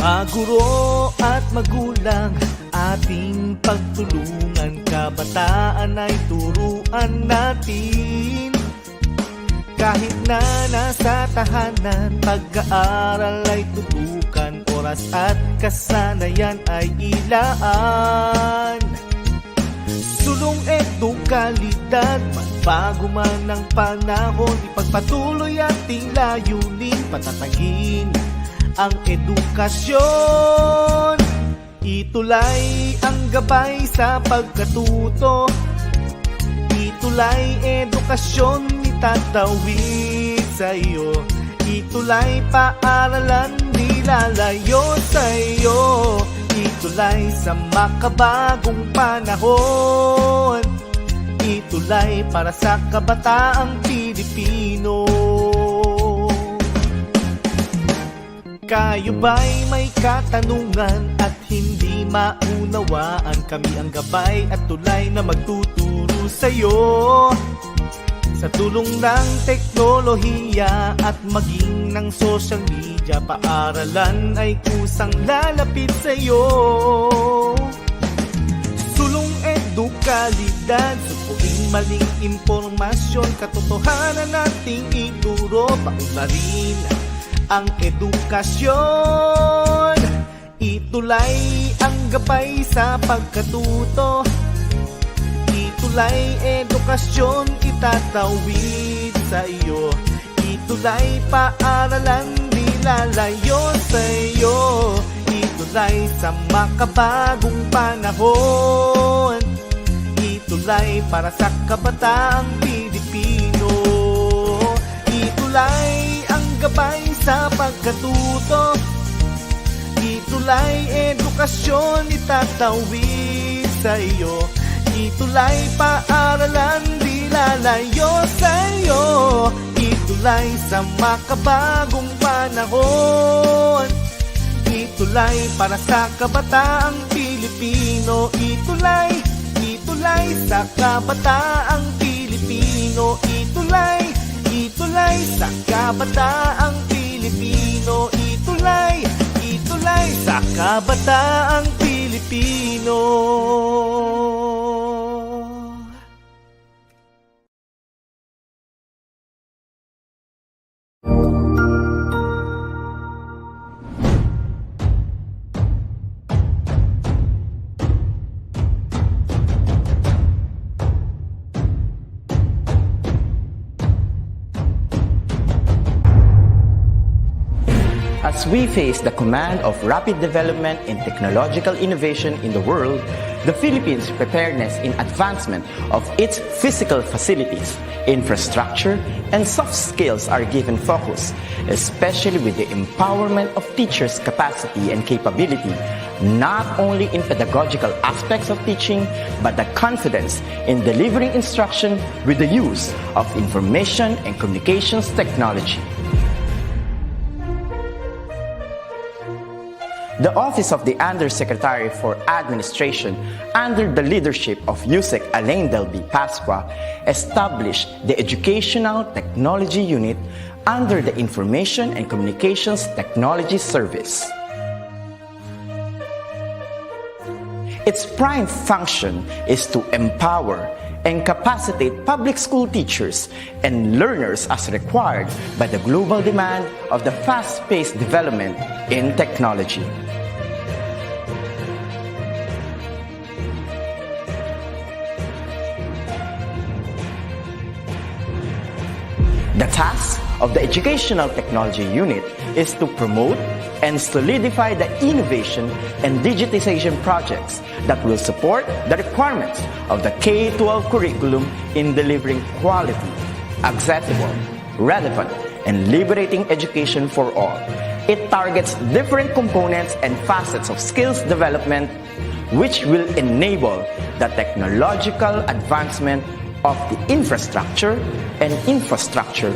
Mga guro at magulang, ating pagtulungan. Kabataan ay turuan natin. Kahit na nasa tahanan, pag-aaral ay tutukan. Oras at kasanayan ay ilaan. Sulong edukalidad, magbago man ang panahon, ipagpatuloy ating layunin, patatagin ang edukasyon. ETUlay ang gabay sa pagkatuto. ETUlay edukasyon itatawid sa iyo. ETUlay paaralan nilalayo sa iyo. ETUlay sa makabagong panahon. ETUlay para sa kabataang Pilipino. Kayo ba'y may katanungan at hindi maunawaan? Kami ang gabay at tulay na magtuturo sa'yo. Sa tulong ng teknolohiya at maging ng social media, paaralan ay kusang lalapit sa'yo. Sulong edukalidad, supuing maling impormasyon, katotohanan nating ituro, paunlarin ang edukasyon. ETUlay ang gabay sa pagkatuto. ETUlay edukasyon itatawid sa iyo. ETUlay paaralan nilalayo sa iyo. ETUlay sa makabagong panahon. ETUlay para sa kabataang Pilipino. ETUlay ang gabay sa pagkatuto. ETUlay edukasyon itatawid sa iyo. ETUlay paaralan di lalayo sa iyo. ETUlay sa makabagong panahon. ETUlay para sa kabataang Pilipino. ETUlay, ETUlay sa kabataang Pilipino. ETUlay, ETUlay sa kabataang Pilipino. ETUlay, ETUlay sa kabataang Pilipino. As we face the command of rapid development in technological innovation in the world, the Philippines' preparedness in advancement of its physical facilities, infrastructure, and soft skills are given focus, especially with the empowerment of teachers' capacity and capability, not only in pedagogical aspects of teaching, but the confidence in delivering instruction with the use of information and communications technology. The Office of the Undersecretary for Administration, under the leadership of Yusek Alain Delby Pasqua, established the Educational Technology Unit under the Information and Communications Technology Service. Its prime function is to empower and capacitate public school teachers and learners as required by the global demand of the fast-paced development in technology. The task of the Educational Technology Unit is to promote and solidify the innovation and digitization projects that will support the requirements of the K-12 curriculum in delivering quality, accessible, relevant, and liberating education for all. It targets different components and facets of skills development, which will enable the technological advancement of the infrastructure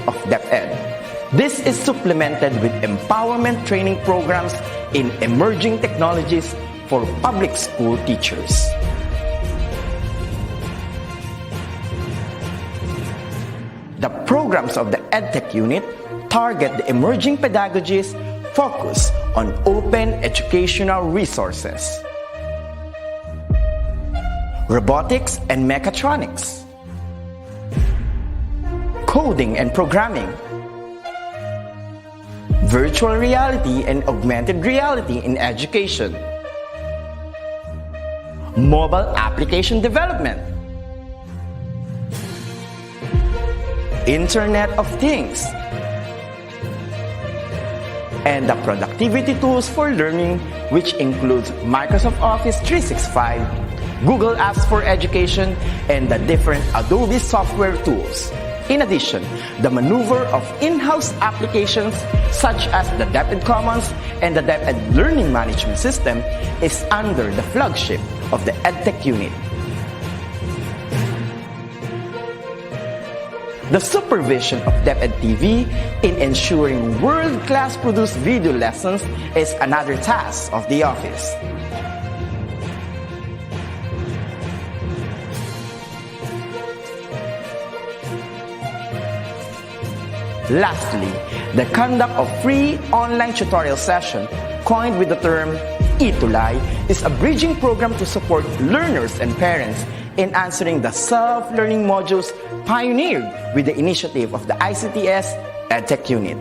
of DepEd. This is supplemented with empowerment training programs in emerging technologies for public school teachers. The programs of the EdTech unit target the emerging pedagogies, focus on open educational resources. Robotics and mechatronics. Coding and programming. Virtual reality and augmented reality in education. Mobile application development. Internet of Things. And the productivity tools for learning, which includes Microsoft Office 365, Google Apps for Education, and the different Adobe software tools. In addition, the maneuver of in-house applications such as the DepEd Commons and the DepEd Learning Management System is under the flagship of the EdTech unit. The supervision of DepEd TV in ensuring world-class produced video lessons is another task of the office. Lastly, the conduct of free online tutorial session, coined with the term ETUlay, is a bridging program to support learners and parents in answering the self-learning modules pioneered with the initiative of the ICTS EdTech unit.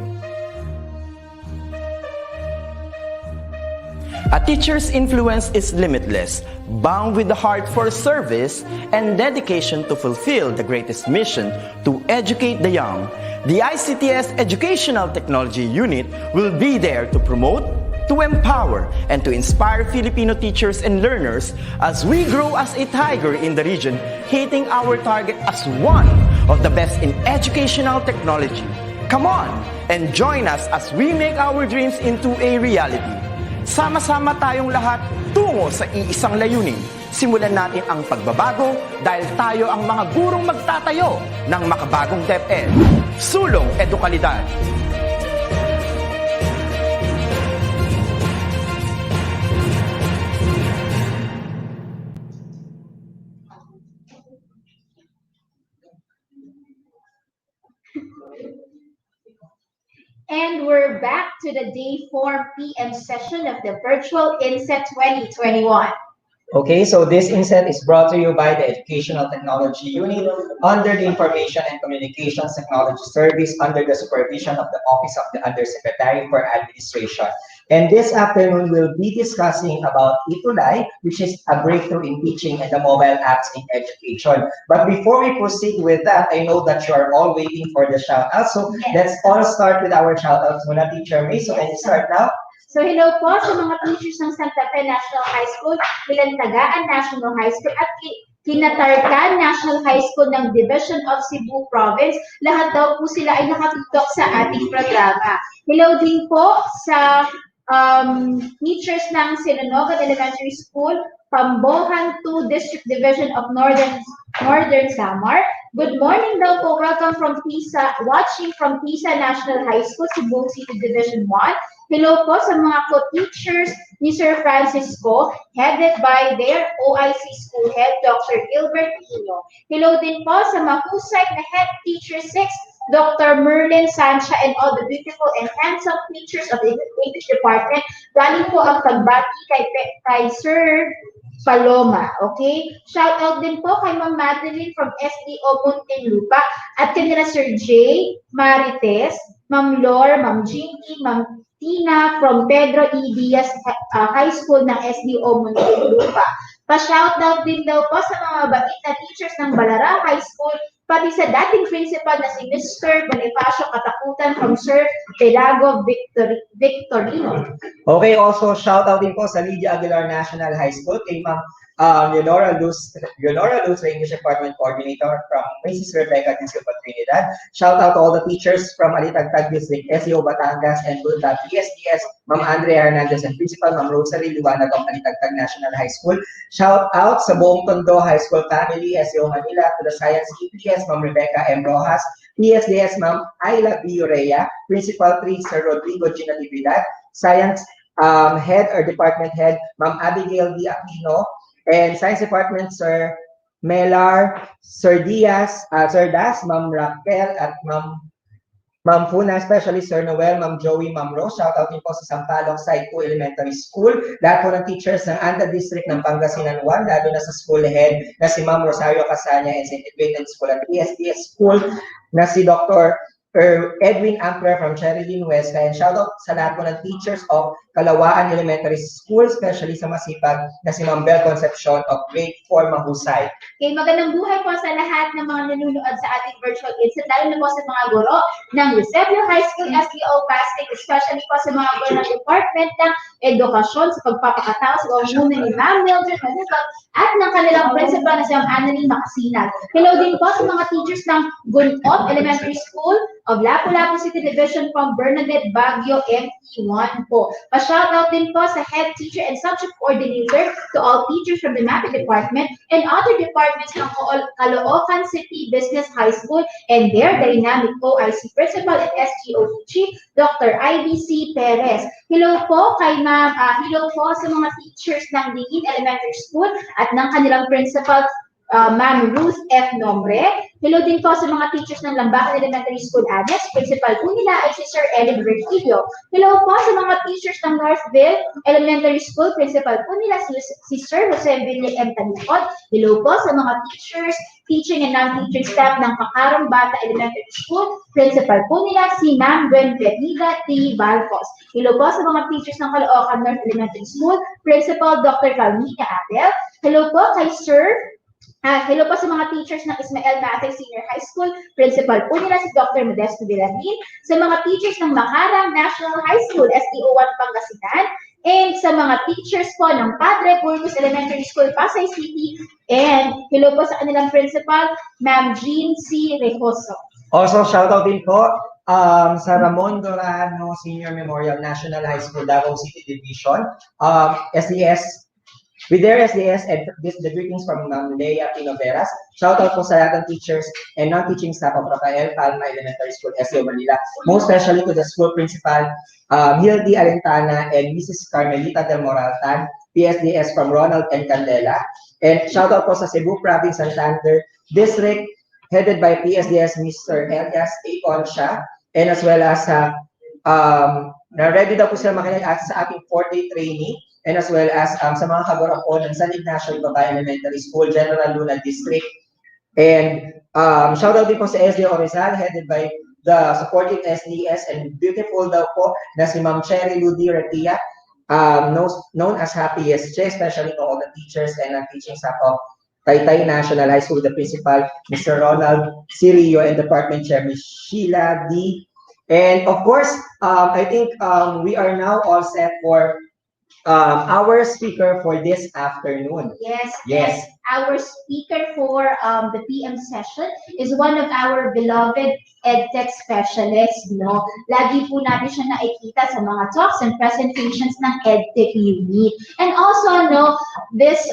A teacher's influence is limitless, bound with the heart for service and dedication to fulfill the greatest mission to educate the young. The ICTS Educational Technology Unit will be there to promote, to empower, and to inspire Filipino teachers and learners as we grow as a tiger in the region, hitting our target as one of the best in educational technology. Come on and join us as we make our dreams into a reality. Sama-sama tayong lahat tungo sa iisang layunin. Simulan natin ang pagbabago dahil tayo ang mga gurong magtatayo ng makabagong DepEd. Sulong Edukalidad. And we're back to the day 4 p.m. session of the virtual INSET 2021. Okay, so this INSET is brought to you by the Educational Technology Unit under the Information and Communications Technology Service under the supervision of the Office of the Undersecretary for Administration. And this afternoon, we'll be discussing about ETUlay, which is a breakthrough in teaching and the mobile apps in education. But before we proceed with that, I know that you are all waiting for the shout-out. So let's all start with our shout-outs. Muna, Teacher May, so can you start now? So hello po sa mga teachers ng Santa Fe National High School, Pilantagaan National High School at Kinatartan National High School ng Division of Cebu Province. Lahat daw po sila ay nakatutok sa ating programa. Hello din po sa teachers ng Sinonogan Elementary School, Pambohan 2 District Division of Northern SAMR. Good morning daw po. Welcome from PISA, watching from PISA National High School, Cebu City Division 1. Hello po sa mga co-teachers ni Sir Francisco, headed by their OIC School Head, Dr. Gilbert Pino. Hello din po sa mahusay na Head Teacher 6, Dr. Merlin Sancha, and all the beautiful and handsome teachers of the English Department. Galing po ang pagbati kay Sir Paloma, okay? Shout out din po kay Ma'am Madeline from SDO Muntinlupa at kanila Sir J, Marites, Ma'am Lor, Ma'am Jinky, Ma'am Tina from Pedro E. Diaz High School ng SDO Muntinlupa. Pa-shoutout din daw po sa mga mabait na teachers ng Balara High School, pati sa dating principal na si Mr. Bonifacio Katakutan from Sir Pelago Victorino. Okay, also shoutout din po sa Lydia Aguilar National High School, kay Ma'am Leonora Luz, English Department Coordinator from Mrs. Rebecca Silva Trinidad. Shout out to all the teachers from Alitagtag District, SEO Batangas, and Bulta PSDS, Ma'am Andrea Hernandez, and Principal Ma'am Rosary Liwanag of Alitagtag National High School. Shout out sa buong Tondo High School family, SEO Manila, to the Science EPS, Ma'am Rebecca M. Rojas, PSDS, Ma'am Ayla B. Urea, Principal 3, Sir Rodrigo Gina Lividad, Science Head or Department Head, Ma'am Abigail D. Aquino, and Science Department, Sir Melar, Sir Diaz, Sir Das, Ma'am Raquel, at Ma'am Ma'am Funa, especially Sir Noel, Ma'am Joey, Ma'am Rose, shoutout din po sa Sampaloc Side 2 Elementary School. Lahat po ng teachers ng ANDA District ng Pangasinan 1, lalo na sa school head na si Ma'am Rosario Casanya and St. Integrated School at PSDS School na si Dr. Edwin Ampler from Cherilyn West. And shoutout sa lahat po ng teachers of Kalawaan Elementary School, especially sa masipag na si Ma'am Bel Concepcion of Grade 4 Mahusay. Okay, magandang buhay po sa lahat ng mga nanonood sa ating virtual INSET, lalo na po sa mga guro ng Eusebio High School SDO Pasig, especially po sa mga guro ng Department ng Edukasyon sa pagpapakatao sa pamumuno ni Ma'am Mildred Manifal at ng kanilang principal na si Ma'am Annalyn Makasinag. Hello din po sa mga teachers ng Gunot Elementary School of Lapu-Lapu City Division from Bernadette Baguio MT1 po. Pa-shoutout din po sa head teacher and subject coordinator to all teachers from the MAPE department and other departments ng Caloocan City Business High School and their dynamic OIC principal and SGOTG, Dr. IBC Perez. Hello po kay Ma'am, hello po sa mga teachers ng Diin Elementary School at ng kanilang principal, Ma'am Ruth F. Nombre. Hello din po sa mga teachers ng Lambacan Elementary School Annex. Principal po nila ay si Sir Ellen Virgilio. Hello po sa mga teachers ng Northville Elementary School. Principal po nila si Sir Jose Ville M. Tanicod. Hello po sa mga teachers, teaching and non-teaching staff ng Pacarong Bata Elementary School. Principal po nila si Ma'am Buenvenida T. Valcos. Hello po sa mga teachers ng Caloocan North Elementary School. Principal Dr. Calmina Abel. Hello po kay Sir hello po sa mga teachers ng Ismael Matay Senior High School. Principal po nila si Dr. Modesto Villarin. Sa mga teachers ng Maharang National High School, SDO1 Pangasinan. And sa mga teachers po ng Padre Burgos Elementary School, Pasay City. And hello po sa kanilang principal, Ma'am Jean C. Rejoso. Also, shoutout din po sa Ramon Dorano Senior Memorial National High School, Davao City Division. SDS, with their SDS and the greetings from Leia Pinoveras. Shout out po sa lahat ng teachers and non-teaching staff of Rafael Palma Elementary School, SEO Manila. Most especially to the school principal, Hildy Alentana and Mrs. Carmelita Del Moraltan, PSDS from Ronald and Candela. And shout out po sa Cebu Province Santander District, headed by PSDS Mr. Elias A. Concha, and as well as na-ready daw po sila makinig sa ating 4-day training, and as well as sa mga kagura po ng San Ignacio Ibabay Elementary School, General Luna District. And shout out din po sa SDO Rizal, headed by the supporting SDS, and beautiful daw po na si Ma'am Cherry Ludi Retia, known as Happy SJ, especially to all the teachers and teaching staff of Taytay National High School, the principal, Mr. Ronald Cirio, and department chair, Ms. Sheila D. And of course, I think we are now all set for our speaker for this afternoon. Yes. Our speaker for the PM session is one of our beloved EdTech specialists. No? Lagi po natin siya nakikita sa mga talks and presentations ng EdTech unit. And also, no, this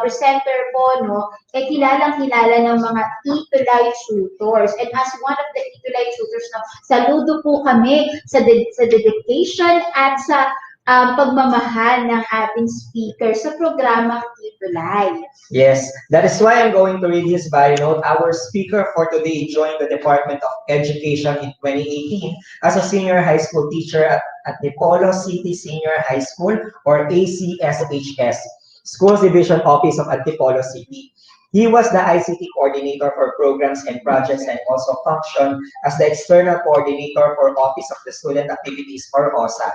presenter po, no, kilalang-kilala ng mga ETUlay tutors. And as one of the ETUlay tutors, no, saludo po kami sa dedication at sa pagmamahal ng ating speaker sa programang ETUlay. Yes, that is why I'm going to read his bio note. Our speaker for today joined the Department of Education in 2018 as a senior high school teacher at Dipolo City Senior High School, or ACSHS, Schools Division Office of Antipolo City. He was the ICT coordinator for programs and projects and also functioned as the external coordinator for Office of the Student Activities, or OSA.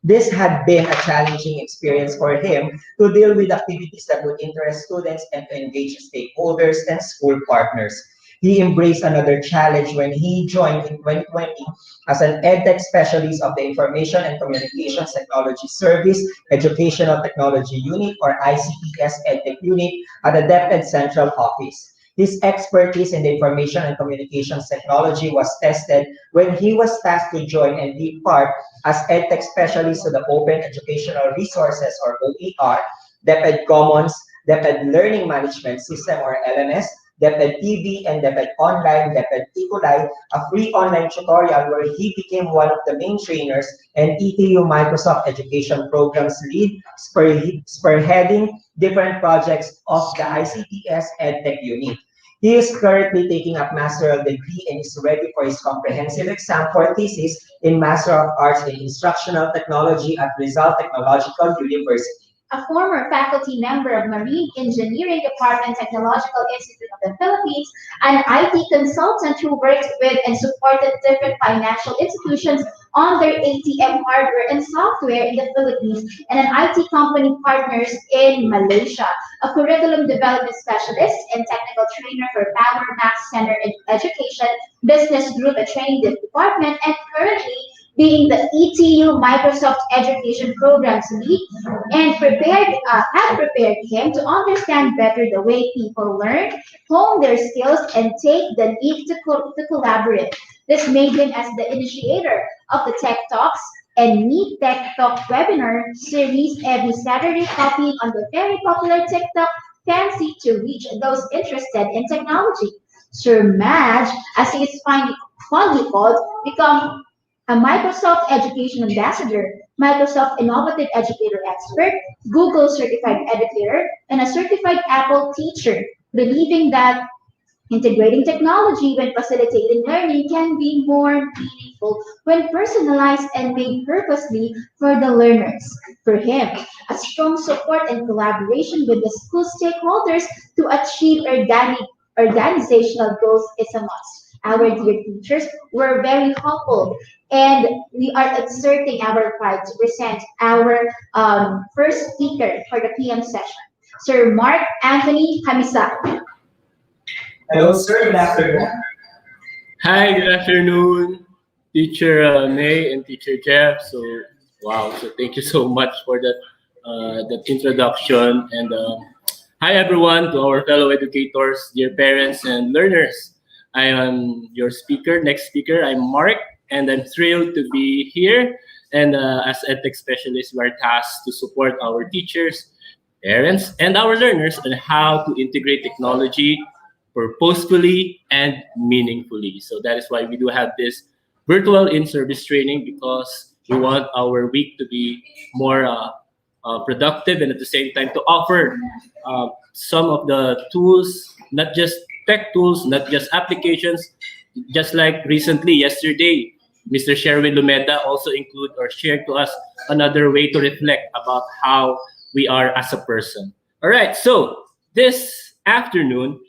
This had been a challenging experience for him to deal with activities that would interest students and to engage stakeholders and school partners. He embraced another challenge when he joined in 2020 as an EdTech specialist of the Information and Communications Technology Service Educational Technology Unit, or ICTS EdTech Unit, at the DepEd Central Office. His expertise in the information and communications technology was tested when he was tasked to join and be part as EdTech specialist to the Open Educational Resources, or OER, DepEd Commons, DepEd Learning Management System, or LMS, DepEd TV, and DepEd Online, DepEd ETUlay, a free online tutorial where he became one of the main trainers, and ETU Microsoft Education Programs lead, spearheading different projects of the ICTS EdTech unit. He is currently taking up master's degree and is ready for his comprehensive exam for thesis in Master of Arts in Instructional Technology at Rizal Technological University. A former faculty member of Marine Engineering Department Technological Institute of the Philippines, an IT consultant who worked with and supported different financial institutions on their ATM hardware and software in the Philippines, and an IT company partners in Malaysia. A curriculum development specialist and technical trainer for Power Max Center Education Business Group, a training department, and currently being the ETU Microsoft Education Programs lead, and had prepared him to understand better the way people learn, hone their skills, and take the leap to collaborate. This made him as the initiator of the Tech Talks and Meet Tech Talk webinar series every Saturday, copying on the very popular TikTok fancy to reach those interested in technology. Sir Madge, as he is fondly called, become a Microsoft Education Ambassador, Microsoft Innovative Educator Expert, Google Certified Educator, and a Certified Apple Teacher, believing that integrating technology when facilitating learning can be more meaningful when personalized and made purposely for the learners. For him, a strong support and collaboration with the school stakeholders to achieve organizational goals is a must. Our dear teachers, we're very humbled and we are exerting our pride to present our first speaker for the PM session, Sir Mark Anthony Hamisa. Hello, sir. Good afternoon. Hi, good afternoon, Teacher May and Teacher Jeff. So, wow, so thank you so much for that introduction. And hi, everyone, to our fellow educators, dear parents and learners. I am your next speaker. I'm Mark, and I'm thrilled to be here. And as EdTech specialists, we are tasked to support our teachers, parents, and our learners on how to integrate technology purposefully and meaningfully. So that is why we do have this virtual in-service training, because we want our week to be more productive, and at the same time to offer some of the tools, not just tech tools, not just applications, just like recently, yesterday, Mr. Sherwin Lumeda also included or shared to us another way to reflect about how we are as a person. All right, so this afternoon,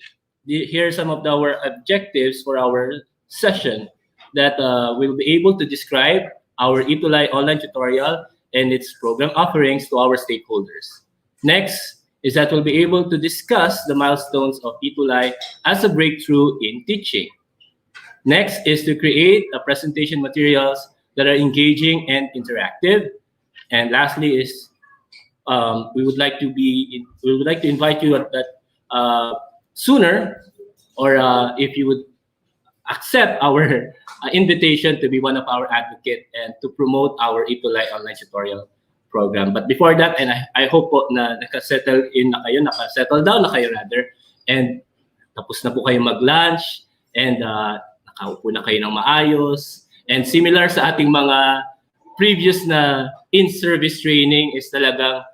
here are some of our objectives for our session that we'll be able to describe our ETUlay online tutorial and its program offerings to our stakeholders. Next is that we'll be able to discuss the milestones of ETUlay as a breakthrough in teaching. Next is to create a presentation materials that are engaging and interactive. And lastly is we would like to invite you that sooner, or if you would accept our invitation to be one of our advocates and to promote our ETUlay online tutorial program. But before that, and I hope po na nakasettle down na kayo rather, and tapos na po kayo mag-lunch, and nakaupo na kayo ng maayos. And similar sa ating mga previous na in-service training is talagang,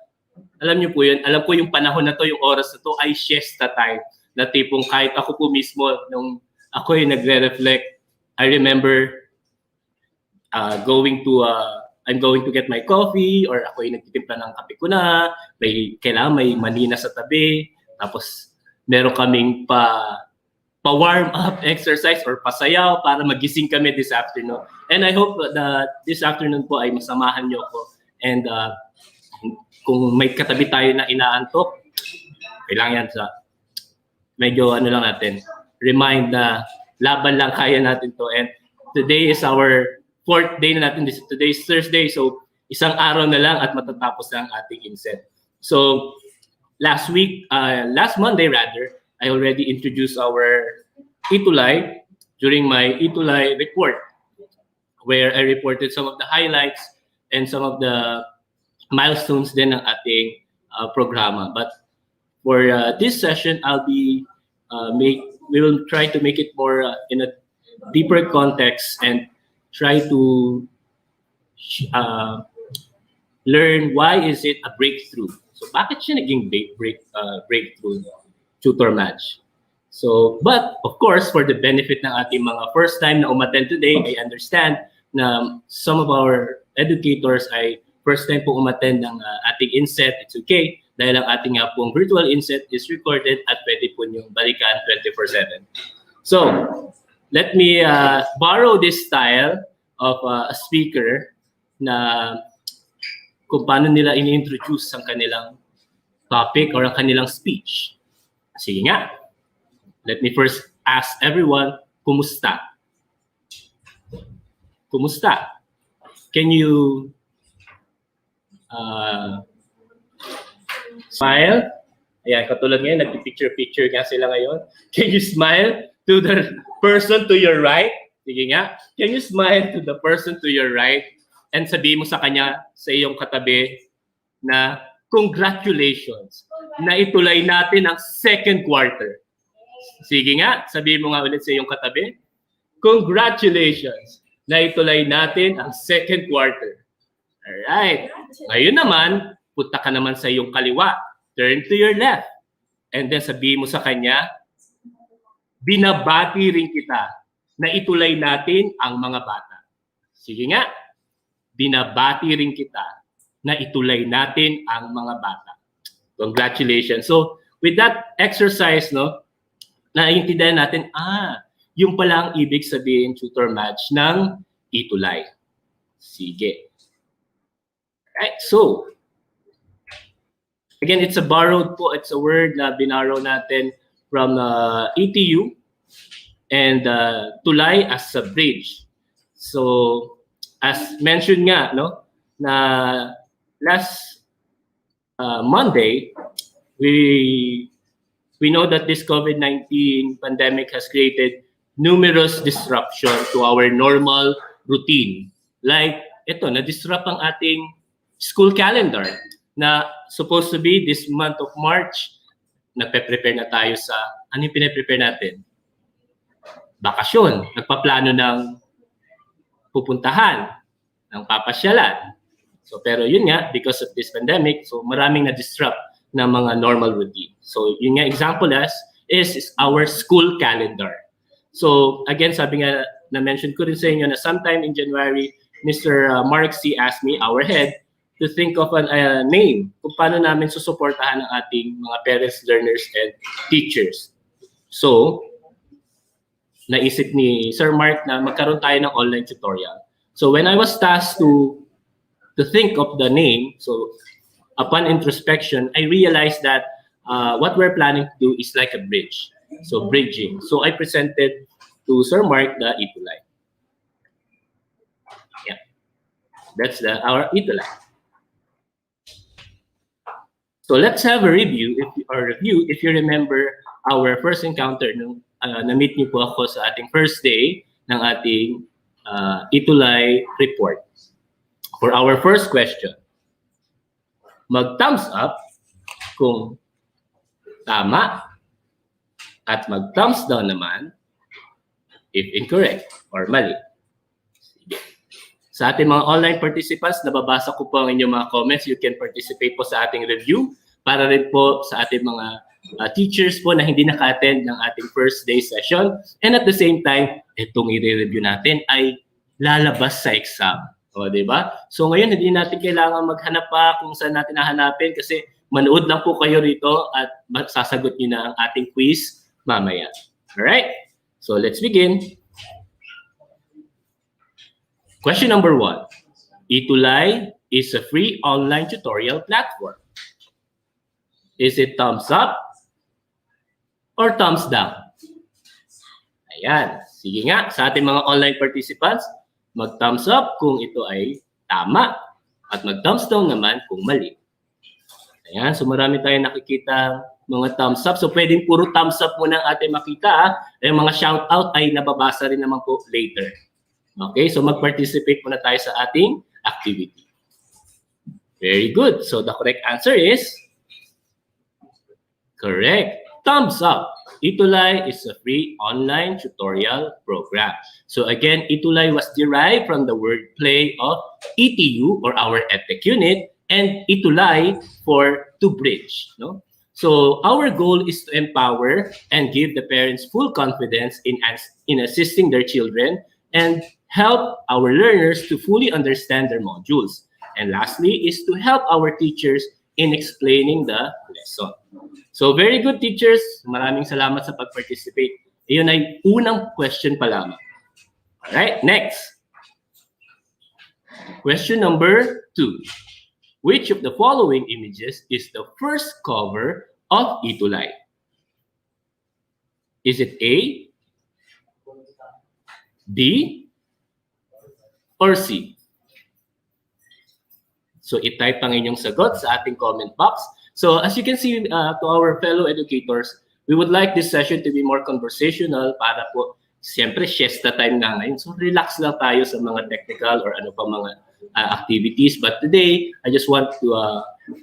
alam niyo po yun, alam ko yung panahon na to, yung oras na to ay siesta time. Na tipong kahit ako po mismo, nung ako yung nagre-reflect, I remember I'm going to get my coffee, or ako yung nagtitimpla ng kape ko na, kailangan may manina sa tabi, tapos meron kaming pa-warm up exercise or pasayaw para magising kami this afternoon. And I hope that this afternoon po ay masamahan niyo ako. And kung may katabi tayo na inaantok, kailangan yan sa medyo lang natin, remind na laban lang, kaya natin to. And today is our 4th day na natin. Today is Thursday, so isang araw na lang at matatapos na ang ating INSET. So last Monday rather, I already introduced our ETUlay during my ETUlay report, where I reported some of the highlights and some of the milestones din ng ating programa. But for this session, we will try to make it more in a deeper context and try to learn why is it a breakthrough. So bakit siya naging breakthrough tutor match? So, but of course, for the benefit ng ating mga first time na umattend today, I understand na some of our educators ay first time po umattend ng ating INSET. It's okay dahil ang ating pong virtual INSET is recorded at pwede po niyong balikan 24/7. So, let me borrow this style of a speaker na kung paano nila ini-introduce ang kanilang topic or ang kanilang speech. Sige nga. Let me first ask everyone, kumusta? Kumusta? Can you smile? Ayan, katulad ngayon, nagpipicture-picture nga sila ngayon. Can you smile to the person to your right? Sige nga. Can you smile to the person to your right? And sabihin mo sa kanya, sa iyong katabi, na congratulations, na itulay natin ang second quarter. Sige nga, sabihin mo nga ulit sa iyong katabi, congratulations, na itulay natin ang second quarter. Alright. Ngayon naman, punta ka naman sa iyong kaliwa. Turn to your left. And then sabihin mo sa kanya, binabati rin kita na itulay natin ang mga bata. Sige nga, binabati rin kita na itulay natin ang mga bata. Congratulations. So, with that exercise, no, naiintindihan natin, yung pala ang ibig sabihin tutor match ng ETUlay. Sige. Right, so, again, it's a borrowed po, it's a word na binarrow natin from ETU and tulay as a bridge. So, as mentioned nga, no, na last Monday, we know that this COVID-19 pandemic has created numerous disruptions to our normal routine. Like, ito, na-disrupt ang ating school calendar na supposed to be this month of March. Nagpe-prepare na tayo sa, ano yung pinaprepare natin? Bakasyon. Nagpaplano ng pupuntahan, ng papasyalan. So, pero yun nga, because of this pandemic, so maraming na-disrupt ng mga normal routine. So, yun nga example is our school calendar. So, again, sabi nga, na-mention ko rin sa inyo na sometime in January, Mr. Mark C. asked me, our head, to think of a name kung paano namin susuportahan ang ating mga parents, learners, and teachers. So, naisip ni Sir Mark na magkaroon tayo ng online tutorial. So, when I was tasked to think of the name, so upon introspection, I realized that what we're planning to do is like a bridge. So bridging. So I presented to Sir Mark the ETUlay. Yeah, that's our ETUlay. So let's have a review. If you remember our first encounter, nung na-meet niyo po ako sa ating first day ng ating ETUlay report. For our first question, mag-thumbs up kung tama at mag-thumbs down naman if incorrect or mali. Sige. Sa ating mga online participants, nababasa ko po ang inyong mga comments. You can participate po sa ating review para rin po sa ating mga teachers po na hindi naka-attend ng ating first day session. And at the same time, itong i-review natin ay lalabas sa exam. O, diba? So ngayon, hindi natin kailangan maghanap pa kung saan natin hahanapin kasi manood lang po kayo rito at sasagot niyo na ang ating quiz mamaya. Alright? So let's begin. Question number 1. ETUlay is a free online tutorial platform. Is it thumbs up or thumbs down? Ayan. Sige nga, sa ating mga online participants, mag-thumbs up kung ito ay tama at mag-thumbs down naman kung mali. Ayan, so marami tayong nakikita mga thumbs up. So pwedeng puro thumbs up muna ang ating makita. Yung mga shout out ay nababasa rin naman po later. Okay, so mag-participate muna tayo sa ating activity. Very good. So the correct answer is correct. Thumbs up. ETUlay is a free online tutorial program. So again, ETUlay was derived from the word play of ETU or our EdTech unit and ETUlay for to bridge. No? So our goal is to empower and give the parents full confidence in assisting their children and help our learners to fully understand their modules. And lastly is to help our teachers in explaining the lesson. So very good, teachers. Maraming salamat sa pag-participate. Iyon ay unang question pa lamang. Alright, next. Question number 2. Which of the following images is the first cover of ETUlay? Is it A, B, or C? So i-type ang inyong sagot sa ating comment box. So as you can see, to our fellow educators, we would like this session to be more conversational para po, siyempre, siesta time na ngayon. So relax lang tayo sa mga technical or ano pa mga activities. But today, I just want to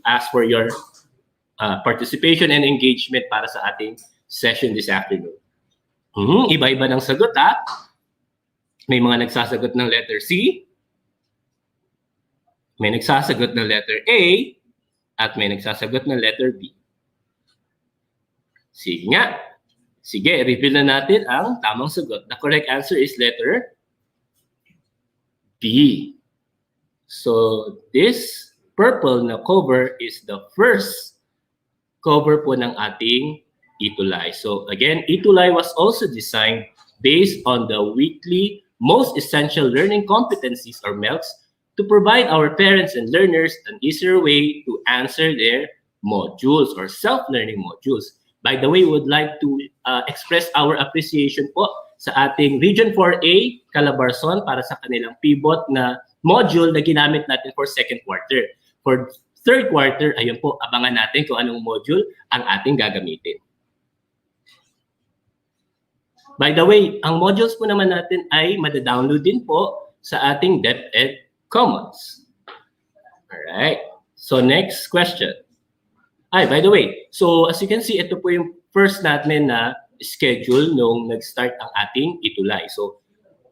ask for your participation and engagement para sa ating session this afternoon. Iba-iba ng sagot, ha? May mga nagsasagot ng letter C, may nagsasagot ng letter A, at may nagsasagot ng letter B. Sige nga. Sige, reveal na natin ang tamang sagot. The correct answer is letter B. So, this purple na cover is the first cover po ng ating ETUlay. So, again, ETUlay was also designed based on the weekly most essential learning competencies or MELCs to provide our parents and learners an easier way to answer their modules or self-learning modules. By the way, we would like to express our appreciation po sa ating Region 4A, Calabarzon, para sa kanilang pivot na module na ginamit natin for second quarter. For third quarter, ayun po, abangan natin kung anong module ang ating gagamitin. By the way, ang modules po naman natin ay madadownload din po sa ating DepEd Commons. Alright, so next question. Ay, by the way, so as you can see, ito po yung first natin na schedule nung nag-start ang ating ETUlay. So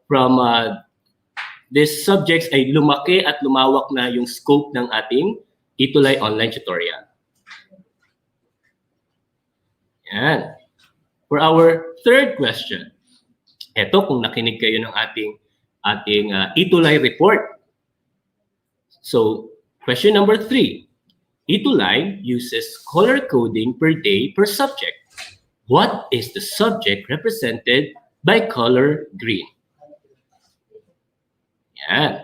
from these subjects ay lumaki at lumawak na yung scope ng ating ETUlay online tutorial. Yan. For our third question, ito kung nakinig kayo ng ating ETUlay report. So question number 3. ETUlay uses color coding per day per subject. What is the subject represented by color green? Yan.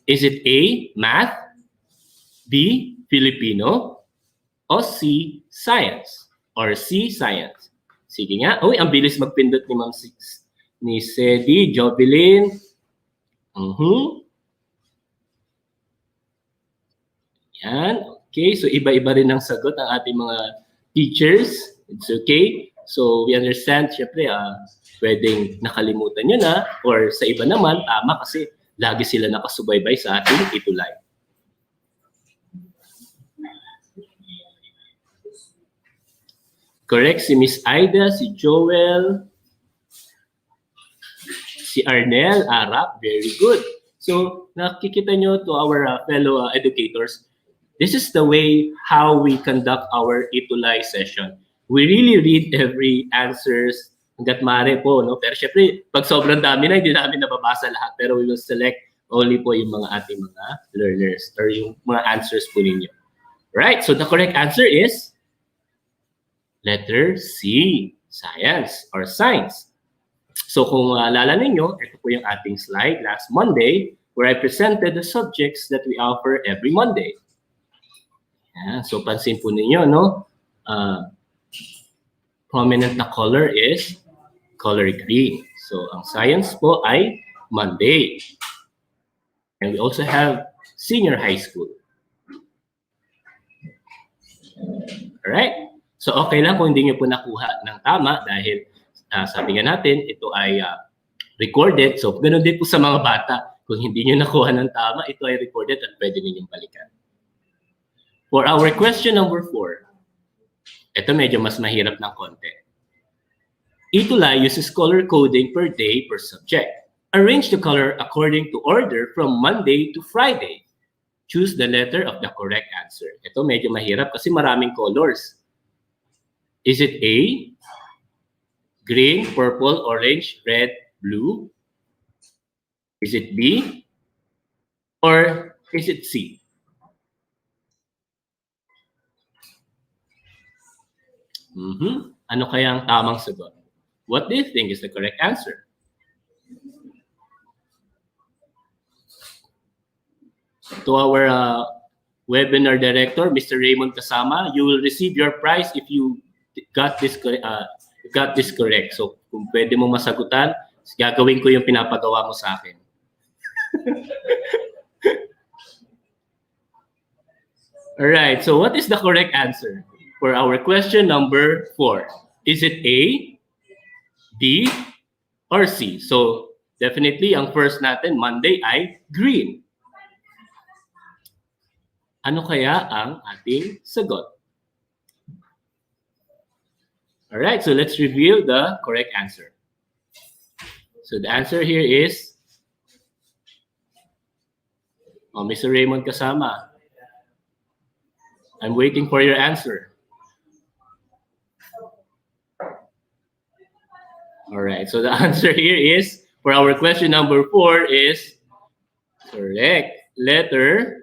Is it A, Math, B, Filipino, o C, Science, or C, Science? Sige nga. Uy, ang bilis magpindot ni Ma'am ni Sedi, Jovelyn. Yan. Okay, so iba-iba rin ang sagot ng ating mga teachers. It's okay. So we understand, syempre, pwedeng nakalimutan nyo na or sa iba naman, tama kasi lagi sila nakasubaybay sa ating ETUlay. Correct, si Miss Aida, si Joel, si Arnel, Arap, very good. So nakikita nyo to our fellow educators, this is the way how we conduct our ETUlay session. We really read every answers hanggat maaari po, no? Pero syempre, pag sobrang dami na, hindi namin nababasa lahat. Pero we will select only po yung mga ating mga learners or yung mga answers po ninyo. Right, so the correct answer is letter C, Science or Science. So kung alala ninyo, ito po yung ating slide last Monday where I presented the subjects that we offer every Monday. Yeah, so pansin po ninyo, no? Prominent na color is color green. So ang science po ay Monday. And we also have senior high school. Alright? So okay lang kung hindi nyo po nakuha ng tama dahil sabi nga natin, ito ay recorded. So ganun din po sa mga bata. Kung hindi nyo nakuha ng tama, ito ay recorded at pwede ninyong balikan. For our question number 4, ito medyo mas mahirap ng konti. ETUlay uses color coding per day per subject. Arrange the color according to order from Monday to Friday. Choose the letter of the correct answer. Ito medyo mahirap kasi maraming colors. Is it A, green, purple, orange, red, blue? Is it B? Or is it C? Ano kaya ang tamang sagot? What do you think is the correct answer? To our webinar director, Mr. Raymond Kasama, you will receive your prize if you got this correct. So kung pwede mo masagutan, gagawin ko yung pinapagawa mo sa akin. All right, so what is the correct answer for our question number 4? Is it A, B, or C? So definitely ang first natin, Monday, ay green. Ano kaya ang ating sagot? All right, so let's reveal the correct answer. So the answer here is, Mr. Raymond Kasama, I'm waiting for your answer. All right, so the answer here is, for our question number 4 is correct. Letter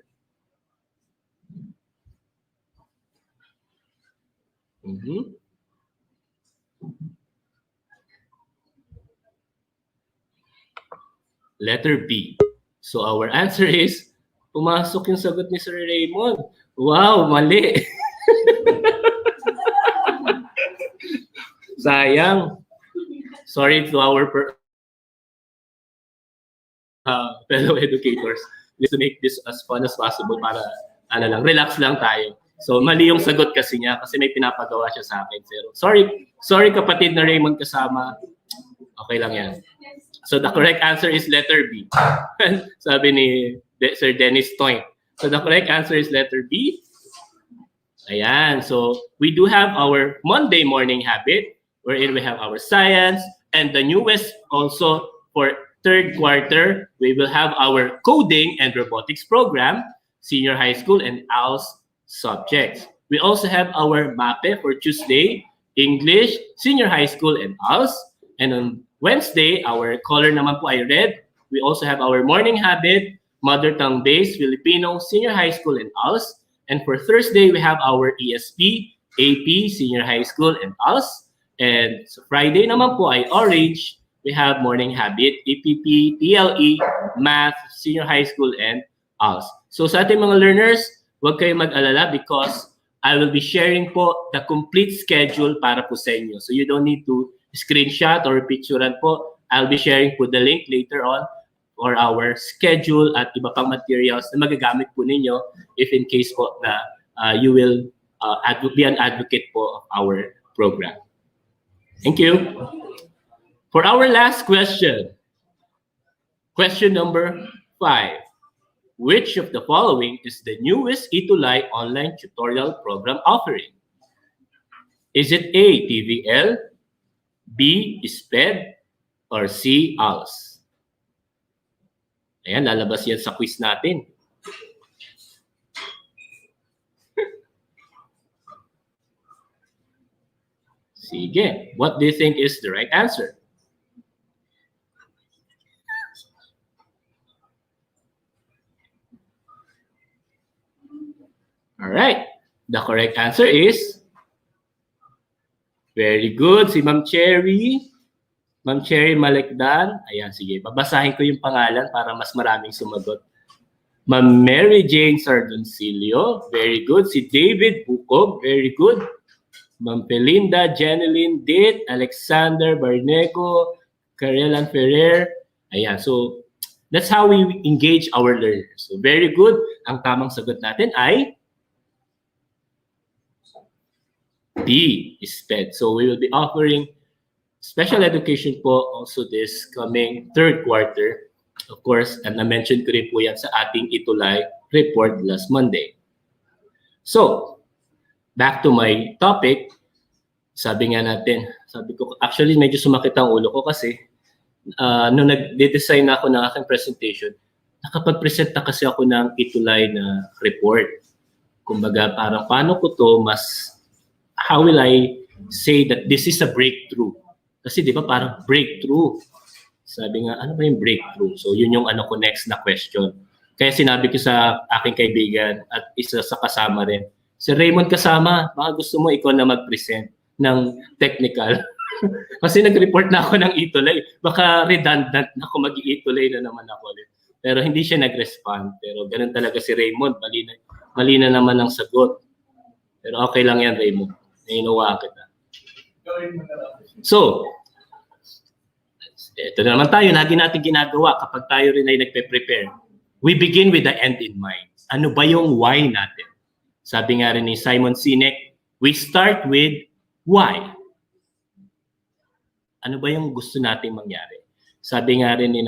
Letter B. So our answer is, pumasok yung sagot ni Sir Raymond. Wow, mali. Sayang. Sorry to our fellow educators. Let's make this as fun as possible para relax lang tayo. So mali yung sagot kasi niya kasi may pinapagawa siya sa akin. Sorry kapatid na Raymond Kasama. Okay lang yan. So the correct answer is letter B. Sabi ni Sir Dennis Toy. So the correct answer is letter B. Ayan. So we do have our Monday morning habit wherein we have our science, and the newest also for third quarter, we will have our coding and robotics program, senior high school and ALS subjects. We also have our MAPE for Tuesday, English, senior high school and ALS. And on Wednesday, our color naman po ay red. We also have our morning habit, mother tongue based Filipino, senior high school and ALS. And for Thursday, we have our ESP, AP, senior high school and ALS. And so Friday naman po ay orange. We have morning habit, EPP, TLE, math, senior high school, and ALS. So sa ating mga learners, huwag kayong mag-alala because I will be sharing po the complete schedule para po sa inyo. So you don't need to screenshot or picturean po. I'll be sharing po the link later on for our schedule at iba pang materials na magagamit po ninyo if in case po na you will be an advocate po of our program. Thank you. For our last question, question number 5. Which of the following is the newest ETUlay online tutorial program offering? Is it A, TVL, B, SPED, or C, ALS? Ayan, lalabas yan sa quiz natin. Sige, what do you think is the right answer? All right, the correct answer is very good. Si Ma'am Cherry Malikdan. Ayan, sige, babasahin ko yung pangalan para mas maraming sumagot. Ma'am Mary Jane Sardoncillo, very good. Si David Bukog, very good. Ma'am Pelinda, Jeneline Dit, Alexander Barneco, Carelan Ferrer. Ayan, so that's how we engage our learners. So very good. Ang tamang sagot natin ay D, SPED. So we will be offering special education po also this coming third quarter. Of course, and na-mention ko rin po yan sa ating ETUlay report last Monday. So, back to my topic, sabi ko, actually medyo sumakit ang ulo ko kasi nung nag-design ako ng aking presentation, nakapag-present na kasi ako ng ETUlay na report. Kumbaga, parang paano ko to how will I say that this is a breakthrough. Kasi di ba parang breakthrough. Sabi nga, ano ba yung breakthrough? So yun yung ano ko next na question. Kaya sinabi ko sa aking kaibigan at isa sa kasama rin, si Raymond kasama, baka gusto mo ikaw na mag-present ng technical. Kasi nag-report na ako ng ETUlay. Baka redundant na ako mag-ETUlay na naman ako ulit. Pero hindi siya nag-respond. Pero ganun talaga si Raymond. Mali na naman ang sagot. Pero okay lang yan, Raymond. Nainuwa kita. So, ito na naman tayo. Lagi natin ginagawa kapag tayo rin ay nagpe-prepare. We begin with the end in mind. Ano ba yung why natin? Sabi nga rin ni Simon Sinek, we start with why. Ano ba yung gusto nating mangyari? Sabi nga rin ni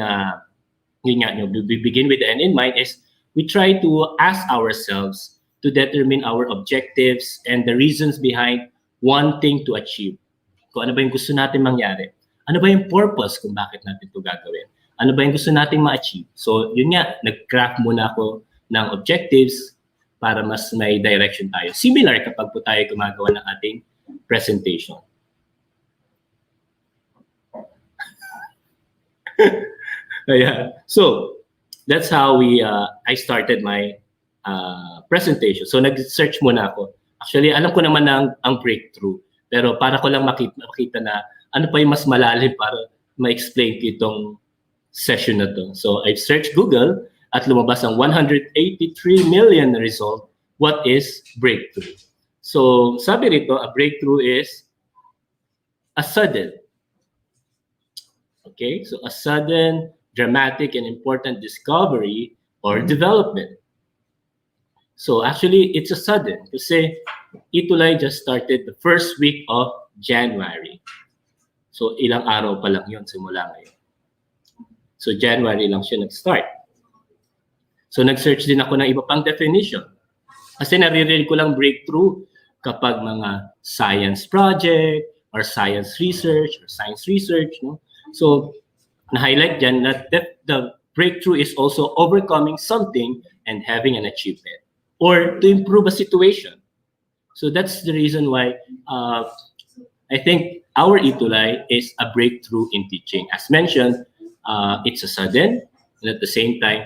we begin with the end in mind is we try to ask ourselves to determine our objectives and the reasons behind wanting to achieve. Kung ano ba yung gusto natin mangyari. Ano ba yung purpose kung bakit natin ito gagawin? Ano ba yung gusto nating ma-achieve? So yun nga, nag-craft muna ako ng objectives para mas may direction tayo. Similar kapag po tayo gumagawa ng ating presentation. Yeah. So that's how I started my presentation. So nag-search muna ako. Actually, alam ko naman ang breakthrough. Pero para ko lang makita na ano pa yung mas malalim para ma-explain ko itong session na to. So I've searched Google at lumabas ang 183 million result. What is breakthrough? So sabi rito, a breakthrough is a sudden. Okay, so a sudden, dramatic, and important discovery or development. So actually, it's a sudden. Kasi ETUlay just started the first week of January. So ilang araw pa lang yun simula ngayon. So January lang siya nag-start. So nag-search din ako ng iba pang definition. Kasi naririnig ko lang breakthrough kapag mga science project or science research or science research. No? So na-highlight dyan that the breakthrough is also overcoming something and having an achievement or to improve a situation. So that's the reason why I think our ETUlay is a breakthrough in teaching. As mentioned, it's a sudden, and at the same time,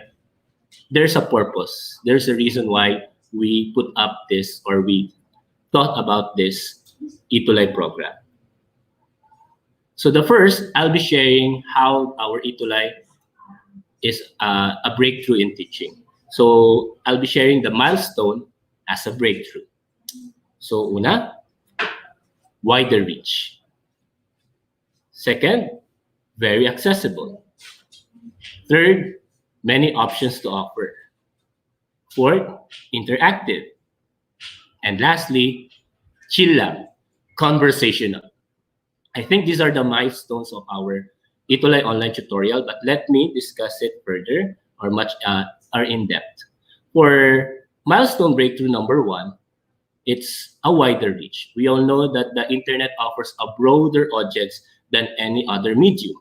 there's a purpose. There's a reason why we put up this or we thought about this ETUlay program. So the first, I'll be sharing how our ETUlay is a breakthrough in teaching. So I'll be sharing the milestone as a breakthrough. So una, wider reach. Second, very accessible. Third, many options to offer. Fourth, interactive. And lastly, chill lang, conversational. I think these are the milestones of our ETUlay online tutorial, but let me discuss it further or in depth. For milestone breakthrough number 1, it's a wider reach. We all know that the internet offers a broader audience than any other medium.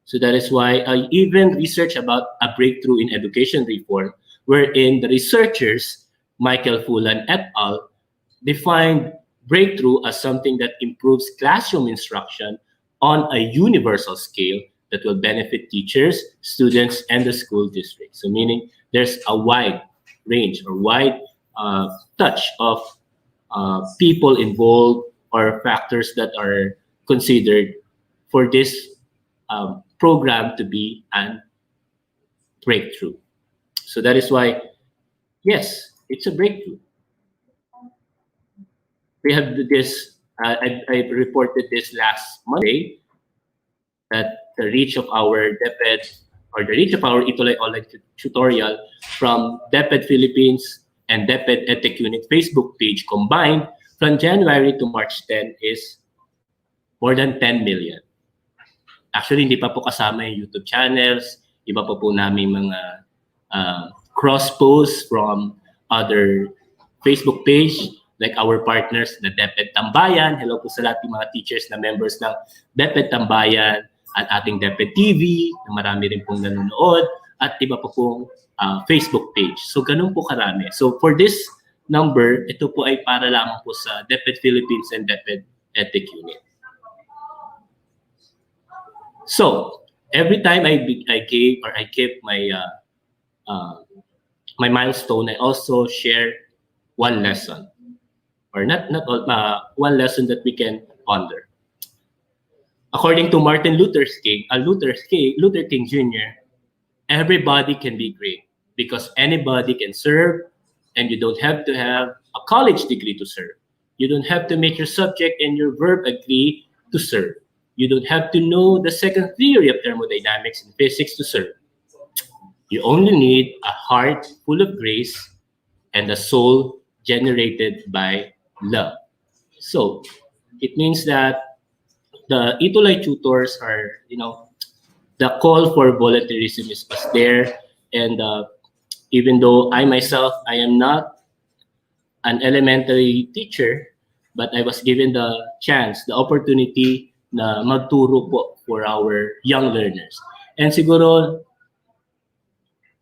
So that is why I even researched about a breakthrough in education reform, wherein the researchers, Michael Fulan et al., defined breakthrough as something that improves classroom instruction on a universal scale that will benefit teachers, students, and the school district. So meaning there's a wide range or wide touch of people involved or factors that are considered for this program to be a breakthrough. So that is why, yes, it's a breakthrough. We have this, I reported this last Monday, that the reach of our DepEd, or the reach of our ETUlay online tutorial from DepEd Philippines and DepEd EdTech Unit Facebook page combined from January to March 10 is more than 10 million. Actually, hindi pa po kasama yung YouTube channels, iba pa po namin mga cross-posts from other Facebook page, like our partners, the DepEd Tambayan. Hello po sa lahat ng mga teachers na members ng DepEd Tambayan at ating DepEd TV, na marami rin pong nanonood, at iba pa pong Facebook page. So, ganun po karami. So, for this number, ito po ay para lamang po sa DepEd Philippines and DepEd EdTech unit. So every time I keep my my milestone, I also share one lesson, or not one lesson that we can ponder. According to Martin Luther King Jr., everybody can be great because anybody can serve, and you don't have to have a college degree to serve. You don't have to make your subject and your verb agree to serve. You don't have to know the second theory of thermodynamics and physics to serve. You only need a heart full of grace and a soul generated by love. So it means that the ETUlay tutors are, the call for volunteerism is there. And even though I myself, I am not an elementary teacher, but I was given the chance, the opportunity na magturo po for our young learners. And siguro,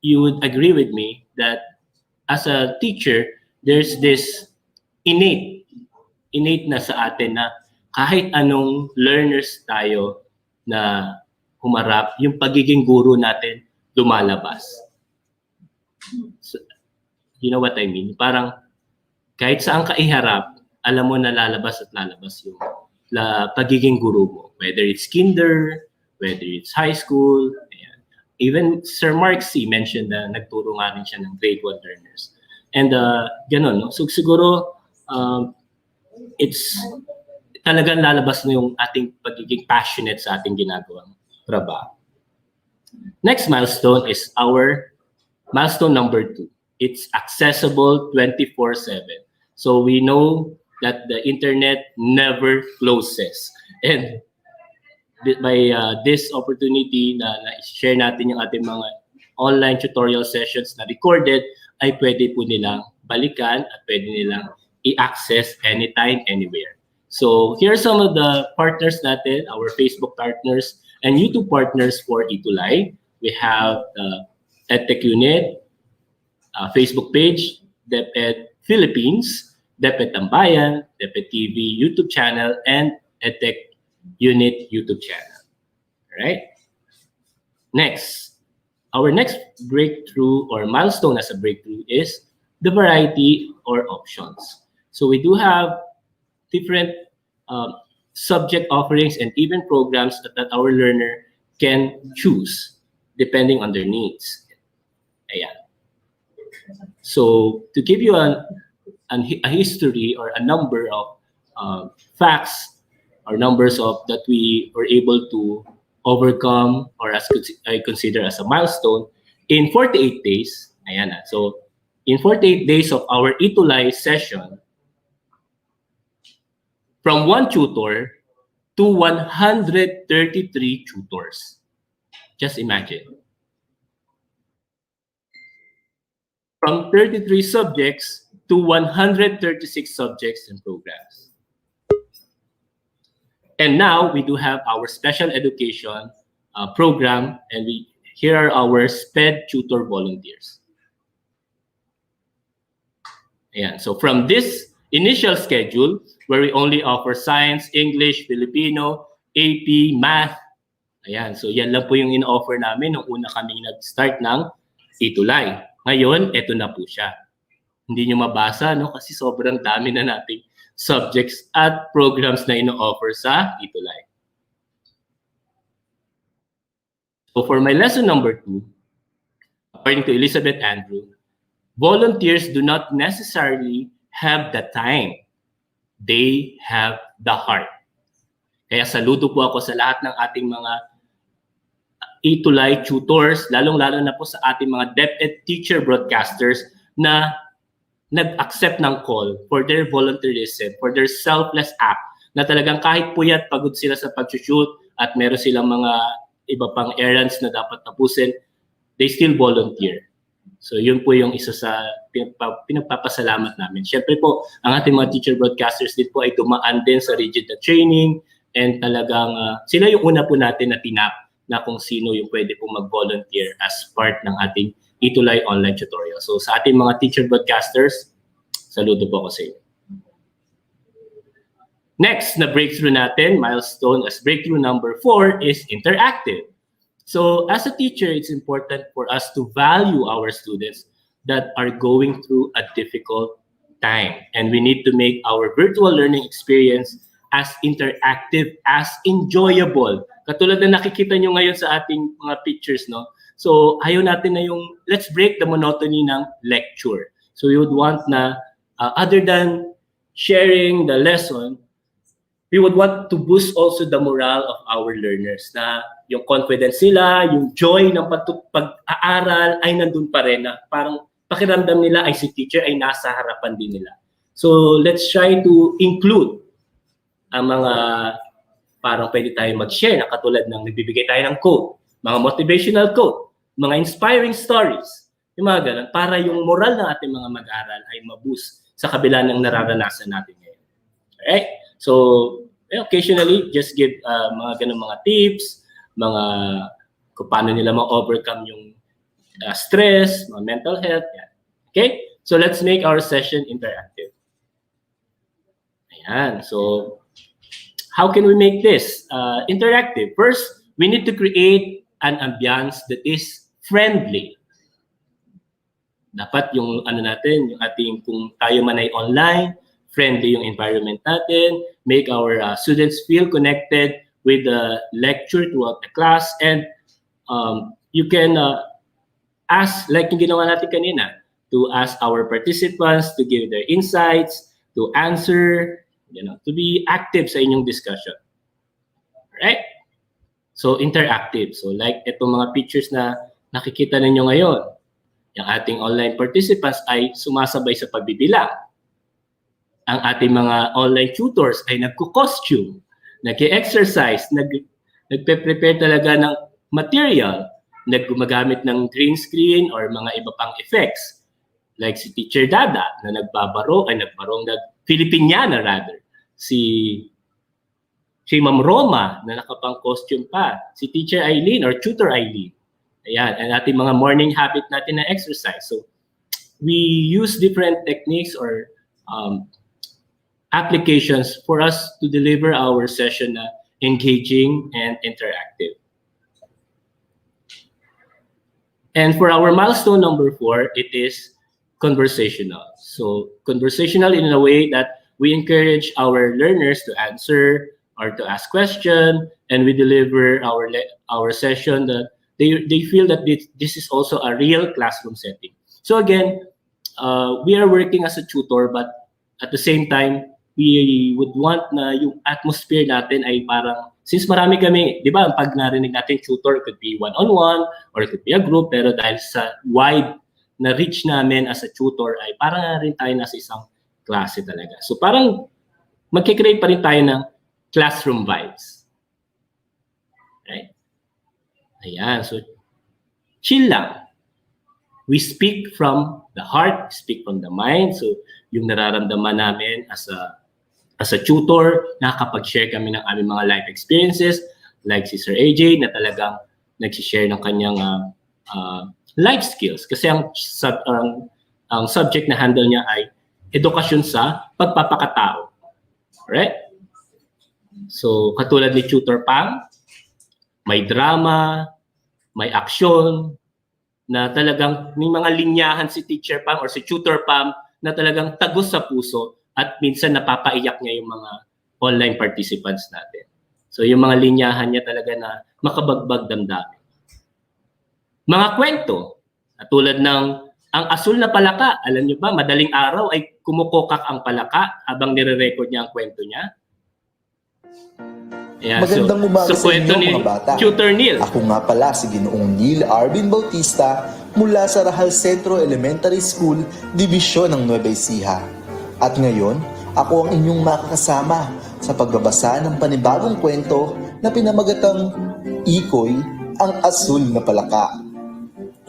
you would agree with me that as a teacher, there's this innate na sa atin na kahit anong learners tayo na humarap, yung pagiging guro natin lumalabas. So, you know what I mean? Parang kahit saan ka iharap, alam mo na lalabas at lalabas yung pagiging guro mo. Whether it's kinder, whether it's high school. Ayan. Even Sir Mark C. mentioned na nagturo nga rin siya ng grade 1 learners. And ganun, no? So siguro, it's talagang lalabas na yung ating pagiging passionate sa ating ginagawang trabaho. Next milestone is our milestone number 2. It's accessible 24/7. So we know that the internet never closes. And by this opportunity na share natin yung ating mga online tutorial sessions na recorded, ay pwede po nilang balikan at pwede nilang i-access anytime, anywhere. So here are some of the partners natin, our Facebook partners and YouTube partners for ETUlay. We have the EdTech unit, Facebook page, DepEd Philippines, DepEd Tambayan, DepEd TV YouTube channel, and EdTech unit YouTube channel. All right. Next, our next breakthrough or milestone as a breakthrough is the variety or options. So we do have different subject offerings and even programs that our learner can choose depending on their needs. Ayan. So to give you a history or a number of facts or numbers of that we were able to overcome, or as I consider as a milestone, in 48 days. Ayan na. So in 48 days of our ETUlay session, from 1 tutor to 133 tutors. Just imagine. From 33 subjects to 136 subjects and programs. And now we do have our special education program, and here are our SPED tutor volunteers. Yeah, so from this initial schedule, where we only offer science, English, Filipino, AP, math. Ayan, so yan lang po yung in-offer namin nung una kami nag-start ng ETUlay. Ngayon, eto na po siya. Hindi nyo mabasa, no? Kasi sobrang dami na nating subjects at programs na ino-offer sa ETUlay. So for my lesson number 2, according to Elizabeth Andrew, volunteers do not necessarily have the time. They have the heart. Kaya saludo po ako sa lahat ng ating mga ETUlay tutors, lalong-lalo na po sa ating mga DepEd teacher broadcasters na nag-accept ng call for their volunteerism, for their selfless act, na talagang kahit puyat, pagod sila sa pag-shoot at meron silang mga iba pang errands na dapat tapusin, they still volunteer. So yun po yung isa sa pinagpapasalamat namin. Siyempre po, ang ating mga teacher broadcasters din po ay dumaan din sa rigid na training, and talagang sila yung una po natin na tinap na kung sino yung pwede po mag-volunteer as part ng ating ETUlay online tutorial. So sa ating mga teacher broadcasters, saludo po ako sa inyo. Next na breakthrough natin, milestone as breakthrough number 4 is interactive. So as a teacher, it's important for us to value our students that are going through a difficult time. And we need to make our virtual learning experience as interactive, as enjoyable. Katulad na nakikita nyo ngayon sa ating mga pictures, no? So ayaw natin na yung, let's break the monotony ng lecture. So we would want na, other than sharing the lesson, we would want to boost also the morale of our learners na yung confidence nila, yung joy ng pag-aaral ay nandun pa rin na parang pakiramdam nila ay si teacher ay nasa harapan din nila. So let's try to include ang mga parang pwede tayo mag-share na katulad ng nagbibigay tayo ng quote, mga motivational quote, mga inspiring stories, yung mga ganun, para yung moral ng ating mga mag-aaral ay maboost sa kabila ng nararanasan natin ngayon. Alright? So, occasionally, just give mga ganun mga tips, mga kung paano nila ma-overcome yung stress, mga mental health. Yan. Okay? So, let's make our session interactive. Ayan. So, how can we make this interactive? First, we need to create an ambiance that is friendly. Dapat yung ano natin, yung ating kung tayo man ay online, friendly yung environment natin, make our students feel connected with the lecture throughout the class, and you can ask, like yung ginawa natin kanina, to ask our participants to give their insights, to answer, to be active sa inyong discussion. Right? So, interactive. So, like itong mga pictures na nakikita ninyo ngayon, yung ating online participants ay sumasabay sa pagbibilang. Ang ating mga online tutors ay nagko-costume, nag-exercise, nagpe-prepare talaga ng material, naggumagamit ng green screen or mga iba pang effects. Like si Teacher Dada na Filipiniana rather. Si Ma'am Roma na nakapang costume pa. Si Teacher Eileen or Tutor Eileen. Ayan, ang ating mga morning habit natin na exercise. So, we use different techniques or applications for us to deliver our session na engaging and interactive. And for our milestone number 4, it is conversational. So conversational in a way that we encourage our learners to answer or to ask questions, and we deliver our session that they feel that this is also a real classroom setting. So again, we are working as a tutor, but at the same time, we would want na yung atmosphere natin ay parang, since marami kami, di ba, pag narinig natin tutor, it could be one-on-one or it could be a group, pero dahil sa wide na reach namin as a tutor ay parang na rin tayo nasa isang klase talaga. So parang magkikreate pa rin tayo ng classroom vibes. Right? Ayan, so chill lang. We speak from the heart, speak from the mind. So yung nararamdaman namin as a tutor, nakakapag-share kami ng aming mga life experiences, like si Sir AJ na talagang nag-share ng kanyang life skills. Kasi ang subject na handle niya ay edukasyon sa pagpapakatao. Alright? So, katulad ni Tutor Pam, may drama, may aksyon, na talagang may mga linyahan si Teacher Pam or si Tutor Pam na talagang tagos sa puso at minsan napapaiyak niya yung mga online participants natin. So yung mga linyahan niya talaga na makabagbag damdamin. Mga kwento, tulad ng ang asul na palaka, alam niyo ba, madaling araw ay kumukokak ang palaka habang nire-record niya ang kwento niya. Yeah, Magandang umaga sa kwento inyo, mga bata. Tutor Neil. Ako nga pala si Ginoong Neil Arvin Bautista mula sa Rahal Centro Elementary School, Dibisyon ng Nueva Ecija. At ngayon, ako ang inyong makakasama sa pagbabasa ng panibagong kwento na pinamagatang Ikoy, ang Asul na Palaka.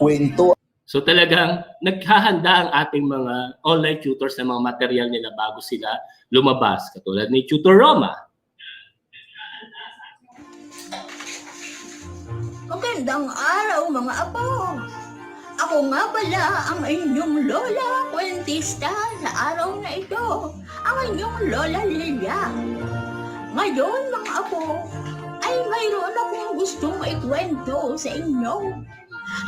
Kwento. So talagang naghahanda ang ating mga online tutors ng mga material nila bago sila lumabas. Katulad ni Tutor Roma. Magandang araw mga apo! Ako nga pala ang inyong lola kwentista sa araw na ito, ang inyong lola Lilia. Ngayon mga apo, ay mayroon akong gustong ikwento sa inyo.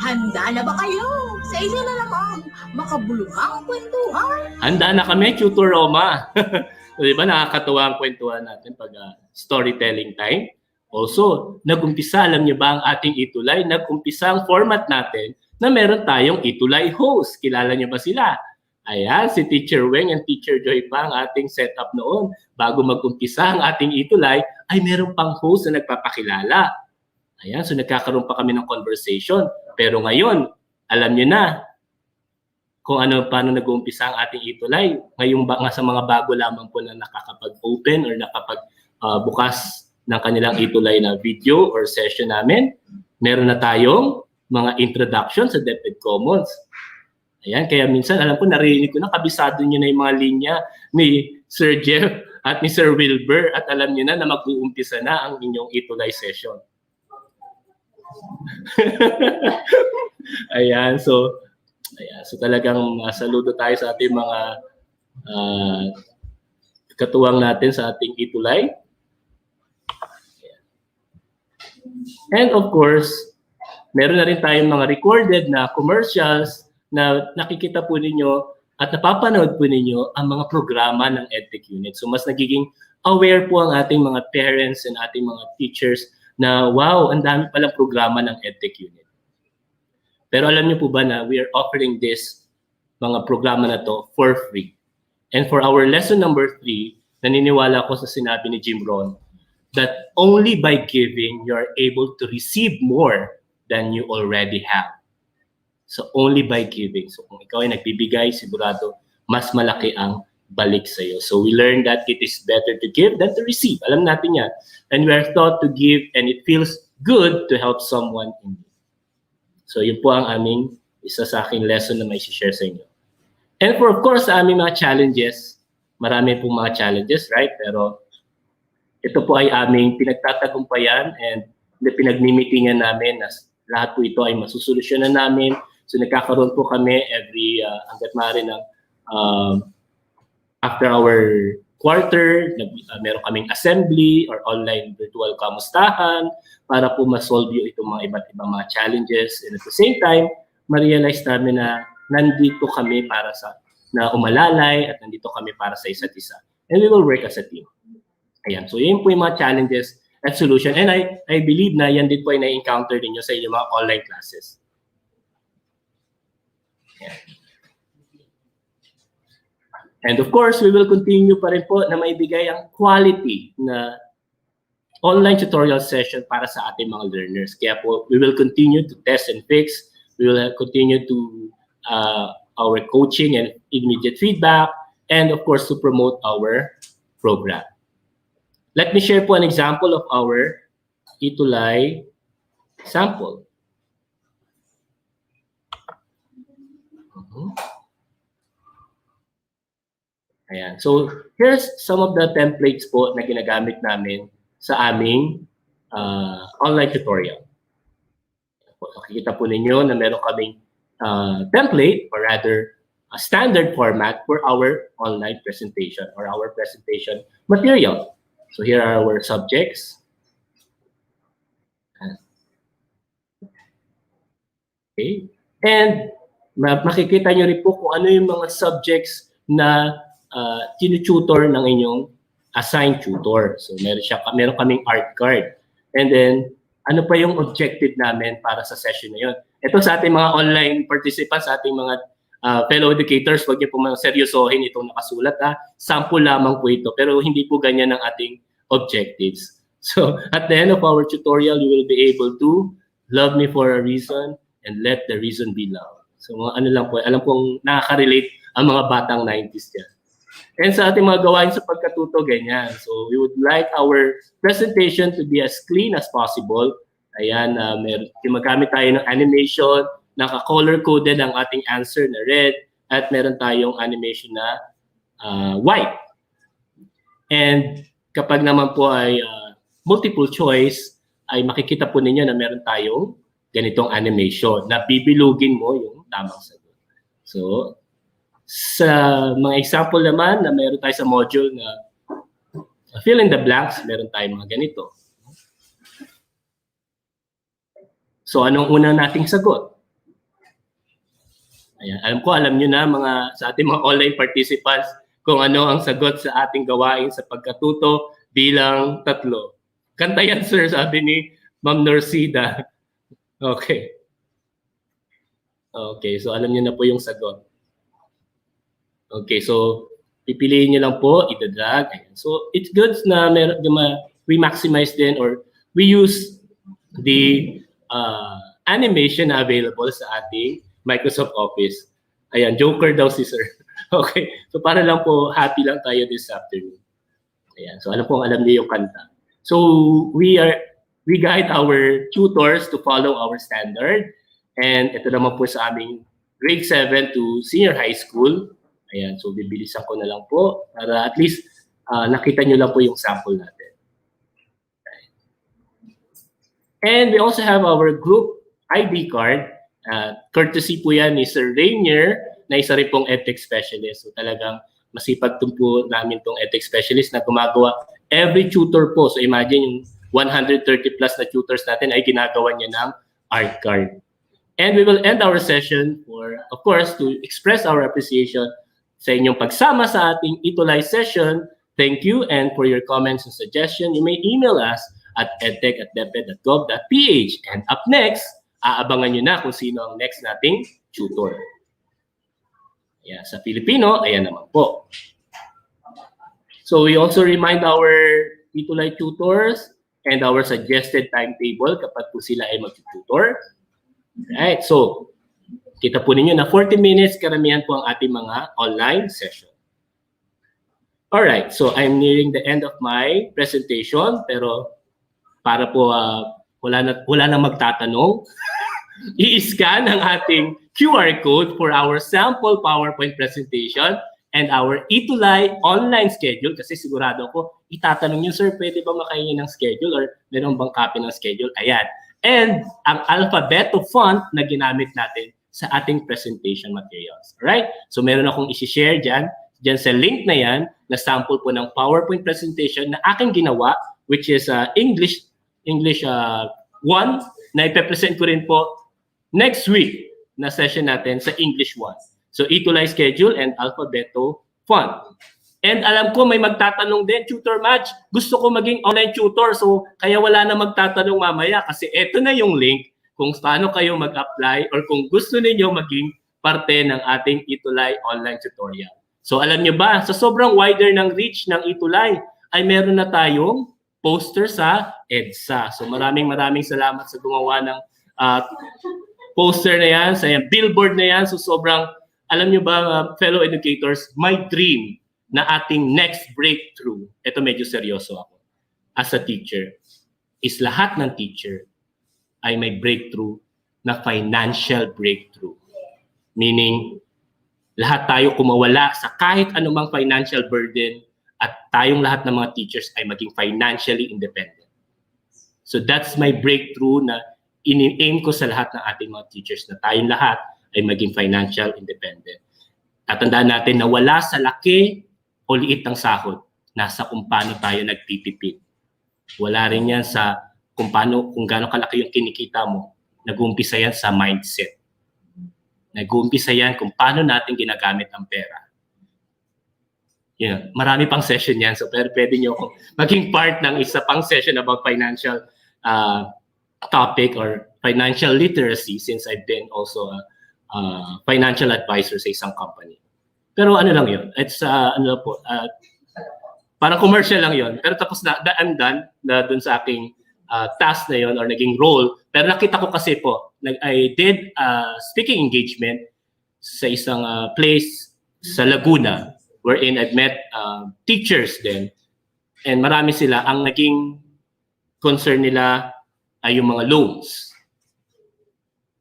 Handa na ba kayo sa isa na namang makabuluhang kwentuhan? Handa na kami, Tutor Roma. So, di ba nakakatuwa ang kwentuhan natin pag storytelling time? Also, nag-umpisa, alam niyo ba ang ating ETUlay? Nag-umpisa ang format natin na meron tayong ETUlay host. Kilala niyo ba sila? Ayan, si Teacher Weng and Teacher Joy pa ang ating setup noon. Bago mag-umpisa ang ating ETUlay, ay meron pang host na nagpapakilala. Ayan, so nagkakaroon pa kami ng conversation. Pero ngayon, alam niyo na kung paano nag-uumpisa ang ating ETUlay. Ngayon nga sa mga bago lamang po na nakakapag-open or nakapag-bukas ng kanilang ETUlay na video or session namin, meron na tayong mga introduction sa DepEd Commons. Ayan, kaya minsan alam ko, narinig ko na, kabisado nyo na yung mga linya ni Sir Jeff at ni Sir Wilbur at alam nyo na mag-uumpisa na ang inyong ETUlay session. Ayan, so talagang saludo tayo sa ating mga katuwang natin sa ating ETUlay. And of course, meron na rin tayong mga recorded na commercials na nakikita po ninyo at napapanood po ninyo ang mga programa ng EdTech unit. So mas nagiging aware po ang ating mga parents and ating mga teachers na wow, ang dami palang programa ng EdTech unit. Pero alam niyo po ba na we are offering this mga programa na to for free. And for our lesson number 3, naniniwala ko sa sinabi ni Jim Rohn that only by giving you are able to receive more than you already have. So only by giving. So kung ikaw ay nagbibigay, sigurado mas malaki ang balik sa iyo. So we learned that it is better to give than to receive. Alam natin yan. And we are taught to give and it feels good to help someone in need. So yun po ang aming isa sa aking lesson na may share sa inyo. And for of course, sa aming mga challenges, marami pong mga challenges, right? Pero ito po ay aming pinagtatagumpayan and pinagmimitingan namin na lahat po ito ay masusolusyonan namin. So nagkakaroon po kami every hanggat maaari ng after our quarter, meron kaming assembly or online virtual kamustahan para po ma-solve yung itong mga iba't ibang mga challenges. And at the same time, ma-realize namin na nandito kami para na umalalay at nandito kami para sa isa't isa. And we will work as a team. Ayan. So yun po yung mga challenges at solution. And I believe na yan din po ay na-encounter ninyo sa inyong mga online classes. Ayan. And of course, we will continue pa rin po na maibigay ang quality na online tutorial session para sa ating mga learners. Kaya po, we will continue to test and fix. We will continue to our coaching and immediate feedback. And of course, to promote our program. Let me share po an example of our ETUlay sample. Ayan. So, here's some of the templates po na ginagamit namin sa aming online tutorial. Makikita po ninyo na meron kaming template or rather a standard format for our online presentation or our presentation material. So, here are our subjects. Okay. And makikita nyo rin po kung ano yung mga subjects na tinututor ng inyong assigned tutor. So meron kaming art card. And then, ano pa yung objective namin para sa session na yun? Ito sa ating mga online participants, sa ating mga fellow educators, huwag niyo po mga seryosohin itong nakasulat. Sample lamang po ito, pero hindi po ganyan ang ating objectives. So at the end of our tutorial, you will be able to love me for a reason and let the reason be love. So ano lang po, alam kong nakaka-relate ang mga batang 90s dyan. And sa ating mga gawain sa pagkatuto, ganyan. So we would like our presentation to be as clean as possible. Ayan, magamit tayo ng animation, naka-color-coded ang ating answer na red, at meron tayong animation na white. And kapag naman po ay multiple choice, ay makikita po ninyo na meron tayong ganitong animation na bibilugin mo yung tamang sagot. So, sa mga example naman na meron tayo sa module na fill in the blanks, meron tayo mga ganito. So, anong una nating sagot? Ayan, alam nyo na sa ating mga online participants kung ano ang sagot sa ating gawain sa pagkatuto bilang 3. Kanta yan, sir, sabi ni Ma'am Norsida. Okay. Okay, so alam niyo na po yung sagot. Okay, so pipiliin niyo lang po, ida-drag. So it's good na we maximize din or we use the animation na available sa ating Microsoft Office. Ayan, joker daw si sir. Okay, so para lang po happy lang tayo this afternoon. Ayan, so alam niyo yung kanta. So we guide our tutors to follow our standard. And ito naman po sa aming grade 7 to senior high school. Ayan, so bibilisan ko na lang po para at least nakita nyo lang po yung sample natin. Okay. And we also have our group ID card. Courtesy po yan ni Sir Rainier na isa rin pong EdTech specialist. So talagang masipag po namin tong EdTech specialist na gumagawa every tutor po. So imagine yung 130 plus na tutors natin ay ginagawa niya ng art card. And we will end our session for, of course, to express our appreciation sa inyong pagsama sa ating ETUlay session. Thank you, and for your comments and suggestions, you may email us at edtech@deped.gov.ph. And up next, aabangan nyo na kung sino ang next nating tutor. Ayan, sa Filipino, ayan naman po. So we also remind our ETUlay tutors and our suggested timetable kapag po sila ay mag-tutor. Right, so kita po ninyo na 40 minutes karamihan po ang ating mga online session. Alright, so I'm nearing the end of my presentation, pero para po wala na magtatanong, i-scan ang ating QR code for our sample PowerPoint presentation and our ETUlay online schedule, kasi sigurado ko itatanong nyo, sir, pwede ba makahingi ng schedule or meron bang copy ng schedule? Ayan. And ang alphabeto font na ginamit natin sa ating presentation materials. Alright? So meron akong isi-share dyan sa link na yan, na sample po ng PowerPoint presentation na aking ginawa, which is English 1, na ipepresent ko rin po next week na session natin sa English 1. So ETUlay schedule and alphabeto font. And alam ko may magtatanong din, Tutor Match, gusto ko maging online tutor, so kaya wala na magtatanong mamaya kasi eto na yung link kung paano kayo mag-apply or kung gusto niyo maging parte ng ating ETUlay online tutorial. So alam nyo ba, sa sobrang wider ng reach ng ETUlay ay meron na tayong poster sa EDSA. So maraming salamat sa gumawa ng poster na yan, sa billboard na yan. So sobrang, alam nyo ba, fellow educators, my dream na ating next breakthrough, ito medyo seryoso ako, as a teacher, is lahat ng teacher ay may breakthrough na financial breakthrough. Meaning, lahat tayo kumawala sa kahit anumang financial burden at tayong lahat ng mga teachers ay maging financially independent. So that's my breakthrough na ini-aim ko sa lahat ng ating mga teachers na tayong lahat ay maging financial independent. Tatandaan natin na wala sa laki o liit ng sahod, nasa kung paano tayo nagtitipid. Wala rin yan sa kung gaano kalaki yung kinikita mo. Nag-uumpisa yan sa mindset. Nag-uumpisa yan kung paano natin ginagamit ang pera. Yeah, marami pang session yan. So pwede nyo maging part ng isa pang session about financial topic or financial literacy, since I've been also a financial advisor sa isang company. Pero ano lang yun, it's parang commercial lang yun. Pero tapos na, I'm done na dun sa aking task na yun or naging role. Pero nakita ko kasi po, I did speaking engagement sa isang place sa Laguna wherein I've met teachers din. And marami sila, ang naging concern nila ay yung mga loans,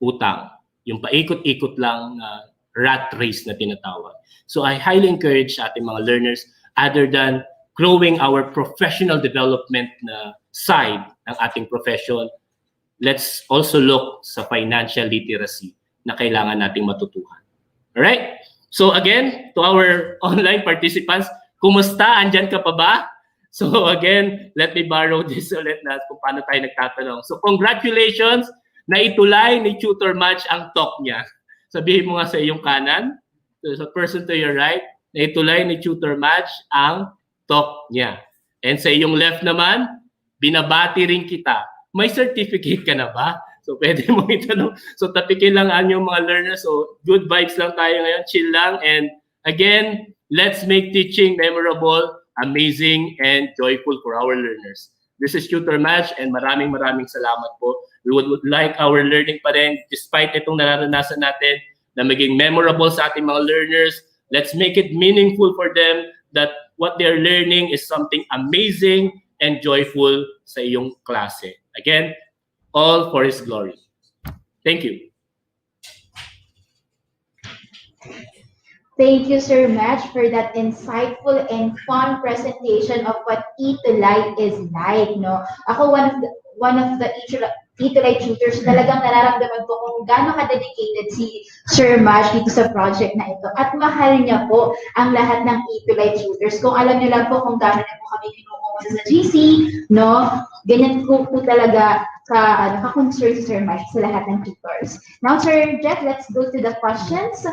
utang, yung paikot-ikot lang na rat race na tinatawag. So I highly encourage ating mga learners, other than growing our professional development na side ng ating profession, let's also look sa financial literacy na kailangan nating matutuhan. Alright? So again, to our online participants, kumusta? Andyan ka pa ba? So again, let me borrow this ulit na kung paano tayo nagtatanong. So congratulations na ETUlay ni Tutor Match ang talk niya. Sabihin mo nga sa iyong kanan, sa person to your right, na ETUlay ni Tutor Match ang talk niya. And sa iyong left naman, binabati rin kita. May certificate ka na ba? So pwede mo itanong. So tapikin lang ang yung mga learners. So good vibes lang tayo ngayon, chill lang. And again, let's make teaching memorable, amazing, and joyful for our learners. This is Tutor Match and maraming salamat po. We would like our learning pa rin, despite itong nararanasan natin, na maging memorable sa ating mga learners. Let's make it meaningful for them that what they're learning is something amazing and joyful sa iyong klase. Again, all for His glory. Thank you. Thank you, Sir Match, for that insightful and fun presentation of what ETUlay is like. No, ako one of the ETUlay tutors, talagang nararamdaman ko kung gaano ka-dedicated si Sir Match dito sa project na ito. At mahal niya po ang lahat ng ETUlay tutors. Kung alam niyo lang po kung gaano na po kami kinukuha sa GC, no, ganyan po talaga ka-concern si Sir Match sa lahat ng tutors. Now, Sir Jet, let's go to the questions.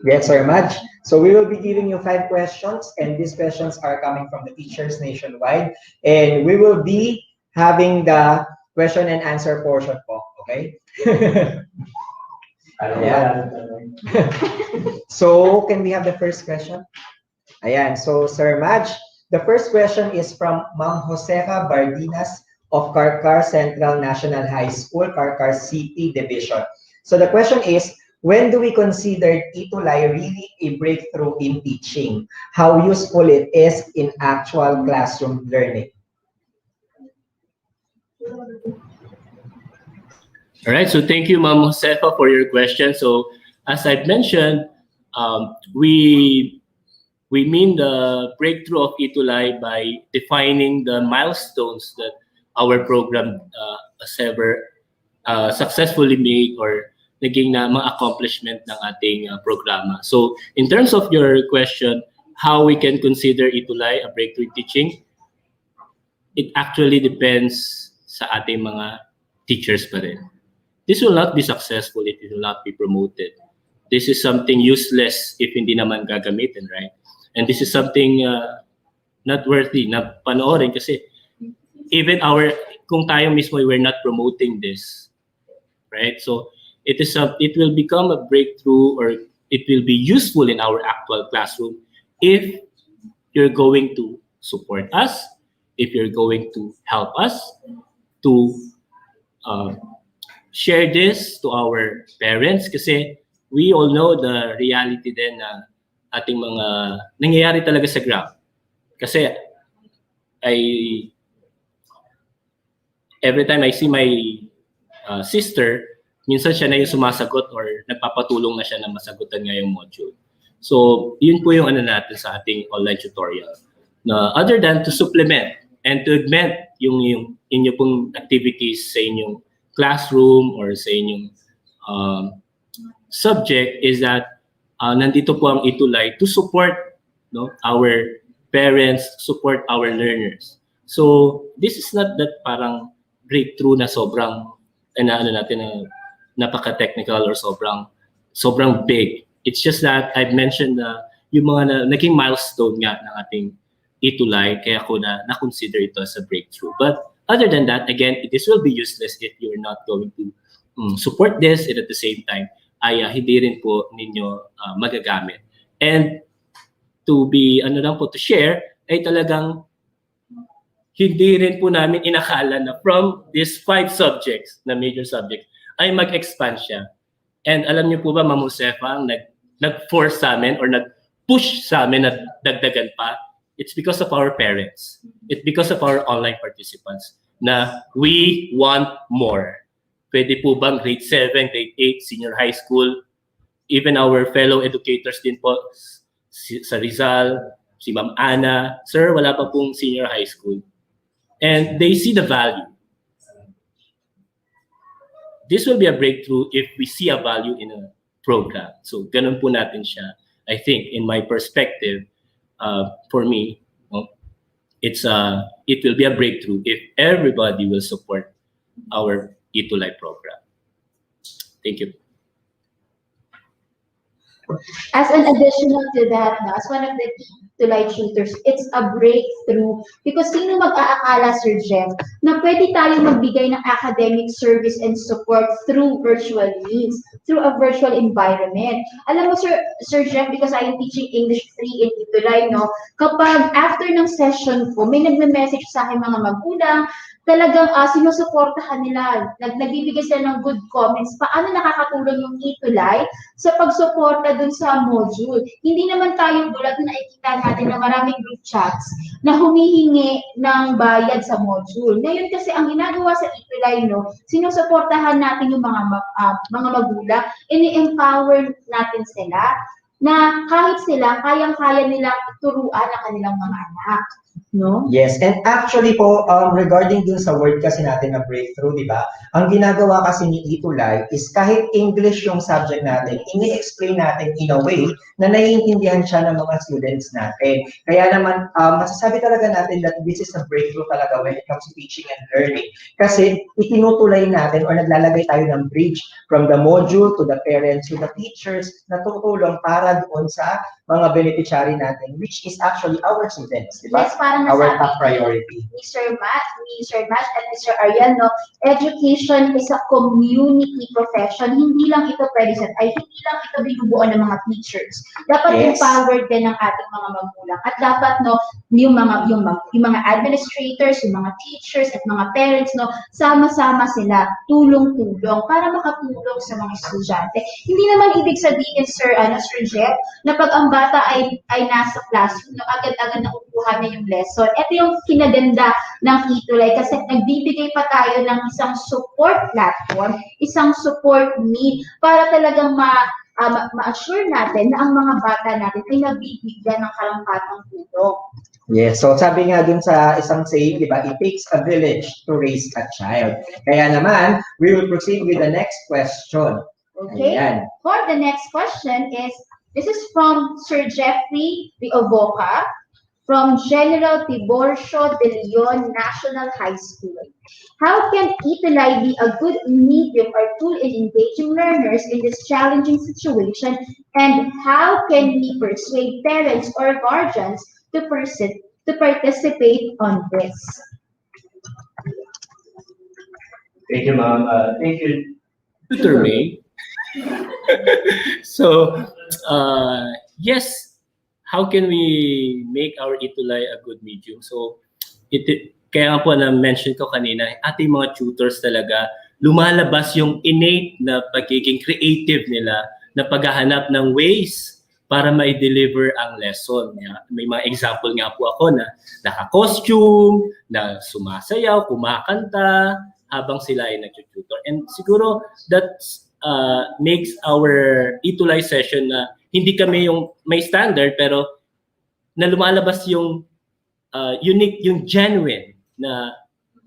Yes, Sir Madge. So we will be giving you 5 questions, and these questions are coming from the teachers nationwide. And we will be having the question and answer portion po, okay? Yeah. So can we have the first question? Ayan, so Sir Madge, the first question is from Ma'am Josefa Bardinas of Karkar Central National High School, Karkar City Division. So the question is, when do we consider ETUlay really a breakthrough in teaching? How useful it is in actual classroom learning? All right, so thank you, Ma'am Josefa, for your question. So as I've mentioned, we mean the breakthrough of ETUlay by defining the milestones that our program has ever successfully made or naging na mga accomplishment ng ating programa. So in terms of your question, how we can consider ETUlay a breakthrough teaching, it actually depends sa ating mga teachers pa rin. This will not be successful if it will not be promoted. This is something useless if hindi naman gagamitin, right? And this is something not worthy na panoorin kasi even kung tayo mismo we're not promoting this, right? So it will become a breakthrough, or it will be useful in our actual classroom if you're going to support us, if you're going to help us to share this to our parents, kasi we all know the reality din na ating mga nangyayari talaga sa ground. Kasi every time I see my sister, minsan siya na yung sumasagot or nagpapatulong na siya na masagutan nga yung module. So, yun po yung natin sa ating online tutorial. Na other than to supplement and to augment yung inyo pong activities sa inyong classroom or sa inyong subject, is that nandito po ang ETUlay to support, no, our parents, support our learners. So, this is not that parang breakthrough na sobrang napaka-technical or sobrang big. It's just that I've mentioned yung mga naging milestone nga ng ating ETUlay, kaya ko na-consider ito as a breakthrough. But other than that, again, this will be useless if you're not going to support this, and at the same time, ay hindi rin po ninyo magagamit. And to be, to share, ay talagang hindi rin po namin inakala na from these 5 subjects, na major subjects, ay mag-expand siya. And alam niyo po ba, Ma'am Josefa, nag-force sa amin or nag-push sa amin na dagdagan pa? It's because of our parents. It's because of our online participants na we want more. Pwede po bang grade 7, grade 8, senior high school, even our fellow educators din po sa Rizal, si Ma'am Ana, sir, wala pa pong senior high school. And they see the value. this will be a breakthrough if we see a value in a program. So ganun po natin siya. I think, in my perspective, for me, it will be a breakthrough if everybody will support our ETUlay program. Thank you. As an additional to that, no, as one of the ETUlay tutors, it's a breakthrough because sino mag-aakala, Sir Jeff, na pwede tayo magbigay ng academic service and support through virtual means, through a virtual environment. Alam mo, Sir Jeff, because I am teaching English 3 in ETUlay, no, kapag after ng session ko, may nagme-message sa akin mga magulang, talagang sinusuportahan nila, nagbibigay sila ng good comments, paano nakakatulong yung ETUlay sa pagsuporta dun sa module. Hindi naman tayo bulag na nakikita natin na maraming group chats na humihingi ng bayad sa module. Ngayon kasi ang ginagawa sa ETUlay, no, sinusuportahan natin yung mga magulang, ini-empower natin sila na kahit sila, kayang-kaya nilang turuan ang kanilang mga anak. No? Yes, and actually po, regarding dun sa word kasi natin na breakthrough, di ba? Ang ginagawa kasi ni ETUlay is kahit English yung subject natin, ini-explain natin in a way na naiintindihan siya ng mga students natin. Kaya naman, masasabi talaga natin that this is a breakthrough talaga when it comes to teaching and learning. Kasi itinutulay natin or naglalagay tayo ng bridge from the module to the parents to the teachers na tutulong para doon sa mga beneficiary natin, which is actually our students, di ba? Yes, parang Our nasabi top priority. ni Sir Matt and Mr. Ariel, no, education is a community profession. Hindi lang ito present, ay hindi lang ito binubuo ng mga teachers. Dapat empowered din ng ating mga magulang. At dapat, no, yung mga administrators, yung mga teachers at mga parents, no, sama-sama sila, tulong-tulong para makatulong sa mga estudyante. Hindi naman ibig sabihin, Sir Jeff, na pag ang bata ay nasa classroom, no, agad-agad nakukuha na yung lesson. Ito yung kinaganda ng ETUlay kasi nagbibigay pa tayo ng isang support platform, isang support need para talagang ma-assure natin na ang mga bata natin ay nabibigyan ng karampatang tulong. Yes, so sabi nga dun sa isang saying, di ba, it takes a village to raise a child. Kaya naman, we will proceed with the next question. Okay, Ayan. for the next question this is from Sir Jeffrey Rioboca from General Tiborcio de Leon National High School. How can ETUlay be a good medium or tool in engaging learners in this challenging situation, and how can we persuade parents or guardians to participate on this? Thank you, ma'am. Thank you. Tutor May. So, yes, how can we make our ETUlay a good medium? So, kaya po na-mention ko kanina, ating mga tutors talaga, lumalabas yung innate na pagiging creative nila na paghahanap ng ways para ma-deliver ang lesson. May mga example nga po ako na naka-costume, na sumasayaw, kumakanta, habang sila ay nag-tutor. And siguro that makes our ETUlay session na hindi kami yung may standard, pero na lumalabas yung unique, yung genuine na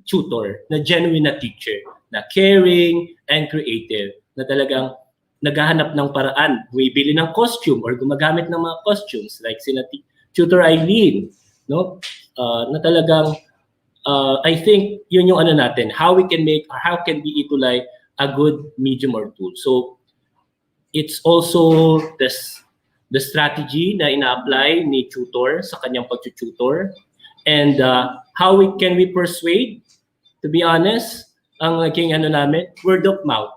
tutor, na genuine na teacher, na caring and creative, na talagang naghahanap ng paraan, bumibili ng costume or gumagamit ng mga costumes like sina Tutor Eileen, no? Na talagang I think yun yung ano natin, how can be ETUlay a good medium or tool. So it's also the strategy na ina-apply ni tutor sa kanyang pag-tutor, and how can we persuade. To be honest, ang naging ano namin, word of mouth.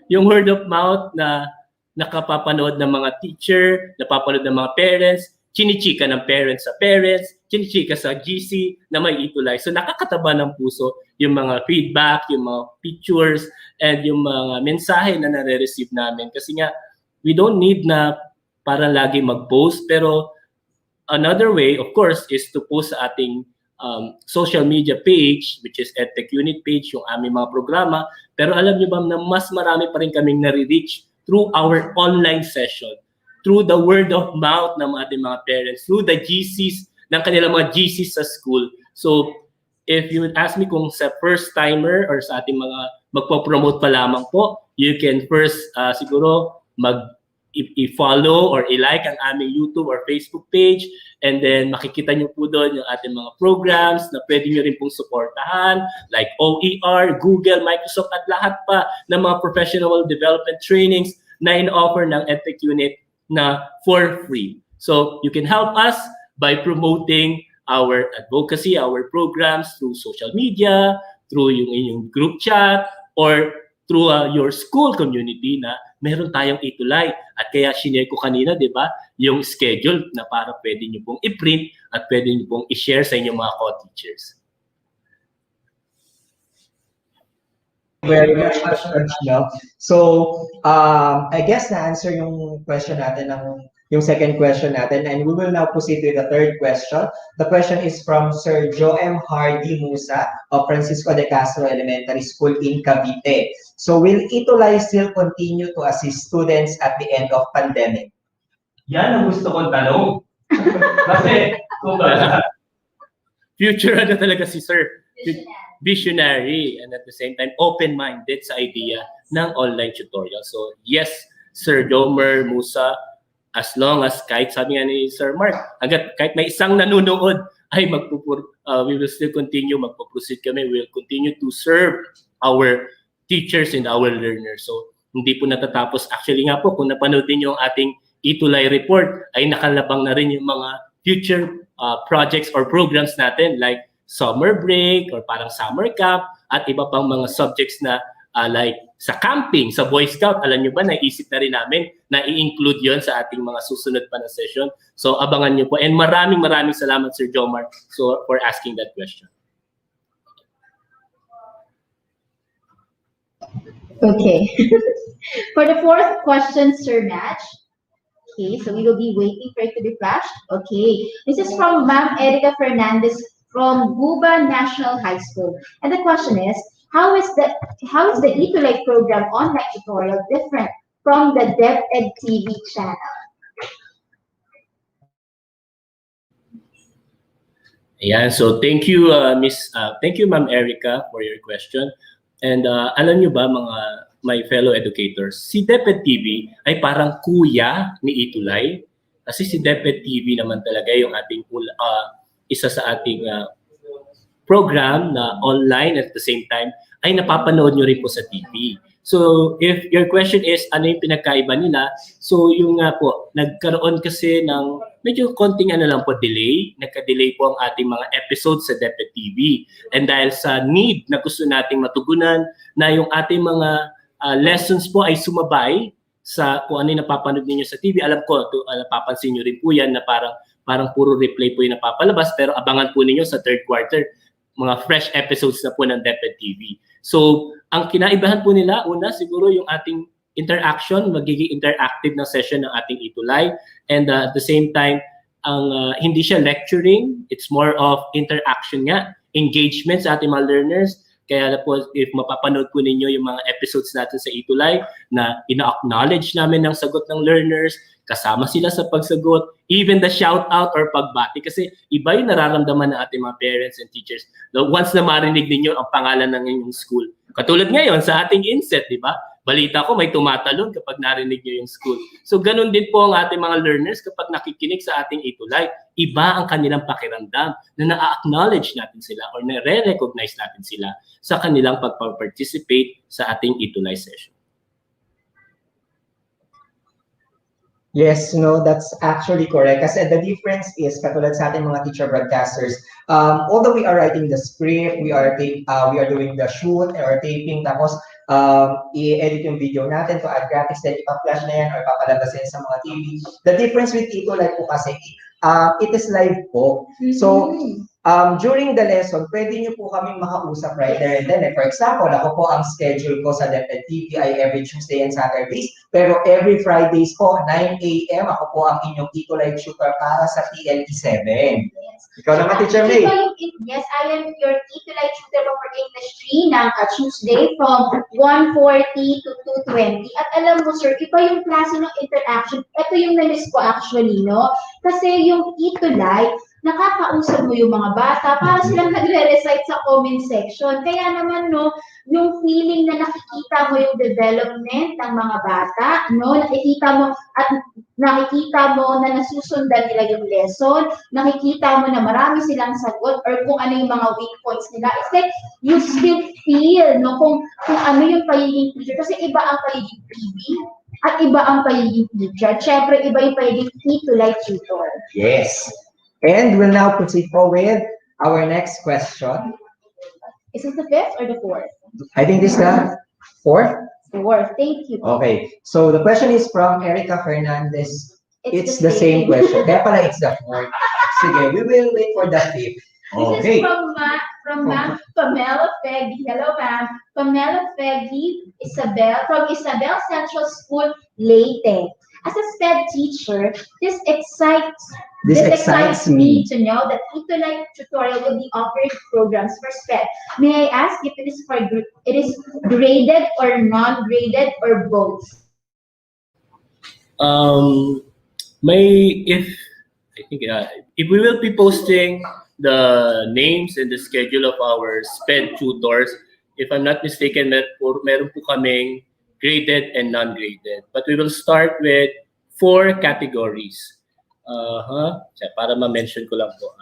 Yung word of mouth na nakapapanood ng mga teacher, napapanood ng mga parents, chinichika ng parents sa parents, chinichika sa GC na may ETUlay. So nakakataba ng puso yung mga feedback, yung mga pictures, and yung mga mensahe na nare-receive namin. Kasi nga, we don't need na parang lagi mag-post, pero another way, of course, is to post sa ating social media page, which is EdTech unit page, yung aming mga programa. Pero alam niyo ba na mas marami pa rin kaming nare-reach through our online session, through the word of mouth ng ating mga parents, through the GCs, ng kanilang mga GCs sa school. So, if you would ask me kung sa first timer or sa ating mga magpo-promote pa lamang po, you can first siguro i-follow or i-like ang aming YouTube or Facebook page, and then makikita nyo po doon yung ating mga programs na pwede nyo rin pong supportahan like OER, Google, Microsoft at lahat pa ng mga professional development trainings na in-offer ng EdTech unit na for free. So you can help us by promoting our advocacy, our programs through social media, through yung inyong group chat, or through your school community na meron tayong ETUlay. At kaya sinare ko kanina, di ba, yung schedule na para pwede nyo pong i-print at pwede nyo pong i-share sa inyong mga co-teachers. Very much, no? So, I guess na-answer yung question natin yung second question natin, and we will now proceed with the third question. The question is from Sir Joem Hardy Musa of Francisco de Castro Elementary School in Cavite. So, will ETUlay still continue to assist students at the end of pandemic? Yan ang gusto kong tanong. Kasi, kumbaga, Future ano talaga si Sir? Visionary, and at the same time, open-minded sa idea ng online tutorial. So, yes, Sir Jomer Musa, as long as kahit sabi nga ni Sir Mark, kahit may isang nanonood, ay we will still continue, magpo-proceed kami, we will continue to serve our teachers and our learners. So, hindi po natatapos. Actually nga po, kung napanood niyo yung ating ETUlay report, ay nakalabang na rin yung mga future projects or programs natin like summer break or parang summer camp at iba pang mga subjects na like sa camping, sa Boy Scout, alam nyo ba, naisip na rin namin na i-include yon sa ating mga susunod pa na session. So abangan nyo po. And maraming salamat, Sir Jomar, for asking that question. Okay. For the fourth question, Sir Match. Okay, so we will be waiting for it to be flashed. Okay. This is from Ma'am Erica Fernandez from Guba National High School. And the question is, how is the ETUlay program online tutorial different from the DepEd TV channel? Ayan, so thank you, Ma'am Erica, for your question. And alam nyo ba, my fellow educators, si DepEd TV ay parang kuya ni ETUlay. Kasi si DepEd TV naman talaga yung ating isa sa ating program na online at the same time ay napapanood nyo rin po sa TV. So if your question is ano yung pinagkaiba nila, so yung nga po, nagkaroon kasi ng medyo konting lang po delay, nagka-delay po ang ating mga episodes sa DepEd TV. And dahil sa need na gusto nating matugunan na yung ating mga lessons po ay sumabay sa kung ano yung napapanood ninyo sa TV, alam ko, napapansin nyo rin po yan na parang puro replay po yung napapalabas, pero abangan po ninyo sa third quarter, mga fresh episodes na po ng DepEd TV. So, ang kinaibahan po nila, una, siguro yung ating interaction, magiging interactive na session ng ating ETUlay. And at the same time, hindi siya lecturing, it's more of interaction nga, engagement sa ating mga learners. Kaya po, if mapapanood po ninyo yung mga episodes natin sa ETUlay na ina-acknowledge namin ng sagot ng learners, kasama sila sa pagsagot, even the shout-out or pagbati. Kasi iba yung nararamdaman ng ating mga parents and teachers. Once na marinig ninyo ang pangalan ng inyong school. Katulad ngayon sa ating INSET, di ba? Balita ko may tumatalon kapag narinig nyo yung school. So ganun din po ang ating mga learners kapag nakikinig sa ating ETUlay. Iba ang kanilang pakiramdam na na-acknowledge natin sila or na-recognize natin sila sa kanilang pag-participate sa ating ETUlay session. Yes, that's actually correct. Kasi the difference is, katulad sa ating mga teacher broadcasters, although we are writing the script, we are doing the shoot or taping, tapos i-edit yung video natin to add graphics, then ipa-flash na yan or papalabasin sa mga TV. The difference with ETUlay po kasi, it is live po. So, during the lesson, pwede nyo po kami makausap right there and then. For example, ako po ang schedule ko sa DepEd TV ay every Tuesday and Saturdays. Pero every Fridays po, 9 a.m., ako po ang inyong ETUlay tutor para sa PLE 7. Yes. Ikaw naman, Teacher May. Yes, I am your ETUlay tutor for English 3 ng Tuesday from 1:40 to 2:20. At alam mo, sir, iba yung klase ng interaction. Ito yung na-miss ko actually, no? Kasi yung ETUlay, nakakausap mo yung mga bata, para silang nagre-recite sa comment section. Kaya naman, no, yung feeling na nakikita mo yung development ng mga bata, no, nakikita mo na nasusundan nila yung lesson, nakikita mo na marami silang sagot or kung ano yung mga weak points nila. It's like you still feel, no, kung ano yung pagiging teacher. Kasi iba ang pagiging PB at iba ang pagiging teacher. Siyempre, iba yung pagiging ETUlay tutor. Yes. And we'll now proceed for with our next question. Is it the fifth or the fourth? I think this is the fourth. Fourth. Thank you. Okay. So the question is from Erica Fernandez. It's the same same. question. Kaya pala it's the fourth. Sige, we will wait for the fifth. This Okay. is from Ma'am Pamela Feggy. Hello, ma'am. Pamela Feggy, from Isabel Central School, Leyte. As a SPED teacher, this excites me to know that ETUlay tutorial will be offering programs for SPED. May I ask if it is graded or non-graded or both? If we will be posting the names and the schedule of our SPED tutors, if I'm not mistaken, meron po kaming graded and non-graded. But we will start with 4 categories. Para ma-mention ko lang po.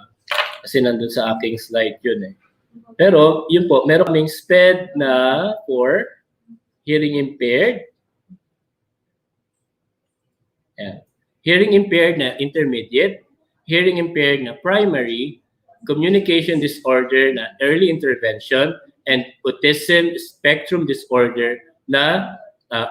Kasi nandun sa aking slide yun eh. Pero yun po, meron kaming SPED na for hearing impaired. Ayan. Hearing impaired na intermediate, hearing impaired na primary, communication disorder na early intervention, and autism spectrum disorder na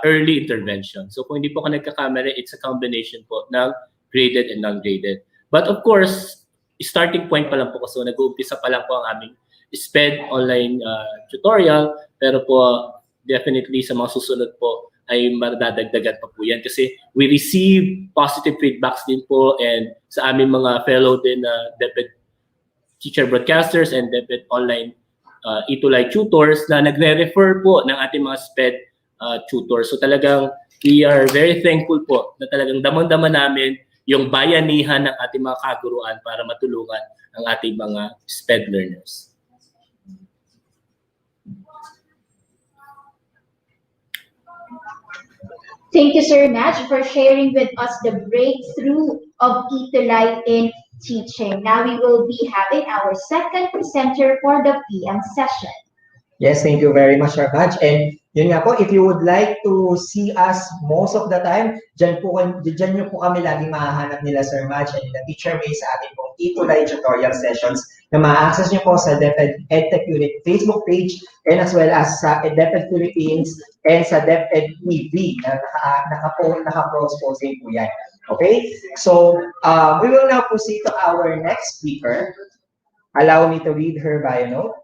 early intervention. So kung hindi po ka nagkakamera, it's a combination po ng graded and non-graded. But of course, starting point pa lang po kasi nag-uumpisa pa lang po ang aming SPED online tutorial, pero po definitely sa mga susunod po ay madadagdagan pa po yan kasi we receive positive feedbacks din po and sa aming mga fellow din na DepEd teacher broadcasters and DepEd online ETUlay tutors na nagre-refer po ng ating mga SPED tutors. So talagang we are very thankful po na talagang damang-dama namin yung bayanihan ng ating mga kaguruan para matulungan ang ating mga SPED learners. Thank you, Sir Naj, for sharing with us the breakthrough of ETUlay in teaching. Now we will be having our second presenter for the PM session. Yes, thank you very much, Sir Naj. And yun nga po, if you would like to see us most of the time, dyan nyo po kami lagi mahahanap nila Sir Naj and the Teacher May sa ating pong ETUlay tutorial sessions na ma-access nyo po sa DepEd EdTech Unit Facebook page and as well as sa DepEd Philippines and sa DepEd TV na naka-cross-posting po yan. Okay? So, we will now proceed to our next speaker. Allow me to read her bio note.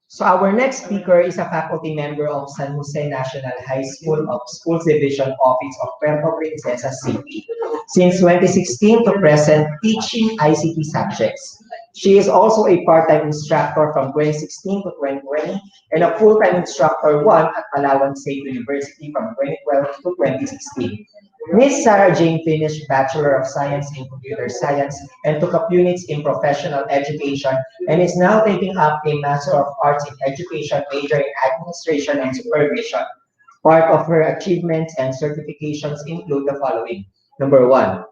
So our next speaker is a faculty member of San Jose National High School of Schools Division Office of Puerto Princesa City. Since 2016 to present, teaching ICT subjects. She is also a part-time instructor from 2016 to 2020 and a full-time instructor 1 at Palawan State University from 2012 to 2016. Ms. Sarah Jane finished Bachelor of Science in Computer Science and took up units in professional education and is now taking up a Master of Arts in Education major in Administration and Supervision. Part of her achievements and certifications include the following. Number 1,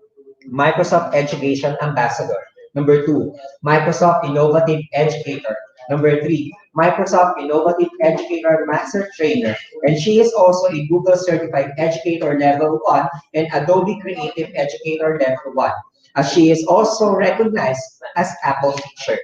Microsoft Education Ambassador. Number 2, Microsoft Innovative Educator. Number 3, Microsoft Innovative Educator Master Trainer. And she is also a Google Certified Educator Level 1 and Adobe Creative Educator Level 1, as she is also recognized as Apple Teacher.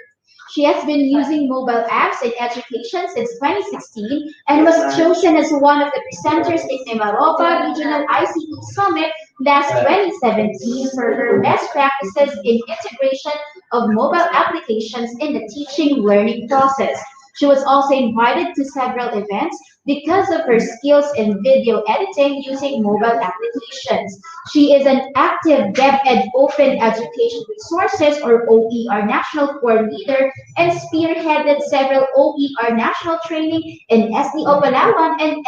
She has been using mobile apps in education since 2016 and was chosen as one of the presenters in Mimaropa Regional ICT Summit last 2017 for her best practices in integration of mobile applications in the teaching learning process. She was also invited to several events because of her skills in video editing using mobile applications. She is an active DepEd Open Education Resources or OER National Core Leader and spearheaded several OER national training in SDO Palawan and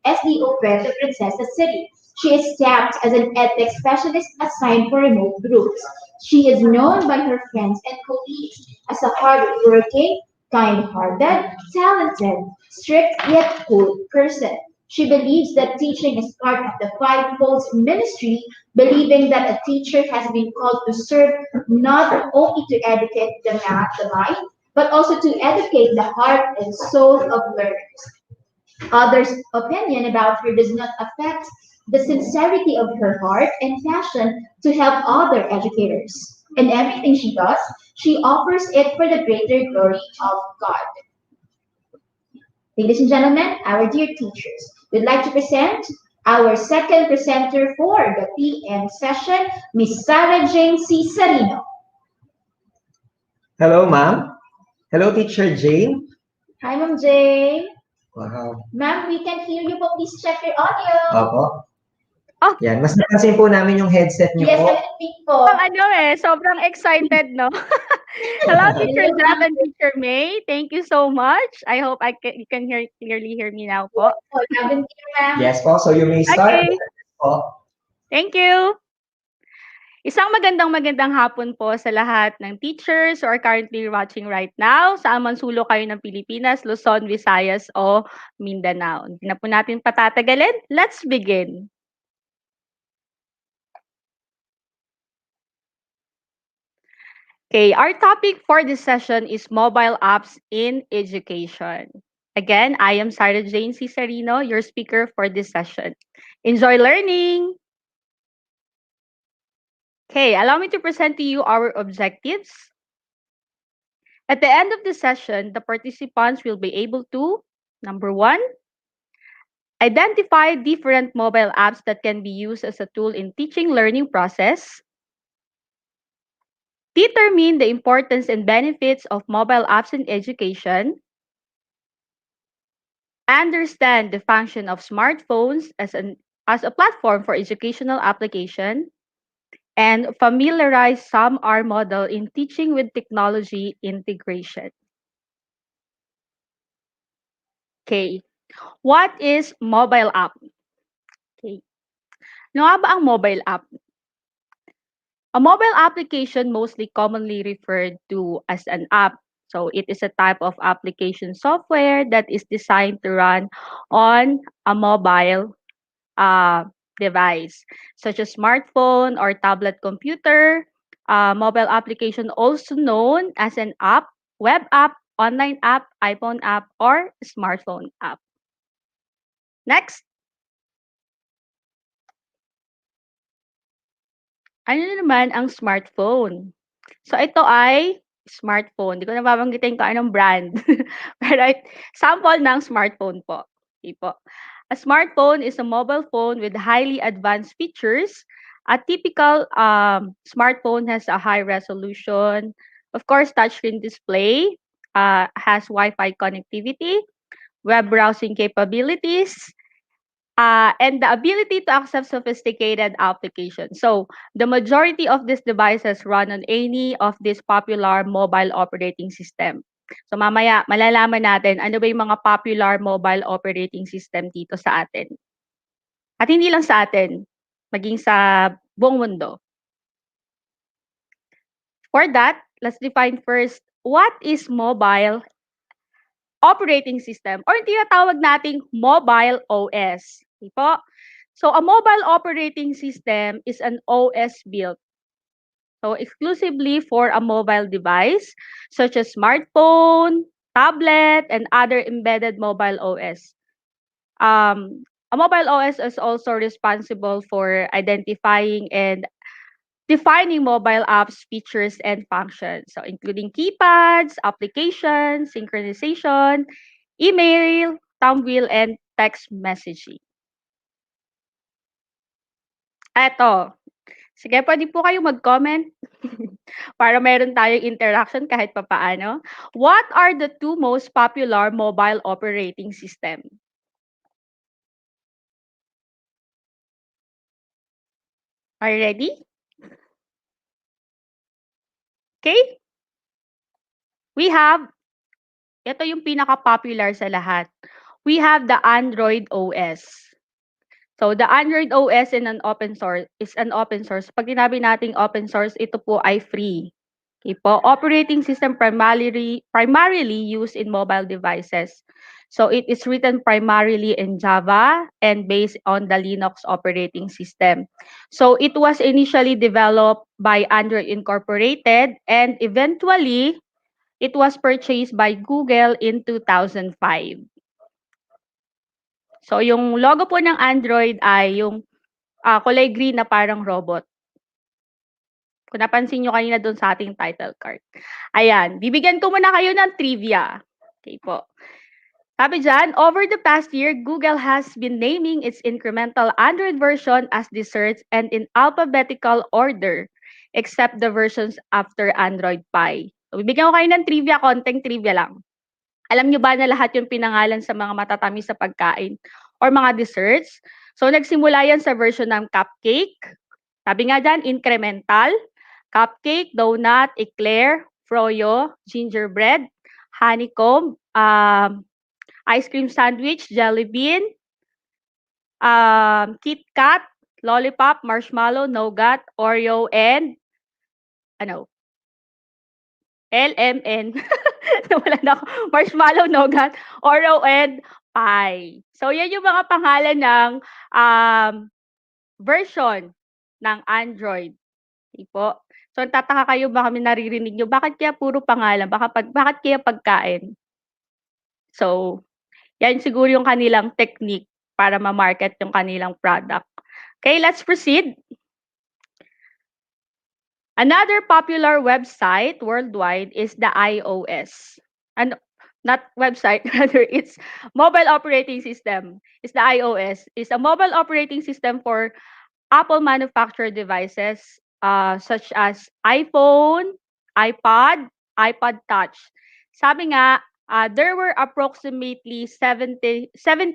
SDO Puerto Princesa City. She is staffed as an EdTech specialist assigned for remote groups. She is known by her friends and colleagues as a hardworking, kind-hearted, talented, strict yet cool person. She believes that teaching is part of the fivefold ministry, believing that a teacher has been called to serve not only to educate the mind, but also to educate the heart and soul of learners. Others' opinion about her does not affect the sincerity of her heart and passion to help other educators. In everything she does, she offers it for the greater glory of God. Ladies and gentlemen, our dear teachers, we'd like to present our second presenter for the PM session, Miss Sarah Jane C. Sarino. Hello, ma'am. Hello, Teacher Jane. Hi, Ma'am Jane. Wow. Ma'am, we can hear you po. Please check your audio. Opo. Oh. Yan, mas napansin po namin yung headset niyo Yes, po. I think po. Sobrang excited, no? Hello, Teacher Jeff and Teacher May. Thank you so much. I hope you can clearly hear me now po. Po, haven't you, ma'am? Yes po, so you may start. Okay. Po. Thank you. Isang magandang hapon po sa lahat ng teachers who are currently watching right now. Saan man sulok kayo ng Pilipinas, Luzon, Visayas, o Mindanao. Hindi na po natin patatagalin. Let's begin. Okay, our topic for this session is mobile apps in education. Again, I am Sarah Jane Cesarino, your speaker for this session. Enjoy learning! Okay, allow me to present to you our objectives. At the end of the session, the participants will be able to, number one, identify different mobile apps that can be used as a tool in teaching learning process. Determine the importance and benefits of mobile apps in education. Understand the function of smartphones as a platform for educational application. And familiarize SAMR model in teaching with technology integration. Okay. What is mobile app? Okay. Ano nga ba ang mobile app? A mobile application mostly commonly referred to as an app. So it is a type of application software that is designed to run on a mobile device, such as smartphone or tablet computer, mobile application also known as an app, web app, online app, iPhone app, or smartphone app. Next. Ano naman ang smartphone? So ito ay smartphone. Hindi ko nababanggitin kung anong brand. Pero sample ng smartphone po. Okay po. A smartphone is a mobile phone with highly advanced features. A typical smartphone has a high resolution, of course, touchscreen display, has Wi-Fi connectivity, web browsing capabilities, and the ability to access sophisticated applications. So, the majority of these devices run on any of these popular mobile operating system. So mamaya, malalaman natin ano ba yung mga popular mobile operating system dito sa atin. At hindi lang sa atin, maging sa buong mundo. For that, let's define first, what is mobile operating system or tinatawag nating mobile OS. Okay po? So a mobile operating system is an OS built so exclusively for a mobile device such as smartphone, tablet, and other embedded mobile OS. A mobile OS is also responsible for identifying and defining mobile apps, features, and functions. So including keypads, applications, synchronization, email, thumb wheel, and text messaging. Eto. Sige, pwede po kayo mag-comment para meron tayong interaction kahit papaano. What are the two most popular mobile operating system? Are you ready? Okay? We have, ito yung pinaka-popular sa lahat. We have the Android OS. So, the Android OS in an open source is an open source. Pag sinabi nating open source, ito po ay free. Okay po? Operating system primarily used in mobile devices. So, it is written primarily in Java and based on the Linux operating system. So, it was initially developed by Android Incorporated and eventually, it was purchased by Google in 2005. So, yung logo po ng Android ay yung kulay green na parang robot. Kung napansin nyo kanina doon sa ating title card. Ayan, bibigyan ko muna kayo ng trivia. Okay po. Sabi dyan, over the past year, Google has been naming its incremental Android version as desserts and in alphabetical order, except the versions after Android Pie. So, bibigyan ko kayo ng trivia, konting trivia lang. Alam nyo ba na lahat yung pinangalan sa mga matatamis sa pagkain or mga desserts? So, nagsimula yan sa version ng cupcake. Sabi nga dyan, incremental, cupcake, donut, eclair, froyo, gingerbread, honeycomb, ice cream sandwich, jelly bean, Kit Kat, lollipop, marshmallow, nougat, Oreo, and LMN. Nawala na ako. Marshmallow, nougat, Oreo, and pie. So, yan yung mga pangalan ng version ng Android. Okay po. So, tataka kayo baka may naririnig nyo, bakit kaya puro pangalan? Bakit kaya pagkain? So, yan siguro yung kanilang technique para ma-market yung kanilang product. Okay, let's proceed. Another popular website worldwide is the iOS. And not website, rather it's mobile operating system. It's the iOS. It's a mobile operating system for Apple manufactured devices such as iPhone, iPod, iPod Touch. Sabi nga, there were approximately 70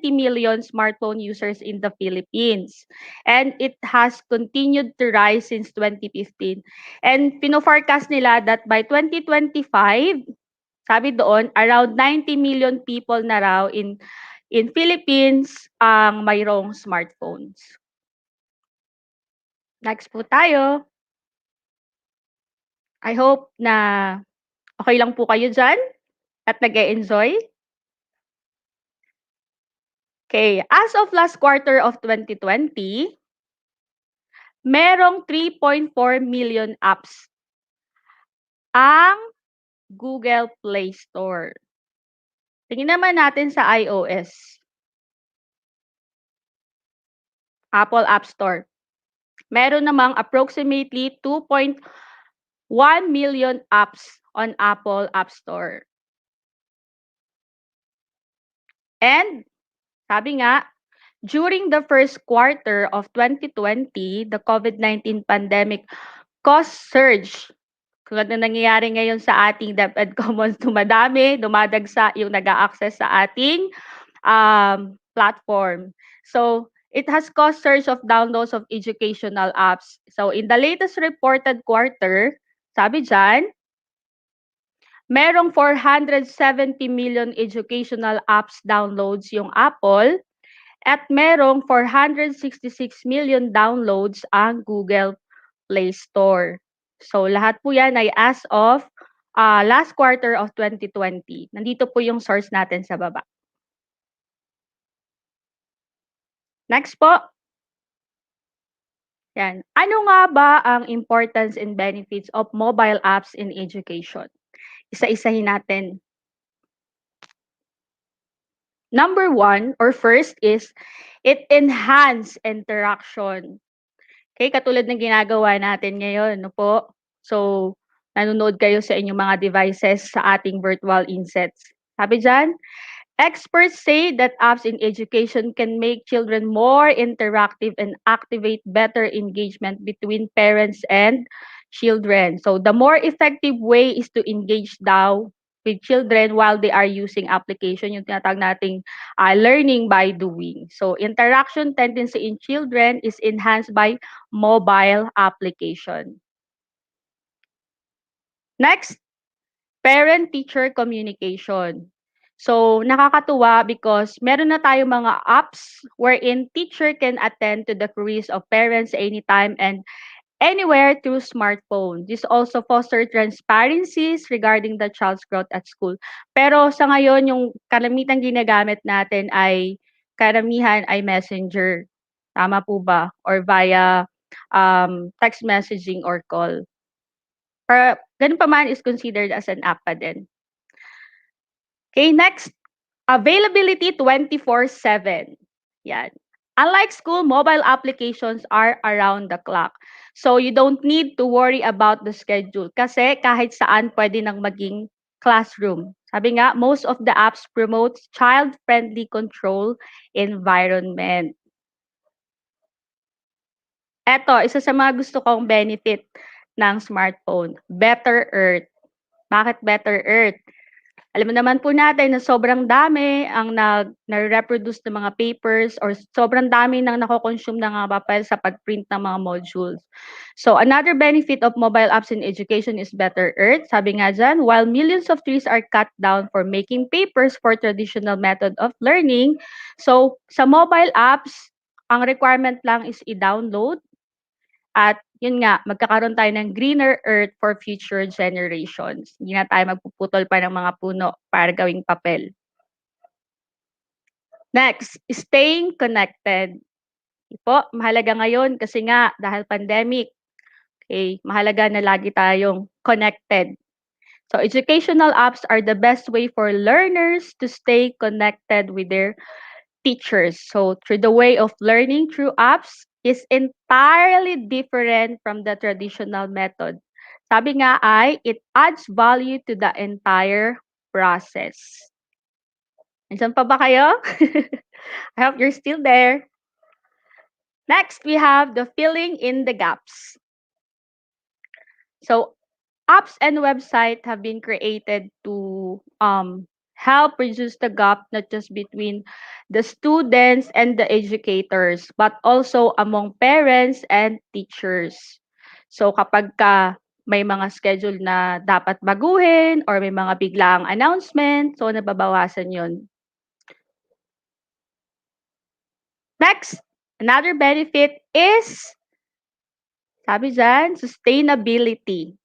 million smartphone users in the Philippines. And it has continued to rise since 2015. And pino-forecast nila that by 2025, sabi doon, around 90 million people na raw in Philippines ang mayroong smartphones. Next po tayo. I hope na okay lang po kayo dyan at nag-e-enjoy. Okay, as of last quarter of 2020, merong 3.4 million apps ang Google Play Store. Tingnan naman natin sa iOS. Apple App Store. Meron namang approximately 2.1 million apps on Apple App Store. And sabi nga, during the first quarter of 2020, the COVID-19 pandemic caused surge. Tulad na nangyayari ngayon sa ating DepEd Commons, dumadagsa yung nag-a-access sa ating platform. So, it has caused surge of downloads of educational apps. So, in the latest reported quarter, sabi dyan, merong 470 million educational apps downloads yung Apple at merong 466 million downloads ang Google Play Store. So, lahat po yan ay as of last quarter of 2020. Nandito po yung source natin sa baba. Next po. Yan. Ano nga ba ang importance and benefits of mobile apps in education? Isa-isahin natin. Number one, or first is, it enhance interaction. Okay, katulad ng ginagawa natin ngayon, no po? So, nanonood kayo sa inyong mga devices sa ating virtual insets. Sabi dyan, experts say that apps in education can make children more interactive and activate better engagement between parents and children. So, the more effective way is to engage daw with children while they are using application, yung tinatawag nating learning by doing. So, interaction tendency in children is enhanced by mobile application. Next, parent-teacher communication. So, nakakatuwa because meron na tayong mga apps wherein teacher can attend to the queries of parents anytime and anywhere through smartphone. This also foster transparencies regarding the child's growth at school. Pero sa ngayon, yung kalamitang ginagamit natin ay karamihan ay messenger. Tama po ba? Or via text messaging or call. Pero ganun pa man is considered as an app pa din. Okay, next. Availability 24/7. Yan. Unlike school, mobile applications are around the clock. So you don't need to worry about the schedule kasi kahit saan pwede nang maging classroom. Sabi nga, most of the apps promotes child-friendly control environment. Eto, isa sa mga gusto kong benefit ng smartphone, Better Earth. Bakit Better Earth? Alam naman po natin na sobrang dami ang nare-reproduce ng mga papers or sobrang dami nang nako-consume ng mga papel sa pag-print ng mga modules. So, another benefit of mobile apps in education is Better Earth. Sabi nga dyan, while millions of trees are cut down for making papers for traditional method of learning, so sa mobile apps, ang requirement lang is i-download at yun nga, magkakaroon tayo ng greener earth for future generations. Hindi na tayo magpuputol pa ng mga puno para gawing papel. Next, staying connected. Po, mahalaga ngayon kasi nga dahil pandemic, okay, mahalaga na lagi tayong connected. So, educational apps are the best way for learners to stay connected with their teachers. So, through the way of learning through apps is entirely different from the traditional method. Sabi nga ay, it adds value to the entire process. Nandiyan pa ba kayo? I hope you're still there. Next, we have the filling in the gaps. So, apps and websites have been created to help reduce the gap not just between the students and the educators, but also among parents and teachers. So kapag may mga schedule na dapat baguhin or may mga biglaang announcement, so nababawasan yun. Next, another benefit is, sabi dyan, sustainability.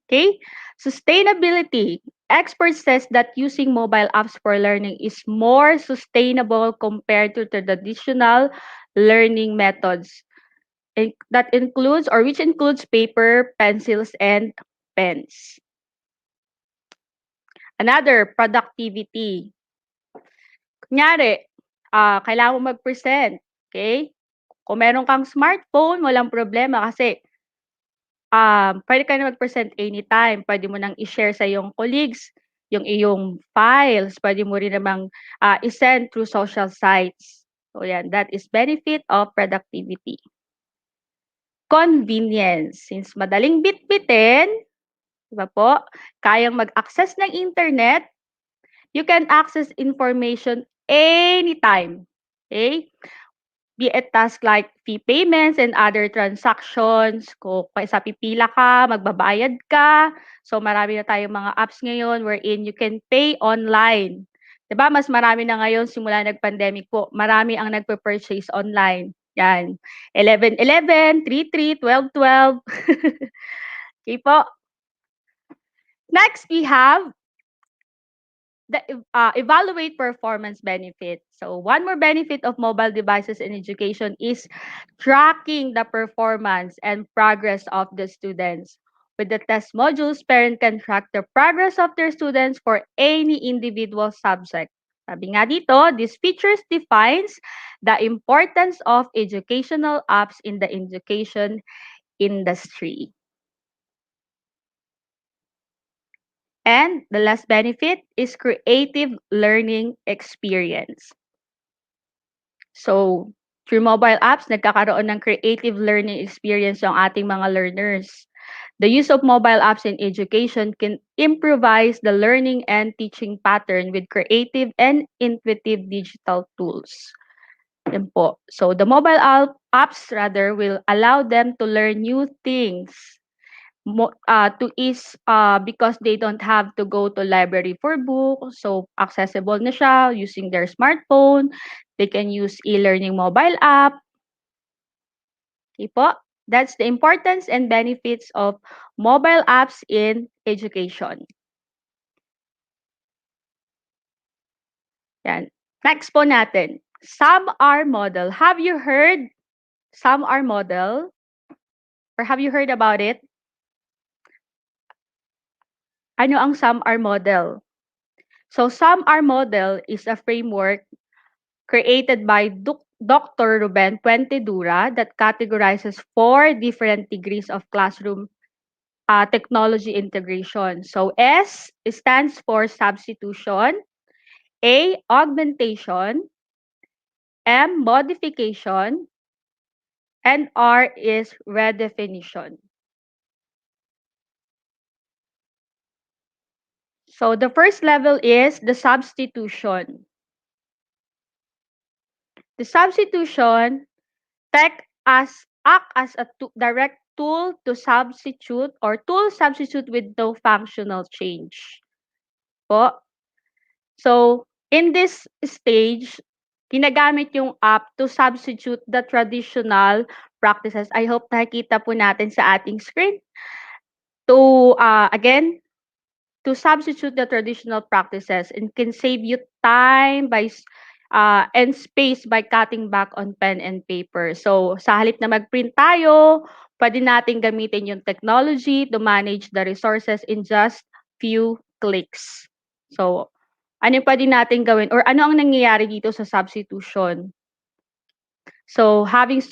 Okay? Sustainability. Experts says that using mobile apps for learning is more sustainable compared to traditional learning methods. That includes or which includes paper, pencils, and pens. Another, productivity. Kunyari, kailangan mo mag-present. Okay? Kung meron kang smartphone, walang problema kasi pwede ka na mag-present anytime. Pwede mo nang i-share sa iyong colleagues yung iyong files. Pwede mo rin namang i-send through social sites. So yan, that is benefit of productivity. Convenience. Since madaling bitbitin, diba po, kayang mag-access ng internet, you can access information anytime. Okay? Be it tasks like fee payments and other transactions. Kung sa pipila ka, magbabayad ka. So marami na tayong mga apps ngayon wherein you can pay online. Diba? Mas marami na ngayon simula nag-pandemic po. Marami ang nagpe-purchase online. Yan. 11-11, 3-3, 12-12. Okay po. Next, we have the evaluate performance benefit. So one more benefit of mobile devices in education is tracking the performance and progress of the students. With the test modules, parents can track the progress of their students for any individual subject. Sabi nga dito, these features defines the importance of educational apps in the education industry. And the last benefit is creative learning experience. So, through mobile apps, nagkakaroon ng creative learning experience ang ating mga learners. The use of mobile apps in education can improvise the learning and teaching pattern with creative and intuitive digital tools. Yan po. So the mobile apps rather will allow them to learn new things to ease because they don't have to go to library for books. So accessible na siya using their smartphone. They can use e-learning mobile app. Okay po. That's the importance and benefits of mobile apps in education. Yan. Next po natin, SAMR model. Have you heard SAMR model? Or have you heard about it? Ano ang SAMR model? So SAMR model is a framework created by Dr. Ruben Puentedura that categorizes 4 different degrees of classroom technology integration. So S stands for substitution, A, augmentation, M, modification, and R is redefinition. So the first level is the substitution. The substitution act as a direct tool to substitute or tool substitute with no functional change. Po. So, in this stage, ginagamit yung app to substitute the traditional practices. I hope nakikita po natin sa ating screen. To, again, to substitute the traditional practices and can save you time by and space by cutting back on pen and paper. So, sa halip na mag-print tayo, pwede natin gamitin yung technology to manage the resources in just few clicks. So, ano yung pwede natin gawin or ano ang nangyayari dito sa substitution? So, having your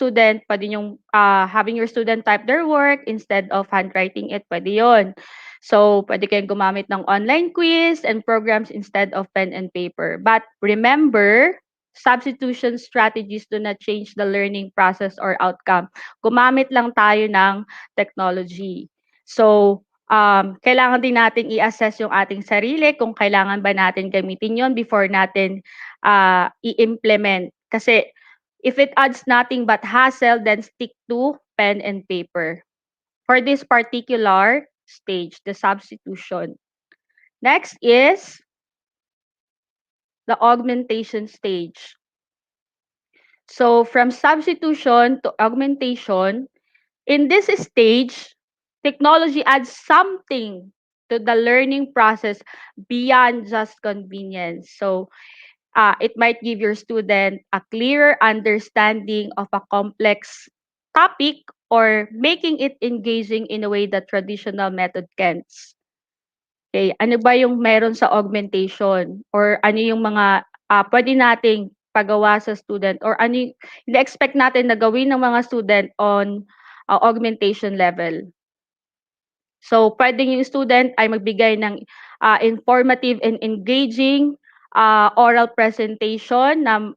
student type their work instead of handwriting it, pwede yun. So, pwede kayong gumamit ng online quiz and programs instead of pen and paper. But remember, substitution strategies do not change the learning process or outcome. Gumamit lang tayo ng technology. So, kailangan din natin i-assess yung ating sarili kung kailangan ba natin gamitin yon before natin i-implement. Kasi, if it adds nothing but hassle, then stick to pen and paper. For this particular stage, the substitution. Next is the augmentation stage. So from substitution to augmentation, in this stage, technology adds something to the learning process beyond just convenience. So it might give your student a clearer understanding of a complex topic or making it engaging in a way that traditional method can't. Okay, ano ba yung meron sa augmentation? Or ano yung mga pwede nating pagawa sa student? Or ano yung expect natin na gawin ng mga student on augmentation level? So, pwedeng yung student ay magbigay ng informative and engaging oral presentation na,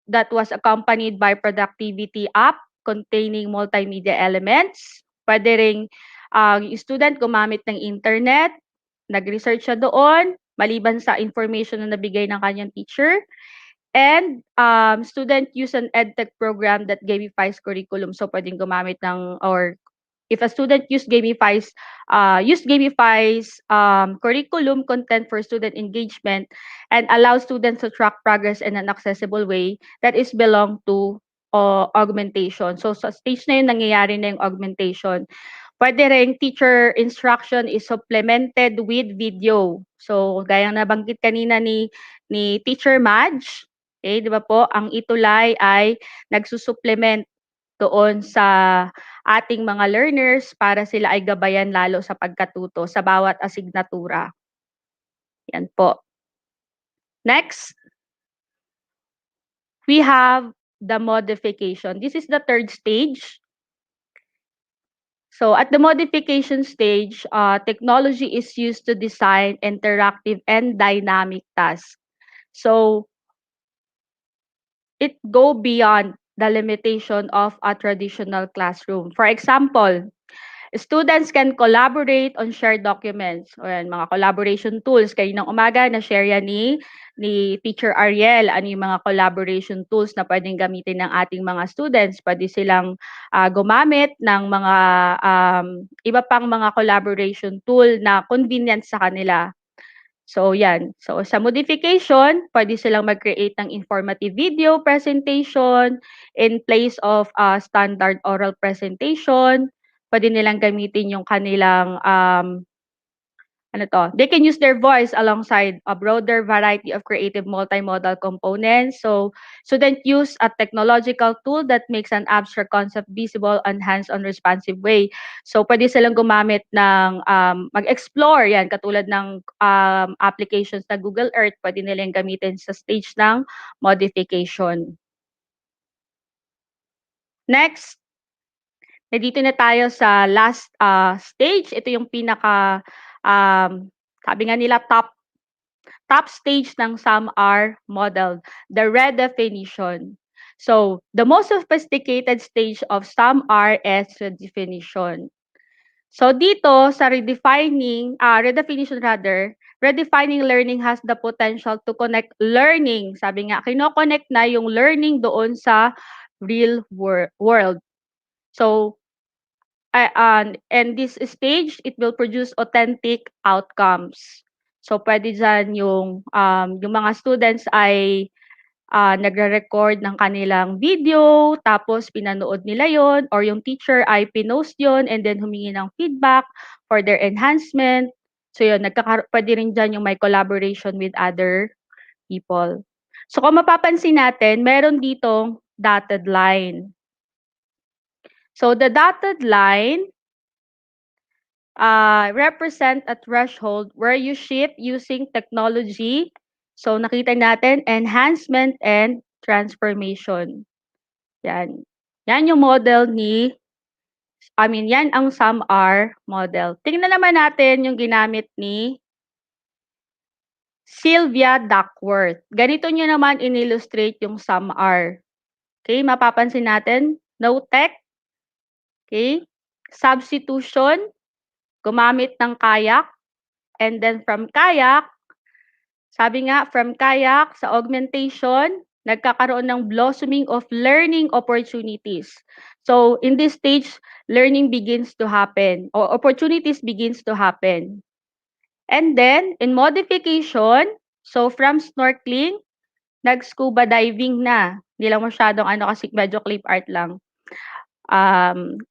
that was accompanied by productivity app containing multimedia elements. Pwede ring yung student gumamit ng internet, nag-research siya doon, maliban sa information na nabigay ng kanyang teacher. And student use an EdTech program that gamifies curriculum. So, pwedeng gumamit ng, or if a student gamifies curriculum content for student engagement and allows students to track progress in an accessible way, that is belong to augmentation. So sa stage na yun, nangyayari na yung augmentation. Pwede rin teacher instruction is supplemented with video. So gaya nabanggit kanina ni Teacher Madge, okay, di ba po, ang ETUlay ay nagsusupplement doon sa ating mga learners para sila ay gabayan lalo sa pagkatuto sa bawat asignatura. Yan po. Next, we have the modification. This is the third stage. So at the modification stage, technology is used to design interactive and dynamic tasks. So it go beyond the limitation of a traditional classroom. For example, Students can collaborate on shared documents. O yan, mga collaboration tools. Kaninang umaga, na-share yan ni Teacher Ariel. Ano yung mga collaboration tools na pwedeng gamitin ng ating mga students? Pwede silang gumamit ng mga iba pang mga collaboration tool na convenient sa kanila. So, yan. So, sa modification, pwede silang mag-create ng informative video presentation in place of standard oral presentation. Pwede nilang gamitin yung kanilang, they can use their voice alongside a broader variety of creative multimodal components. So, students use a technological tool that makes an abstract concept visible and hands-on responsive way. So, pwede silang gumamit ng, mag-explore yan, katulad ng applications na Google Earth, pwede nilang gamitin sa stage ng modification. Next, dito na tayo sa last stage. Ito yung pinaka, sabi nga nila, top stage ng SAMR model, the redefinition. So, the most sophisticated stage of SAMR is redefinition. So, dito sa redefining learning has the potential to connect learning. Sabi nga, kinoconnect na yung learning doon sa real world. So, and this stage, it will produce authentic outcomes. So, pwede dyan yung mga students ay nagre-record ng kanilang video, tapos pinanood nila yon, or yung teacher ay pinost yon and then humingi ng feedback for their enhancement. So, yun, pwede rin dyan yung may collaboration with other people. So, kung mapapansin natin, meron ditong dotted line. So, the dotted line represent a threshold where you shift using technology. So, nakita natin, enhancement and transformation. Yan. Yan yung model yan ang SAMR model. Tingnan naman natin yung ginamit ni Sylvia Duckworth. Ganito nyo naman in-illustrate yung SAMR. Okay, mapapansin natin, no tech. Okay, substitution, gumamit ng kayak, and then from kayak, sabi nga, from kayak sa augmentation, nagkakaroon ng blossoming of learning opportunities. So, in this stage, learning begins to happen, or opportunities begins to happen. And then, in modification, so from snorkeling, nag-scuba diving na. Hindi lang masyadong kasi medyo clip art lang.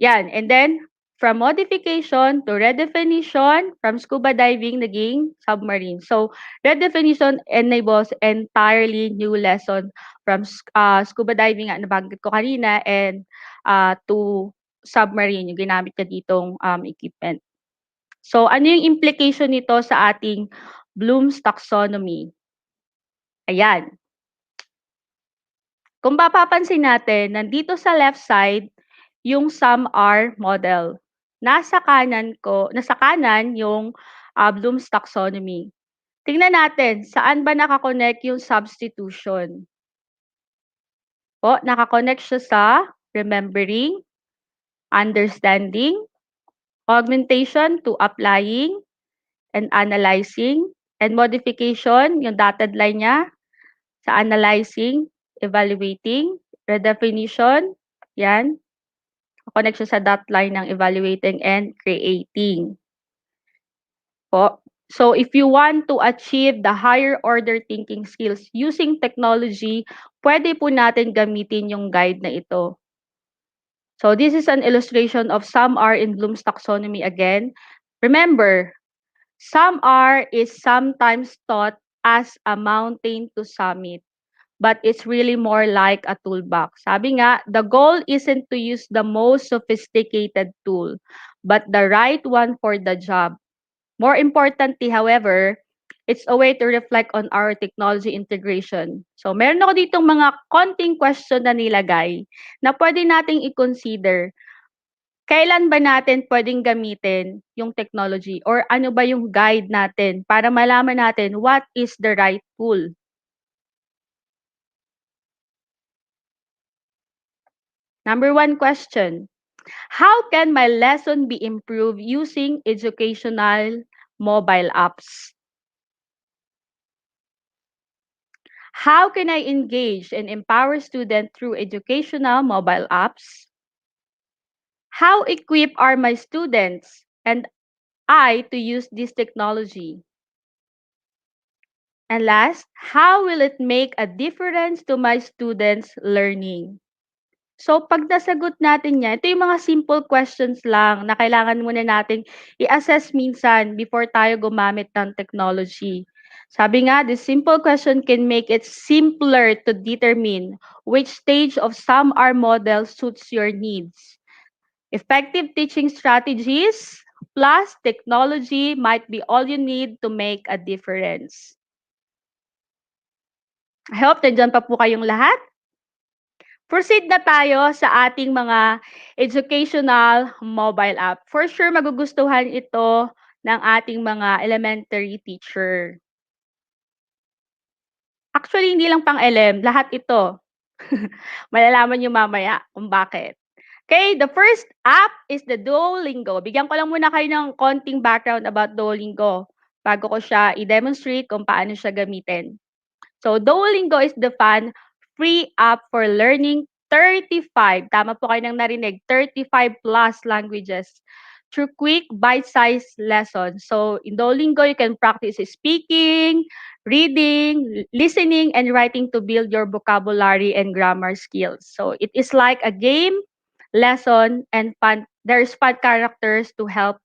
Yan, and then, from modification to redefinition, from scuba diving, naging submarine. So, redefinition enables entirely new lesson from scuba diving, nabanggit ko kanina, and to submarine, yung ginamit ka ditong equipment. So, ano yung implication nito sa ating Bloom's taxonomy? Ayan. Kung papapansin natin, nandito sa left side, yung SAMR model. Nasa kanan yung Bloom's taxonomy. Tingnan natin, saan ba nakakonect yung substitution? Nakakonect siya sa remembering, understanding, augmentation to applying, and analyzing, and modification, yung dotted line niya, sa analyzing, evaluating, redefinition, yan. Connect siya sa dot line ng evaluating and creating. So, if you want to achieve the higher order thinking skills using technology, pwede po natin gamitin yung guide na ito. So, this is an illustration of SAMR in Bloom's taxonomy again. Remember, SAMR is sometimes taught as a mountain to summit, but it's really more like a toolbox. Sabi nga, the goal isn't to use the most sophisticated tool, but the right one for the job. More importantly, however, it's a way to reflect on our technology integration. So, meron ako ditong mga konting question na nilagay na pwede nating i-consider. Kailan ba natin pwedeng gamitin yung technology, or ano ba yung guide natin para malaman natin what is the right tool? Number 1 question. How can my lesson be improved using educational mobile apps? How can I engage and empower students through educational mobile apps? How equipped are my students and I to use this technology? And last, how will it make a difference to my students' learning? So, pag nasagot natin yan, ito yung mga simple questions lang na kailangan muna nating i-assess minsan before tayo gumamit ng technology. Sabi nga, this simple question can make it simpler to determine which stage of SAMR model suits your needs. Effective teaching strategies plus technology might be all you need to make a difference. I hope nandiyan pa po kayong lahat. Proceed na tayo sa ating mga educational mobile app. For sure, magugustuhan ito ng ating mga elementary teacher. Actually, hindi lang pang LM, lahat ito. Malalaman nyo mamaya kung bakit. Okay, the first app is the Duolingo. Bigyan ko lang muna kayo ng konting background about Duolingo bago ko siya i-demonstrate kung paano siya gamitin. So, Duolingo is the free app for learning 35, tama po kayo nang narinig, 35 plus languages through quick bite-sized lessons. So, in Duolingo, you can practice speaking, reading, listening, and writing to build your vocabulary and grammar skills. So, it is like a game, lesson, and fun. There's fun characters to help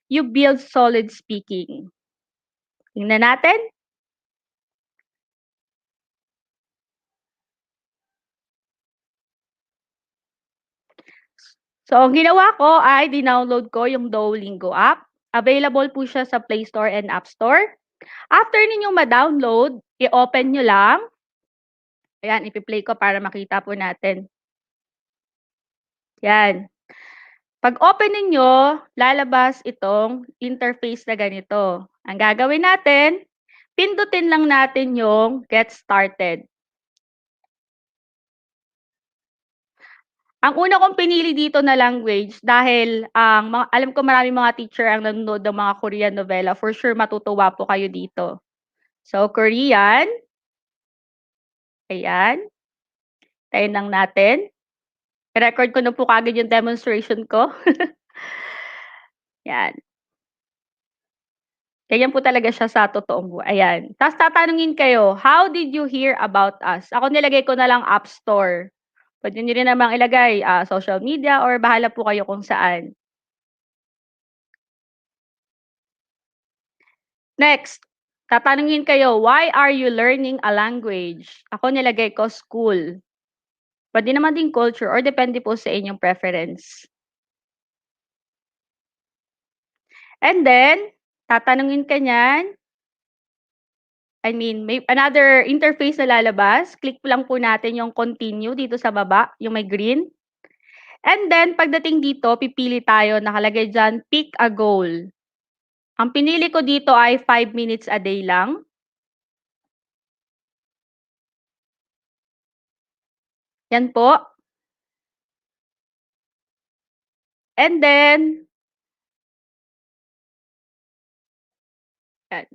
you build solid speaking. Tingnan natin. So, ang ginawa ko ay dinownload ko yung Duolingo app. Available po siya sa Play Store and App Store. After ninyong ma-download, i-open nyo lang. Ayan, ipi-play ko para makita po natin. Yan. Pag open ninyo, lalabas itong interface na ganito. Ang gagawin natin, pindutin lang natin yung Get Started. Ang una kong pinili dito na language dahil alam ko maraming mga teacher ang nanonood ng mga Korean novela. For sure, matutuwa po kayo dito. So, Korean. Ayan. Tayo lang natin. I-record ko na po kagad yung demonstration ko. Yan. Ganyan po talaga siya sa totoong buhay. Ayan. Tapos tatanungin kayo, how did you hear about us? Ako nilagay ko na lang App Store. Pwede nyo rin namang ilagay social media or bahala po kayo kung saan. Next, tatanungin kayo, why are you learning a language? Ako nilagay ko school. Pwede naman din culture or depende po sa inyong preference. And then, tatanungin ka niyan, may another interface na lalabas. Click lang po natin yung continue dito sa baba, yung may green. And then, pagdating dito, pipili tayo, nakalagay dyan, pick a goal. Ang pinili ko dito ay 5 minutes a day lang. Yan po. And then, yan.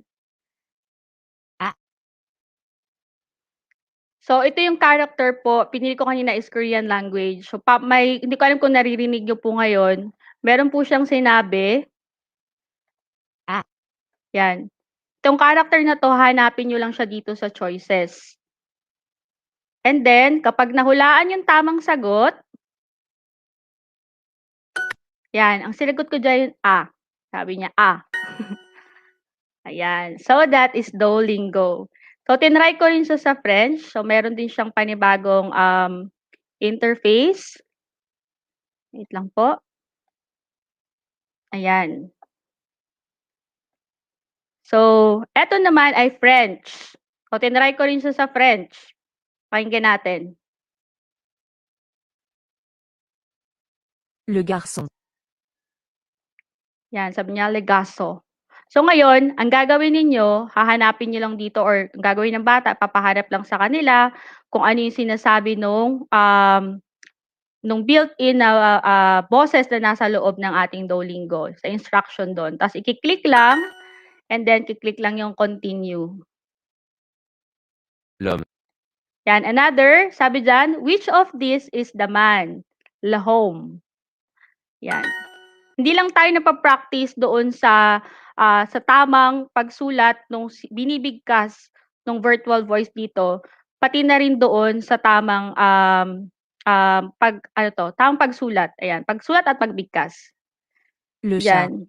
So, ito yung character po. Pinili ko kanina is Korean language. So, hindi ko alam kung naririnig nyo po ngayon. Meron po siyang sinabi. Yan. Itong character na to, hanapin nyo lang siya dito sa choices. And then, kapag nahulaan yung tamang sagot, yan, ang sinagot ko dyan, sabi niya, Ayan. So, that is Duolingo. So, tinry ko rin siya sa French. So, meron din siyang panibagong interface. Wait lang po. Ayan. So, eto naman ay French. So, tinry ko rin siya sa French. Pakinggan natin. Le garçon. Yan, sabi niya, legaso. So, ngayon, ang gagawin ninyo, hahanapin nyo lang dito or ang gagawin ng bata, papaharap lang sa kanila kung ano yung sinasabi nung nung built-in na boses na nasa loob ng ating Duolingo sa instruction doon. Tapos i-click lang and then i-click lang yung continue. Yan, another, sabi dyan, which of these is the man? Lahome. Yan. Hindi lang tayo napapractice doon sa tamang pagsulat nung binibigkas ng virtual voice dito, pati na rin doon sa tamang tamang pagsulat. Ayan, pagsulat at pagbigkas. Yan.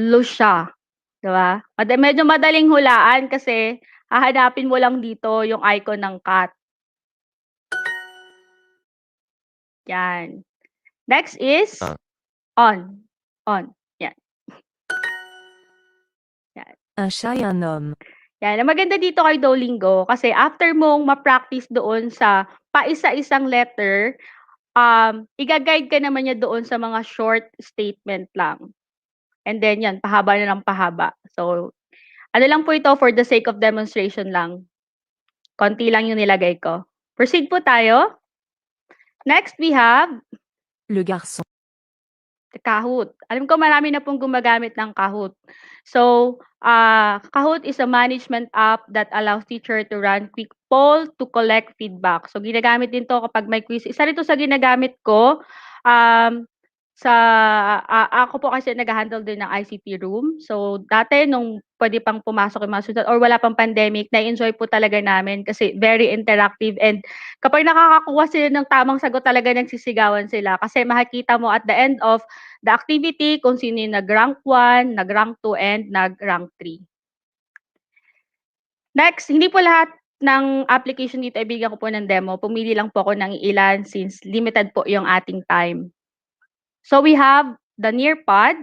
Lusha. Diba? Medyo madaling hulaan kasi hahanapin mo lang dito yung icon ng cat. Yan. Next is on. On. Yan. Yan. Yan. Ang maganda dito kay Duolingo kasi after mong ma-practice doon sa paisa-isang letter, iga-guide ka naman niya doon sa mga short statement lang. And then yan, pahaba na ng pahaba. So, ano lang po ito for the sake of demonstration lang. Konti lang yung nilagay ko. Proceed po tayo. Next, we have Kahoot. Alam ko marami na pong gumagamit ng Kahoot. So, Kahoot is a management app that allows teacher to run quick poll to collect feedback. So, ginagamit din to kapag may quiz. Isa rito sa ginagamit ko, ako po kasi nag-handle din ng ICT room. So, dati nung pwede pang pumasok yung mga student or wala pang pandemic, na-enjoy po talaga namin kasi very interactive and kapag nakakakuha sila ng tamang sagot talaga nagsisigawan sila kasi makikita mo at the end of the activity kung sino yung nag-rank 1, nag-rank 2, and nag-rank 3. Next, hindi po lahat ng application dito ibigyan ko po ng demo. Pumili lang po ako ng ilan since limited po yung ating time. So we have the Nearpod.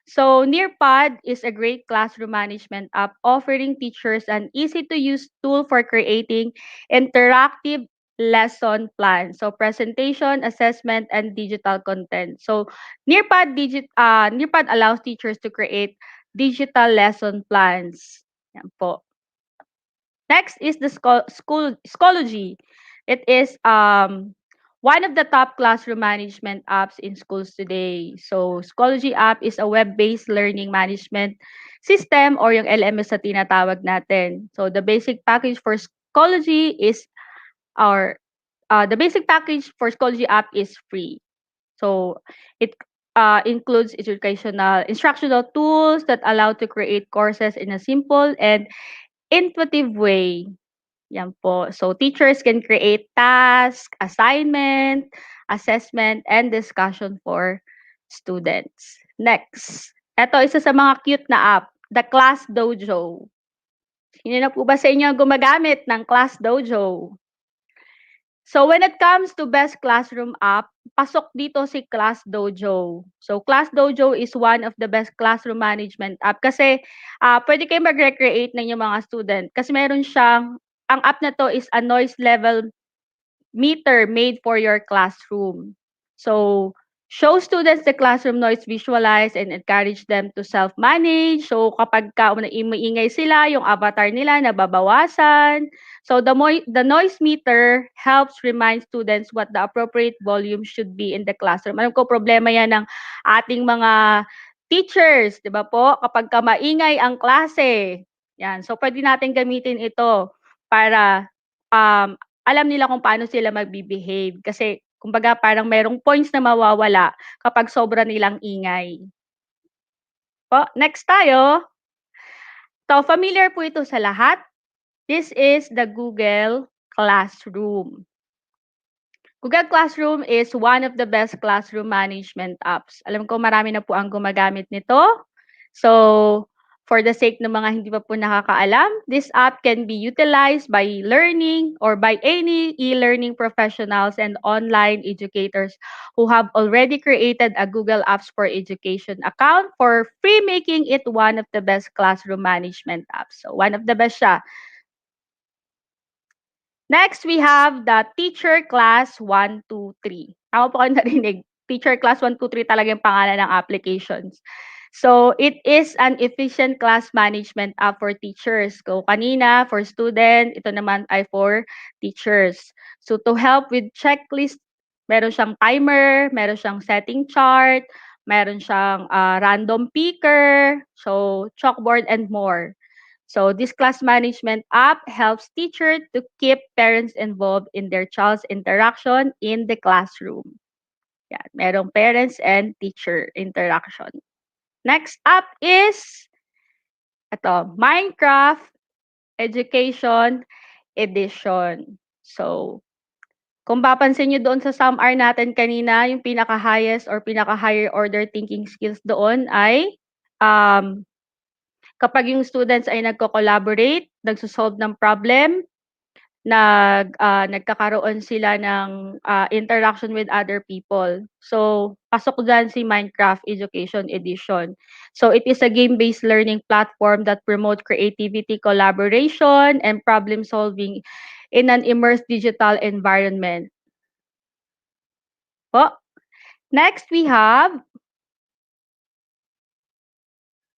So Nearpod is a great classroom management app offering teachers an easy-to-use tool for creating interactive lesson plans. So presentation, assessment, and digital content. So Nearpod allows teachers to create digital lesson plans. Yan po. Next is the Schoology. It is one of the top classroom management apps in schools today. So, Schoology app is a web-based learning management system or yung LMS na tinatawag natin. So, the basic package for Schoology app is free. So, it includes instructional tools that allow to create courses in a simple and intuitive way. Yan po. So, teachers can create task, assignment, assessment, and discussion for students. Next. Ito, isa sa mga cute na app, the Class Dojo. Sino na po ba sa inyo ang gumagamit ng Class Dojo? So, when it comes to best classroom app, pasok dito si Class Dojo. So, Class Dojo is one of the best classroom management app kasi pwede kayo mag-recreate ng yung mga student kasi meron siyang ang app na to is a noise level meter made for your classroom. So, show students the classroom noise visualize and encourage them to self-manage. So, kapag maingay sila, yung avatar nila nababawasan. So, the noise meter helps remind students what the appropriate volume should be in the classroom. Alam ko, problema yan ng ating mga teachers, di ba po? Kapag maingay ang klase. Yan. So, pwede natin gamitin ito para alam nila kung paano sila magbe-behave. Kasi, kumbaga, parang merong points na mawawala kapag sobra nilang ingay. Po, next tayo. So, familiar po ito sa lahat. This is the Google Classroom. Google Classroom is one of the best classroom management apps. Alam ko marami na po ang gumagamit nito. So, for the sake ng mga hindi pa po nakakaalam, this app can be utilized by learning or by any e-learning professionals and online educators who have already created a Google Apps for Education account for free, making it one of the best classroom management apps. So, one of the best siya. Next, we have the Teacher Class 1, 2, 3. Ako po kayo narinig. Teacher Class 1, 2, 3 talaga yung pangalan ng applications. So, it is an efficient class management app for teachers. So, kanina, for student, ito naman ay for teachers. So, to help with checklist Meron siyang timer, meron siyang setting chart, meron siyang random picker, so chalkboard and more. So this class management app helps teachers to keep parents involved in their child's interaction in the classroom. Yan, merong parents and teacher interaction. Next up is ito, Minecraft Education Edition. So, kung papansin nyo doon sa SAMR natin kanina, yung pinaka-highest or pinaka-higher order thinking skills doon ay kapag yung students ay nagko-collaborate, nagso-solve ng problem, nagkakaroon sila ng interaction with other people. So, pasok dyan si Minecraft Education Edition. So, it is a game-based learning platform that promote creativity, collaboration, and problem solving in an immersed digital environment. Po. Next, we have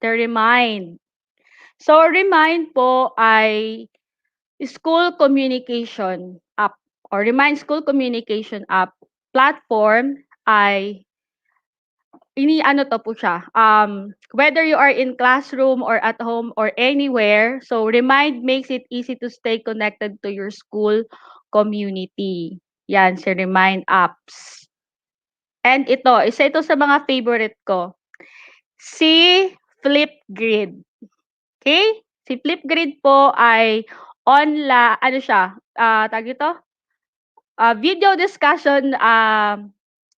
the Remind. So, Remind po ay school communication app or Remind School Communication App platform ay ano to po siya. Whether you are in classroom or at home or anywhere, so Remind makes it easy to stay connected to your school community. Yan, si Remind apps. And isa ito sa mga favorite ko. Si Flipgrid. Okay? Si Flipgrid po ay ano siya, tawag ito? Video discussion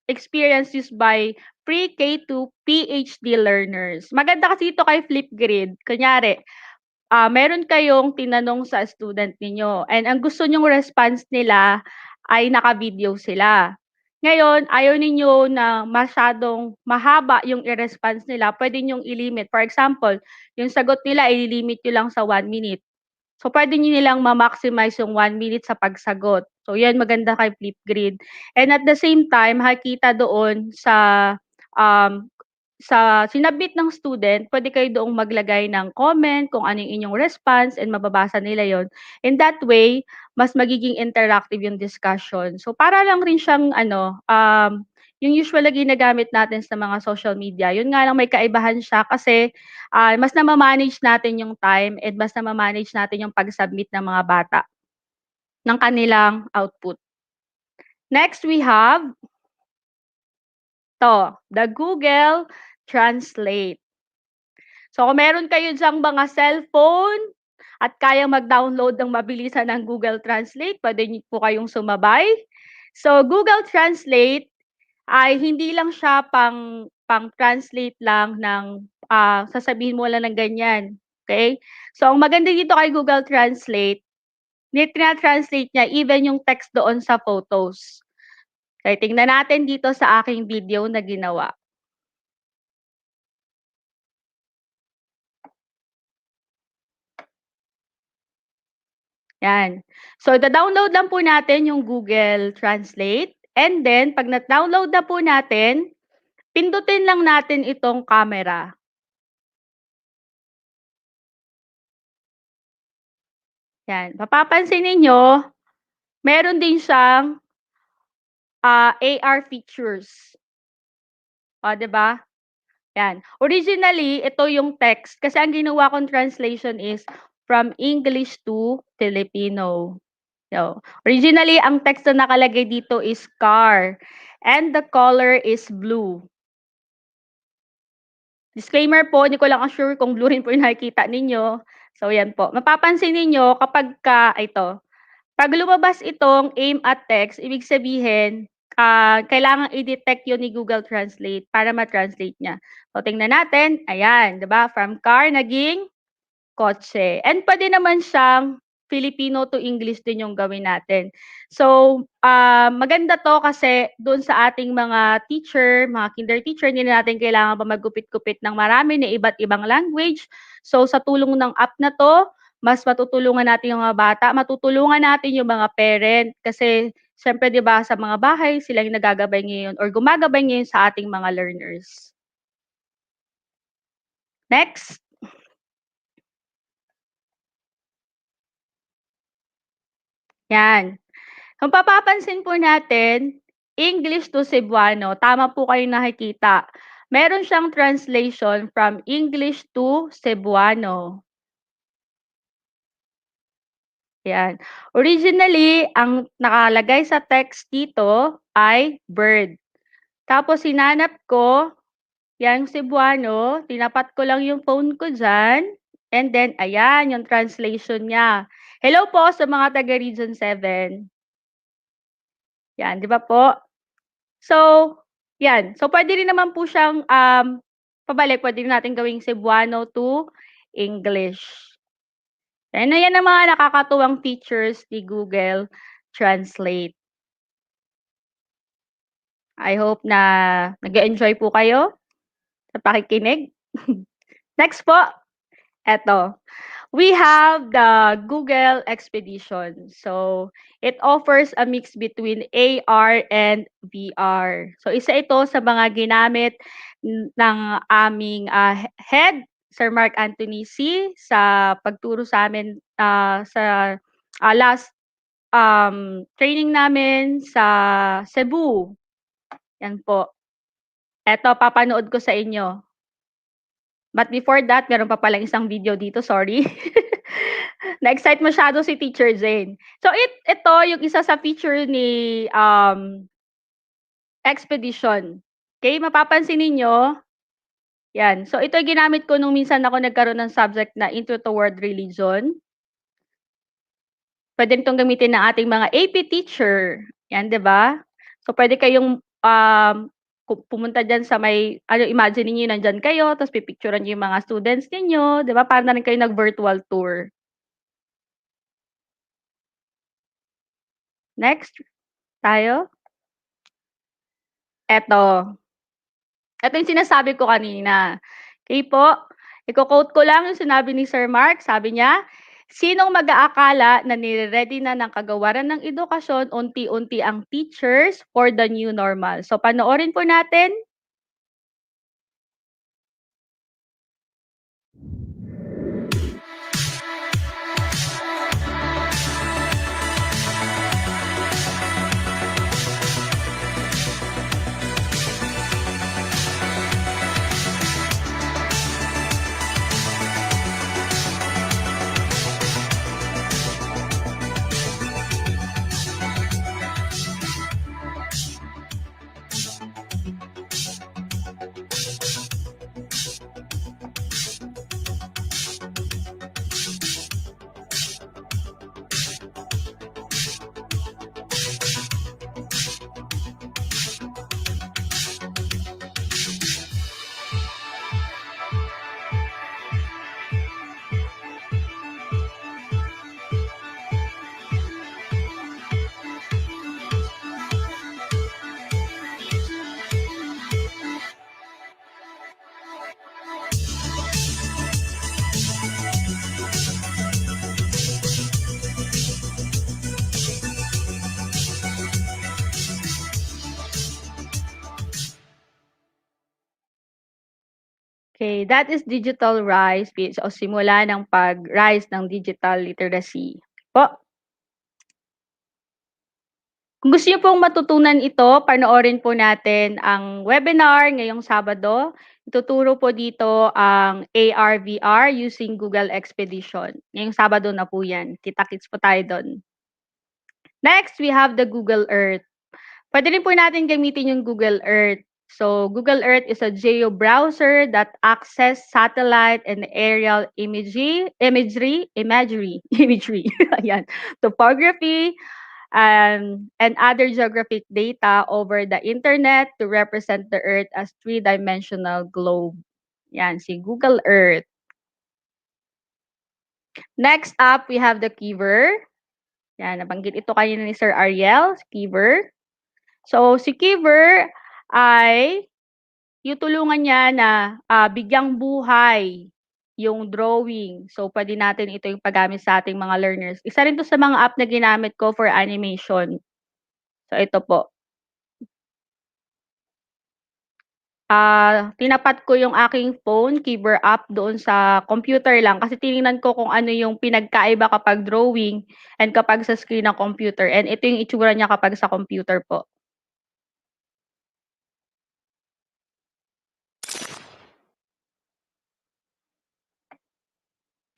experience used by pre-K to PhD learners. Maganda kasi ito kay Flipgrid. Kunyari, meron kayong tinanong sa student ninyo and ang gusto nyong response nila ay naka-video sila. Ngayon, ayaw ninyo na masyadong mahaba yung i-response nila, pwede nyong i-limit. For example, yung sagot nila, i-limit nyo lang sa 1 minute. So, pwede nyo nilang ma-maximize yung 1 minute sa pagsagot. So, yan maganda kay Flipgrid. And at the same time, makikita doon sa sinabit ng student, pwede kayo doong maglagay ng comment kung ano yung inyong response and mababasa nila yon. In that way, mas magiging interactive yung discussion. So, para lang rin siyang yung usual na ginagamit natin sa mga social media. Yun nga lang may kaibahan siya kasi mas na-manage natin yung time and mas na-manage natin yung pag-submit ng mga bata ng kanilang output. Next, we have the Google Translate. So, kung meron kayo dyang mga cellphone at kayang mag-download ng mabilisan ng Google Translate, pwede niyo po kayong sumabay. So, Google Translate ay hindi lang siya pang-translate lang ng sasabihin mo lang ng ganyan. Okay? So, ang maganda dito kay Google Translate, tina-translate niya even yung text doon sa photos. Okay, tingnan natin dito sa aking video na ginawa. Yan. So, da-download lang po natin yung Google Translate. And then, pag na-download na po natin, pindutin lang natin itong camera. Yan. Mapapansin ninyo, meron din siyang AR features. O, diba? Yan. Originally, ito yung text. Kasi ang ginawa kong translation is from English to Filipino. So, originally, ang text na nakalagay dito is car. And the color is blue. Disclaimer po, hindi ko lang sure kung blue rin po yung nakikita ninyo. So, yan po. Mapapansin ninyo kapag pag lumabas itong aim at text, ibig sabihin, kailangan i-detect yun ni Google Translate para ma-translate niya. So, tingnan natin. Ayan, diba? From car, naging kotse. And pwede naman siyang Filipino to English din yung gawin natin. So, maganda to kasi doon sa ating mga teacher, mga kinder teacher, hindi na natin kailangan pa maggupit-gupit ng marami na iba't ibang language. So, sa tulong ng app na to, mas matutulungan natin yung mga bata, matutulungan natin yung mga parent kasi syempre 'di ba sa mga bahay sila yung nagagabay ngayon or gumagabay ngayon sa ating mga learners. Next. Yan. Kung papapansin po natin, English to Cebuano, tama po kayo nakikita. Meron siyang translation from English to Cebuano. Yan. Originally, ang nakalagay sa text dito ay bird. Tapos hinanap ko yang Cebuano, tinapat ko lang yung phone ko dyan, and then ayan yung translation niya. Hello po sa mga taga Region 7. Yan, di ba po? So, yan. So, pwede rin naman po siyang pabalik. Pwede rin natin gawing Cebuano to English. Yan ang mga nakakatuwang features ni Google Translate. I hope na nag-enjoy po kayo sa pakikinig. Next po, eto. We have the Google Expedition. So, it offers a mix between AR and VR. So, isa ito sa mga ginamit ng aming head, Sir Mark Anthony C, sa pagturo sa amin sa last training namin sa Cebu. Yan po. Eto, papanood ko sa inyo. But before that, meron pa palang isang video dito, sorry. Na-excite masyado si Teacher Jane. So, ito yung isa sa feature ni Expedition. Okay, mapapansin ninyo, yan. So, ito yung ginamit ko nung minsan ako nagkaroon ng subject na Intro to World Religion. Pwede itong gamitin ng ating mga AP teacher. Yan, di ba? So, pwede kayong pumunta dyan sa may, imagine niyo nandyan kayo, tapos pipicturean niyo yung mga students ninyo, di ba? Parang na rin kayo nag-virtual tour. Next, tayo. Eto. Ito yung sinasabi ko kanina. Okay po? Iko-quote ko lang yung sinabi ni Sir Mark. Sabi niya, sinong mag-aakala na nire-ready na ng kagawaran ng edukasyon unti-unti ang teachers for the new normal? So, panoorin po natin. Okay, that is digital rise o simula ng pag-rise ng digital literacy. Po. Kung gusto niyo pong matutunan ito, panoorin po natin ang webinar ngayong Sabado. Ituturo po dito ang AR/VR using Google Expedition. Ngayong Sabado na po yan. Kita-kits po tayo doon. Next, we have the Google Earth. Pwede rin po natin gamitin yung Google Earth. So, Google Earth is a geo browser that access satellite and aerial imagery, Ayan, topography, and other geographic data over the internet to represent the Earth as three-dimensional globe. Yan, si Google Earth. Next up, we have the Kiver. Yan, nabanggit ito kanina ni Sir Ariel, Kiver. So, si Kiver ay tutulungan niya na bigyang buhay yung drawing. So, pwede natin ito yung paggamit sa ating mga learners. Isa rin to sa mga app na ginamit ko for animation. So, ito po. Tinapat ko yung aking phone, Kiver app, doon sa computer lang. Kasi tinignan ko kung ano yung pinagkaiba kapag drawing and kapag sa screen ng computer. And ito yung itsura niya kapag sa computer po.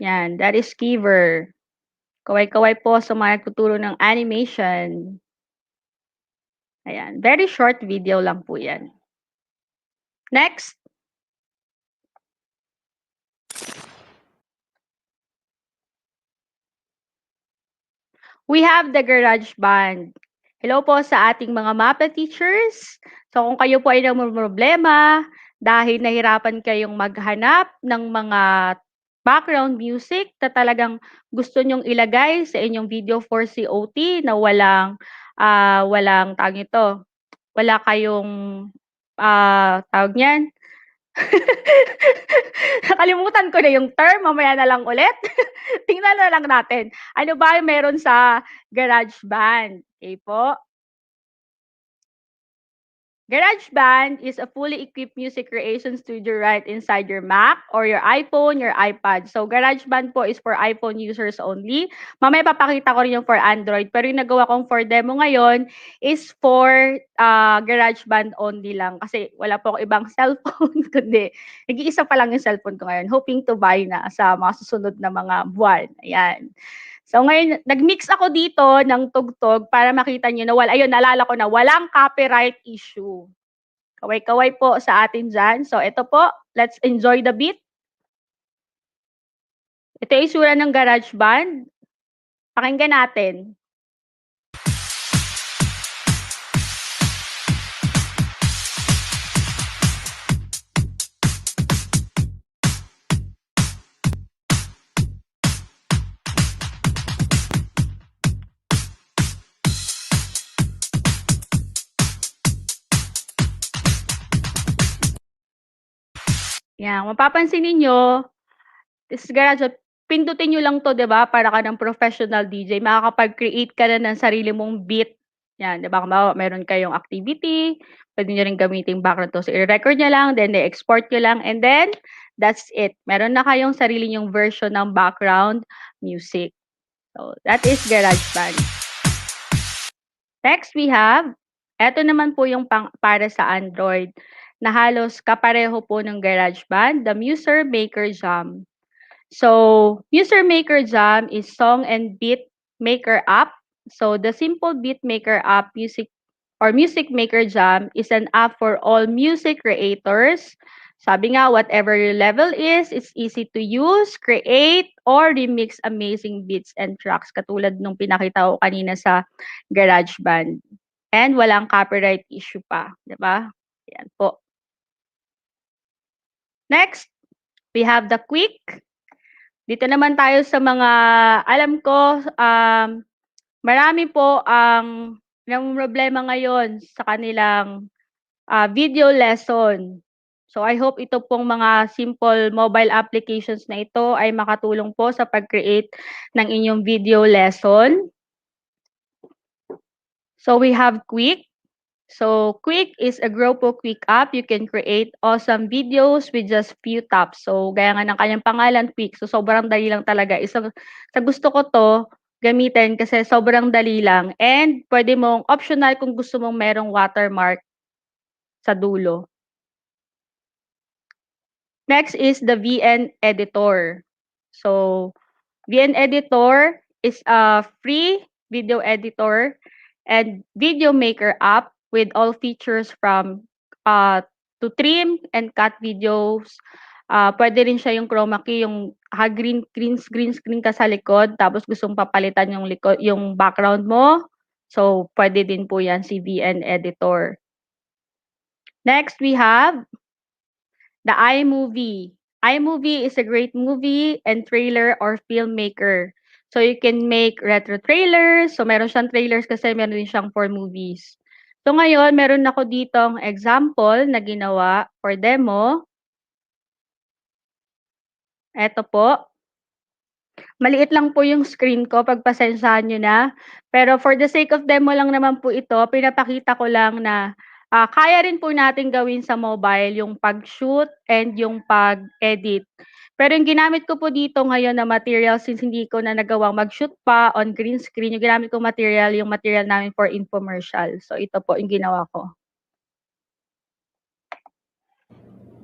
Yan, that is Kiver. Kaway-kaway po sa mga nagtuturo ng animation. Ayan, very short video lang po yan. Next. We have the Garage Band. Hello po sa ating mga MAPA teachers. So kung kayo po ay problema dahil nahirapan kayong maghanap ng mga background music na talagang gusto nyong ilagay sa inyong video for COT na walang tawag nito, wala kayong tawag niyan. Nakalimutan ko na yung term, mamaya na lang ulit. Tingnan na lang natin. Ano ba yung meron sa GarageBand? Okay po. GarageBand is a fully equipped music creation studio right inside your Mac or your iPhone, your iPad. So GarageBand po is for iPhone users only. Mamaya papakita ko rin yung for Android. Pero yung nagawa kong for demo ngayon is for GarageBand only lang. Kasi wala po akong ibang cellphone. Kundi nag-iisa pa lang yung cellphone ko ngayon. Hoping to buy na sa mga susunod na mga buwan. Ayan. So ngayon, nag-mix ako dito ng tugtog para makita nyo na ayun, naalala ko na walang copyright issue. Kaway-kaway po sa atin dyan. So ito po, let's enjoy the beat. Ito yung isura ng GarageBand. Pakinggan natin. Yan, mapapansin ninyo, this garage, pindutin nyo lang to, di ba? Para ka ng professional DJ, makakapag-create ka na ng sarili mong beat. Yan, di ba? Kung meron kayong activity, pwede nyo rin gamitin background to. So, i-record nyo lang, then i-export nyo lang, and then, that's it. Meron na kayong sarili nyong version ng background music. So, that is GarageBand. Next, we have, eto naman po yung para sa Android na halos kapareho po ng GarageBand, the Muser Maker Jam. So, Muser Maker Jam is song and beat maker app. So, the simple beat maker app music maker jam is an app for all music creators. Sabi nga, whatever your level is, it's easy to use, create, or remix amazing beats and tracks. Katulad nung pinakita ko kanina sa GarageBand. And walang copyright issue pa. Diba? Yan po. Next, we have the Quick. Dito naman tayo sa mga, alam ko, marami po ang problema ngayon sa kanilang video lesson. So I hope ito pong mga simple mobile applications na ito ay makatulong po sa pag-create ng inyong video lesson. So we have Quick. So, Quick is a Gropo Quick app. You can create awesome videos with just few taps. So, gaya nga ng kanyang pangalan, Quick. So, sobrang dali lang talaga. Sa gusto ko to gamitin kasi sobrang dali lang. And, pwede mong optional kung gusto mong merong watermark sa dulo. Next is the VN Editor. So, VN Editor is a free video editor and video maker app with all features from to trim and cut videos. Pwede rin siya yung chroma key, yung green screen ka sa likod, tapos gustong papalitan yung background mo. So, pwede din po yan si VN Editor. Next, we have the iMovie. iMovie is a great movie and trailer or filmmaker. So, you can make retro trailers. So, meron siyang trailers kasi meron din siyang for movies. So, ngayon, meron ako ditong example na ginawa for demo. Eto po. Maliit lang po yung screen ko, pagpasensyahan nyo na. Pero for the sake of demo lang naman po ito, pinapakita ko lang na kaya rin po natin gawin sa mobile yung pag-shoot and yung pag-edit. Pero yung ginamit ko po dito ngayon na material, since hindi ko na nagawang mag-shoot pa on green screen, yung ginamit ko material, yung material namin for infomercial. So ito po yung ginawa ko.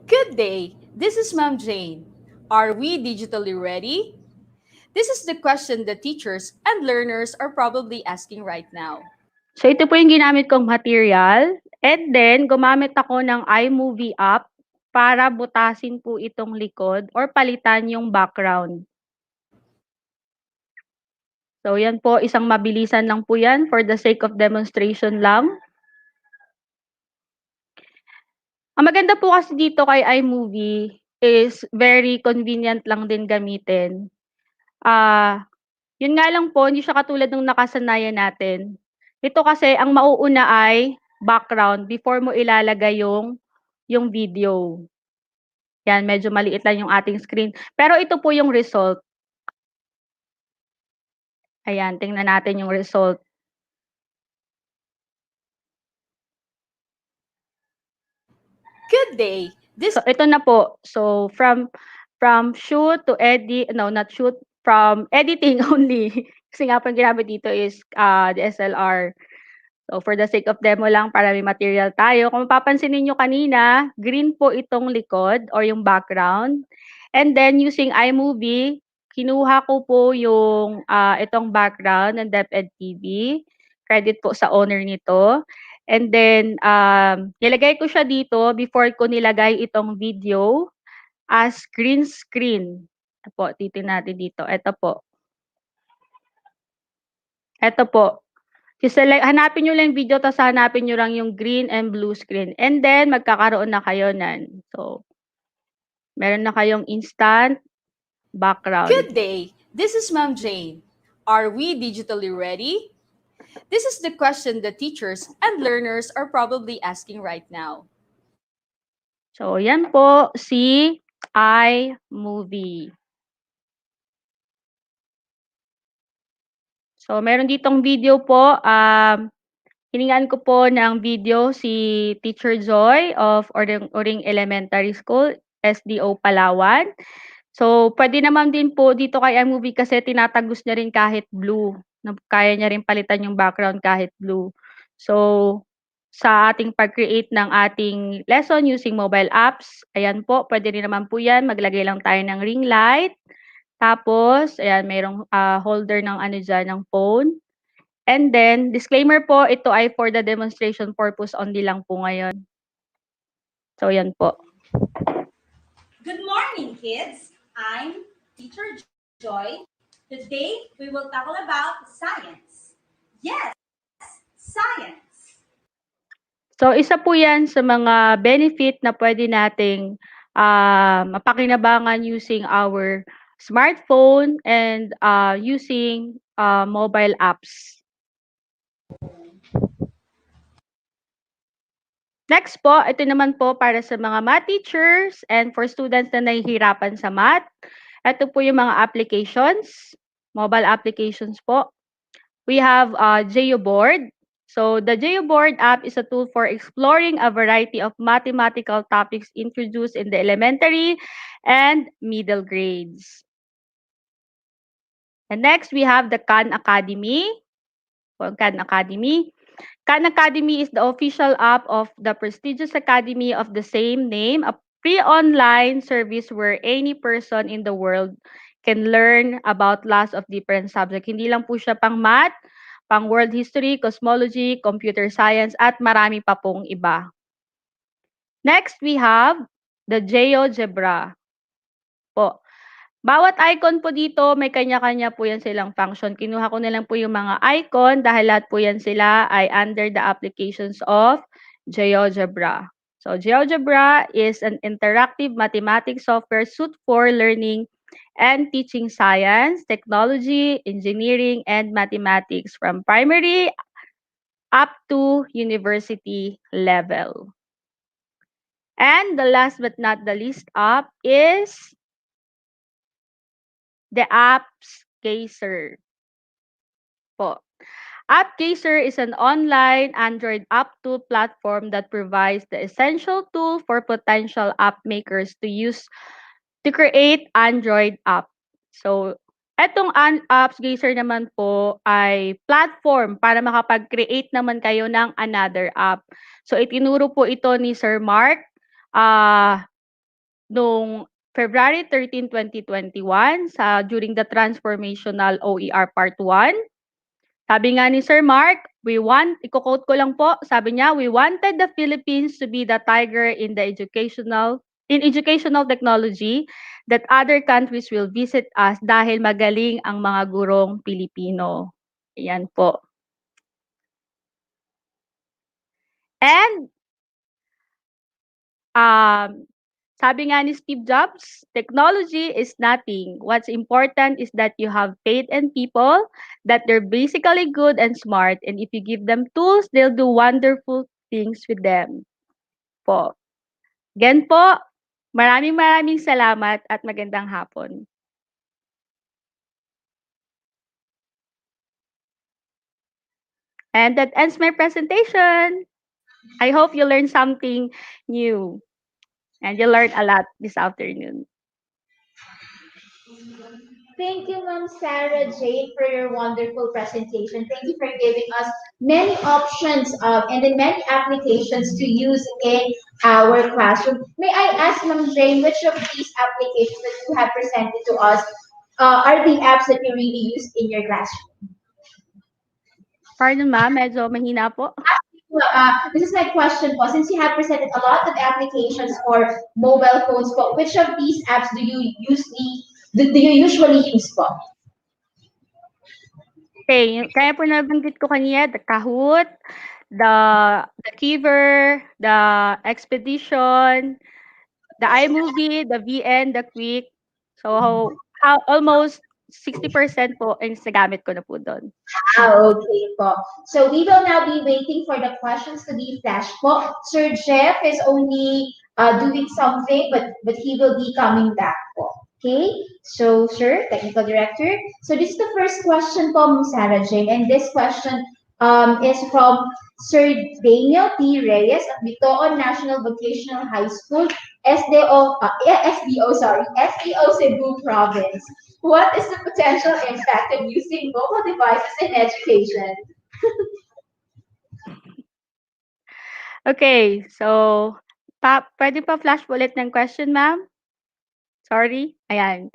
Good day, this is Ma'am Jane. Are we digitally ready? This is the question that teachers and learners are probably asking right now. So ito po yung ginamit kong material. And then, gumamit ako ng iMovie app para butasin po itong likod or palitan yung background. So yan po, isang mabilisan lang po yan for the sake of demonstration lang. Ang maganda po kasi dito kay iMovie is very convenient lang din gamitin. Yun nga lang po, hindi siya katulad ng nakasanayan natin. Ito kasi, ang mauuna ay background before mo ilalagay yung video. Yan, medyo maliit lang yung ating screen. Pero ito po yung result. Ayan, tingnan natin yung result. Good day. So ito na po. So from shoot to edit, no, not shoot, from editing only. Kasi nga po ang ginamit dito is the SLR. So for the sake of demo lang para may material tayo. Kung mapapansin niyo kanina, green po itong likod or yung background. And then using iMovie, kinuha ko po yung itong background ng DepEd TV. Credit po sa owner nito. And then, nilagay ko siya dito before ko nilagay itong video as green screen. Ito po, titin natin dito. Ito po. Ito po. Hanapin nyo lang yung video, tapos hanapin nyo lang yung green and blue screen. And then, magkakaroon na kayo nan. So, meron na kayong instant background. Good day. This is Ma'am Jane. Are we digitally ready? This is the question that teachers and learners are probably asking right now. So, yan po si iMovie. So, meron ditong video po. Hiningaan ko po ng video si Teacher Joy of Uring Elementary School, SDO Palawan. So, pwede naman din po dito kay iMovie kasi tinatagos niya rin kahit blue. Kaya niya rin palitan yung background kahit blue. So, sa ating pag-create ng ating lesson using mobile apps, ayan po, pwede rin naman po yan. Maglagay lang tayo ng ring light. Tapos, ayan, mayroong holder ng ano dyan, ng phone. And then, disclaimer po, ito ay for the demonstration purpose only lang po ngayon. So, yan po. Good morning, kids. I'm Teacher Joy. Today, we will tackle about science. Yes, science. So, isa po yan sa mga benefit na pwede nating mapakinabangan using our smartphone and using mobile apps. Next po, ito naman po para sa mga math teachers and for students na nahihirapan sa math. Ito po yung mga applications, mobile applications po. We have GeoBoard. So the GeoBoard app is a tool for exploring a variety of mathematical topics introduced in the elementary and middle grades. And next, we have the Khan Academy. Khan Academy. Khan Academy is the official app of the prestigious academy of the same name, a free online service where any person in the world can learn about lots of different subjects. Hindi lang po siya pang math, pang world history, cosmology, computer science, at marami pa pong iba. Next, we have the GeoGebra po. Bawat icon po dito, may kanya-kanya po yan silang function. Kinuha ko na lang po yung mga icon dahil lahat po yan sila ay under the applications of GeoGebra. So, GeoGebra is an interactive mathematics software suited for learning and teaching science, technology, engineering, and mathematics from primary up to university level. And the last but not the least app is the AppGazer po. AppGazer is an online Android app tool platform that provides the essential tool for potential app makers to use to create Android app. So, etong AppGazer naman po ay platform para makapag-create naman kayo ng another app. So, itinuro po ito ni Sir Mark nung February 13, 2021 during the transformational OER part 1. Sabi nga ni Sir Mark, i-quote ko lang po, sabi niya, we wanted the Philippines to be the tiger in educational technology that other countries will visit us dahil magaling ang mga gurong Pilipino. Ayan po. And sabi nga ni Steve Jobs, technology is nothing. What's important is that you have faith in people, that they're basically good and smart, and if you give them tools, they'll do wonderful things with them. Po. Again po, maraming salamat at magandang hapon. And that ends my presentation. I hope you learned something new. And you learned a lot this afternoon. Thank you, Ma'am Sarah Jane, for your wonderful presentation. Thank you for giving us many options and then many applications to use in our classroom. May I ask, Ma'am Jane, which of these applications that you have presented to us are the apps that you really use in your classroom? Pardon, ma'am, medyo mahina po. This is my question po. Since you have presented a lot of applications for mobile phones po, which of these apps do you usually use po? Okay, kaya po nabanggit ko kanina, the Kahoot, the Kiver, the Expedition, the iMovie, the VN, the Quick. So, almost 60% po ang nagamit ko na po doon. Okay po. So we will now be waiting for the questions to be flashed po. Sir Jeff is only doing something, but he will be coming back po. Okay, so sir, technical director. So this is the first question po, Ms. Sarah Jane, and this question is from Sir Daniel T. Reyes at Bitoon National Vocational High School, SDO Cebu Province. What is the potential impact of using mobile devices in education? Okay, so pwede pa flash ulit ng question, ma'am? Sorry. Ayan.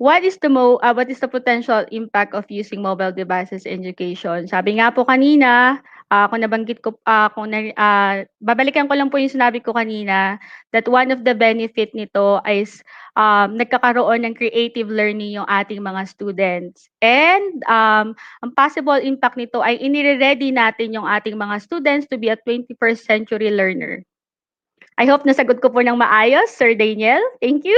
What is the potential impact of using mobile devices in education? Sabi nga po kanina, kung nabanggit ko, babalikan ko lang po yung sinabi ko kanina, that one of the benefit nito is nagkakaroon ng creative learning yung ating mga students. And ang possible impact nito ay inire-ready natin yung ating mga students to be a 21st century learner. I hope nasagot ko po ng maayos, Sir Daniel. Thank you.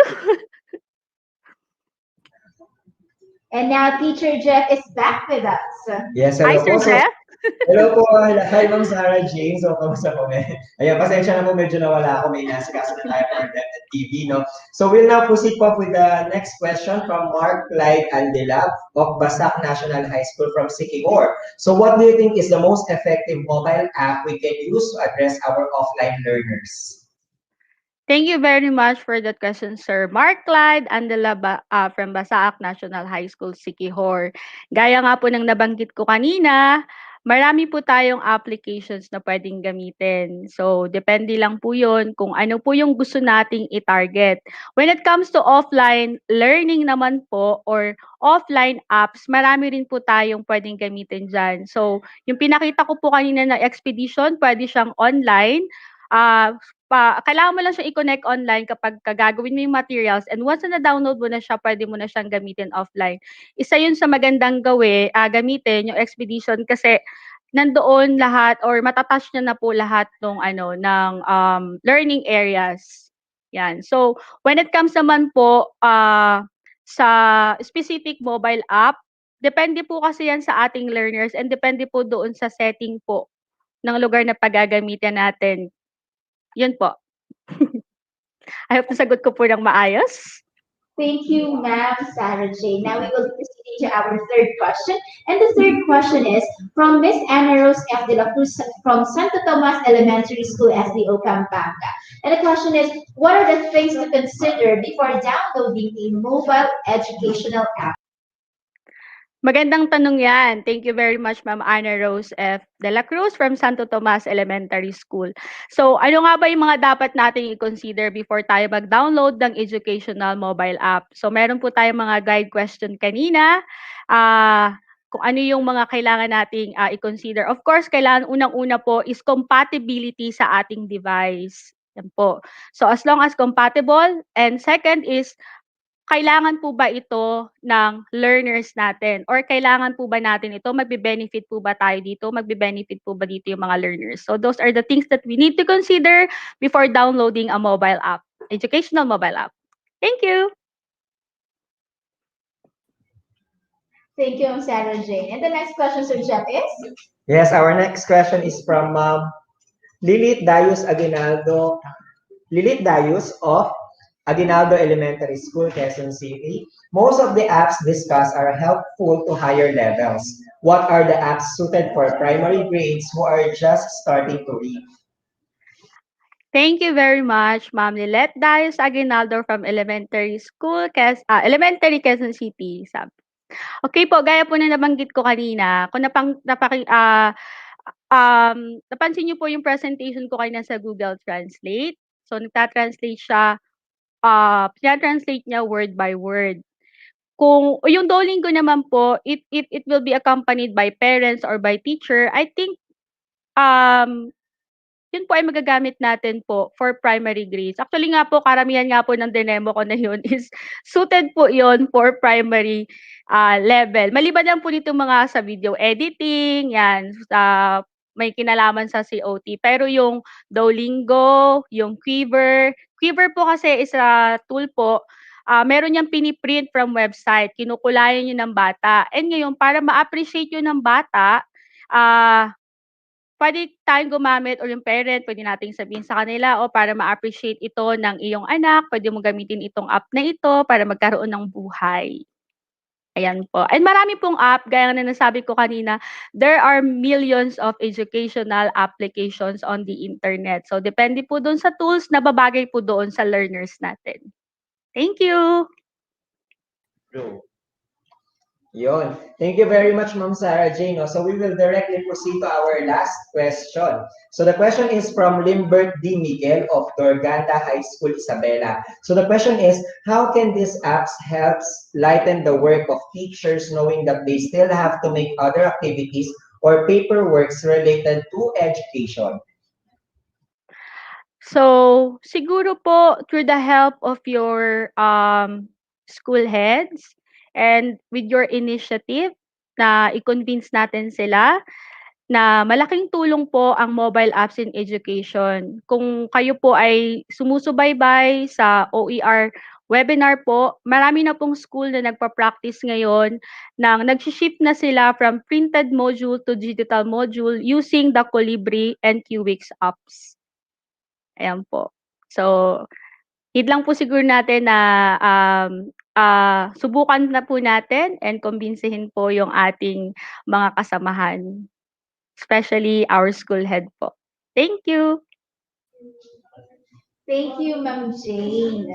And now Teacher Jeff is back with us. Yes, Hi, hello Sir po. Jeff. Hello po. Hi, Ma'am Sarah Jane. So, kamusta po? Ayan, pasensya na po, medyo nawala ako. May nasikaso na tayo for DepEd TV, no? So, we'll now proceed po with the next question from Mark Clyde Aldelab of Basak National High School from Siquijor. So, what do you think is the most effective mobile app we can use to address our offline learners? Thank you very much for that question, Sir Mark Clyde Andela from Basaak National High School, Siquijor. Gaya nga po ng nabanggit ko kanina, marami po tayong applications na pwedeng gamitin. So, depende lang po yun kung ano po yung gusto nating i-target. When it comes to offline learning naman po or offline apps, marami rin po tayong pwedeng gamitin dyan. So, yung pinakita ko po kanina na Expedition, pwede siyang online. Kailangan mo lang siya i-connect online kapag gagawin mo yung materials, and once na download mo na siya, pwede mo na siyang gamitin offline. Isa yun sa magandang gamitin yung Expedition kasi nandoon lahat or matatouch niya na po lahat ng learning areas. Yan. So, when it comes naman po sa specific mobile app, depende po kasi yan sa ating learners and depende po doon sa setting po ng lugar na paggagamitan natin. Yun po. I hope nasagot ko po ng maayos. Thank you, Ma'am Sarah Jane. Now we will be proceeding to our third question. And the third question is from Miss Ana Rose F. de la Cruz from Santo Tomas Elementary School, SDO Pampanga. And the question is, what are the things to consider before downloading a mobile educational app? Magandang tanong yan. Thank you very much, Ma'am Ana Rose F. De La Cruz from Santo Tomas Elementary School. So, ano nga ba yung mga dapat nating i-consider before tayo mag-download ng educational mobile app? So, meron po tayong mga guide question kanina. Kung ano yung mga kailangan nating i-consider. Of course, kailangan unang-una po is compatibility sa ating device. Yan po. So, as long as compatible. And second is, kailangan po ba ito ng learners natin or kailangan po ba natin ito, magbe-benefit po ba tayo dito, magbe-benefit po ba dito yung mga learners. So those are the things that we need to consider before downloading a mobile app, educational mobile app. Thank you. Thank you, Sarah Jane. And the next question, Sir Jeff, is? Yes, our next question is from Lilith Dayus Aguinaldo. Lilith Dayus of Aguinaldo Elementary School, Quezon City. Most of the apps discussed are helpful to higher levels. What are the apps suited for primary grades who are just starting to read? Thank you very much, Ma'am Lilette Dayos Aguinaldo from Elementary School, Elementary Quezon City. Okay po, gaya po na nabanggit ko kanina, kung napansin niyo po yung presentation ko kanina sa Google Translate. So, nagta-translate siya, translate niya word by word. Kung yung Duolingo naman po, it will be accompanied by parents or by teacher. I think yun po ay magagamit natin po for primary grades. Actually nga po, karamihan nga po ng dinemo ko na yun is suited po yun for primary level. Maliban lang po dito mga sa video editing, yan, may kinalaman sa COT. Pero yung Duolingo, yung Quiver po kasi is a tool po, meron niyang piniprint from website, kinukulayan yun ng bata. And ngayon, para ma-appreciate yun ng bata, pwede tayong gumamit or yung parent, pwede nating sabihin sa kanila, o para ma-appreciate ito ng iyong anak, pwede mo gamitin itong app na ito para magkaroon ng buhay. Ayan po. And marami pong app, gaya na nasabi ko kanina, there are millions of educational applications on the internet. So, depende po doon sa tools na babagay po doon sa learners natin. Thank you! Yon. Thank you very much, Ma'am Sarah Jane. So we will directly proceed to our last question. So the question is from Limbert D. Miguel of Dorganda High School, Isabela. So the question is, how can these apps help lighten the work of teachers knowing that they still have to make other activities or paperwork related to education? So, siguro po through the help of your school heads and with your initiative na i-convince natin sila na malaking tulong po ang mobile apps in education. Kung kayo po ay sumusubaybay sa OER webinar po, marami na pong school na nagpa-practice ngayon ng nag-shift na sila from printed module to digital module using the Colibri and QWix apps. Ayan po. So, need lang po siguro natin na subukan na po natin and kumbinsihin po yung ating mga kasamahan, especially our school head po. Thank you. Thank you, Ma'am Jane.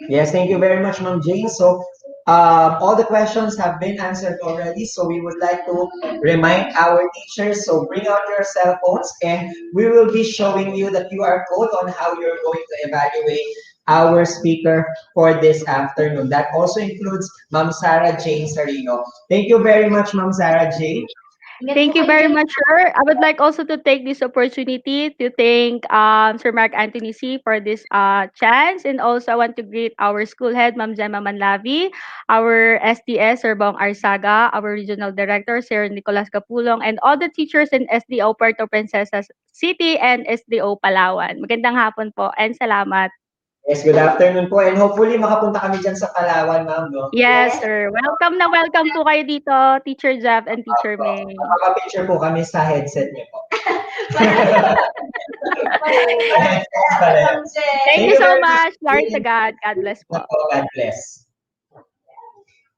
Yes, thank you very much, Ma'am Jane. So all the questions have been answered already. So we would like to remind our teachers, so bring out your cell phones and we will be showing you the QR code on how you're going to evaluate our speaker for this afternoon. That also includes Ma'am Sarah Jane Sarino. Thank you very much, Ma'am Sarah Jane. Thank you very much, sir. I would like also to take this opportunity to thank Sir Mark Anthony C. for this chance. And also I want to greet our school head, Ma'am Gemma Manlavi, our SDS, Sir Bong Arsaga, our regional director, Sir Nicolas Capulong, and all the teachers in SDO Puerto Princesa City and SDO Palawan. Magandang hapon po and salamat. Yes, good afternoon po. And hopefully makapunta kami dyan sa Palawan, ma'am, no? Yes, sir. Welcome na welcome po kayo dito, Teacher Jeff and Teacher May. Makapicture po kami sa headset niyo po. Thank you so much. Glory to God. God bless po. God bless.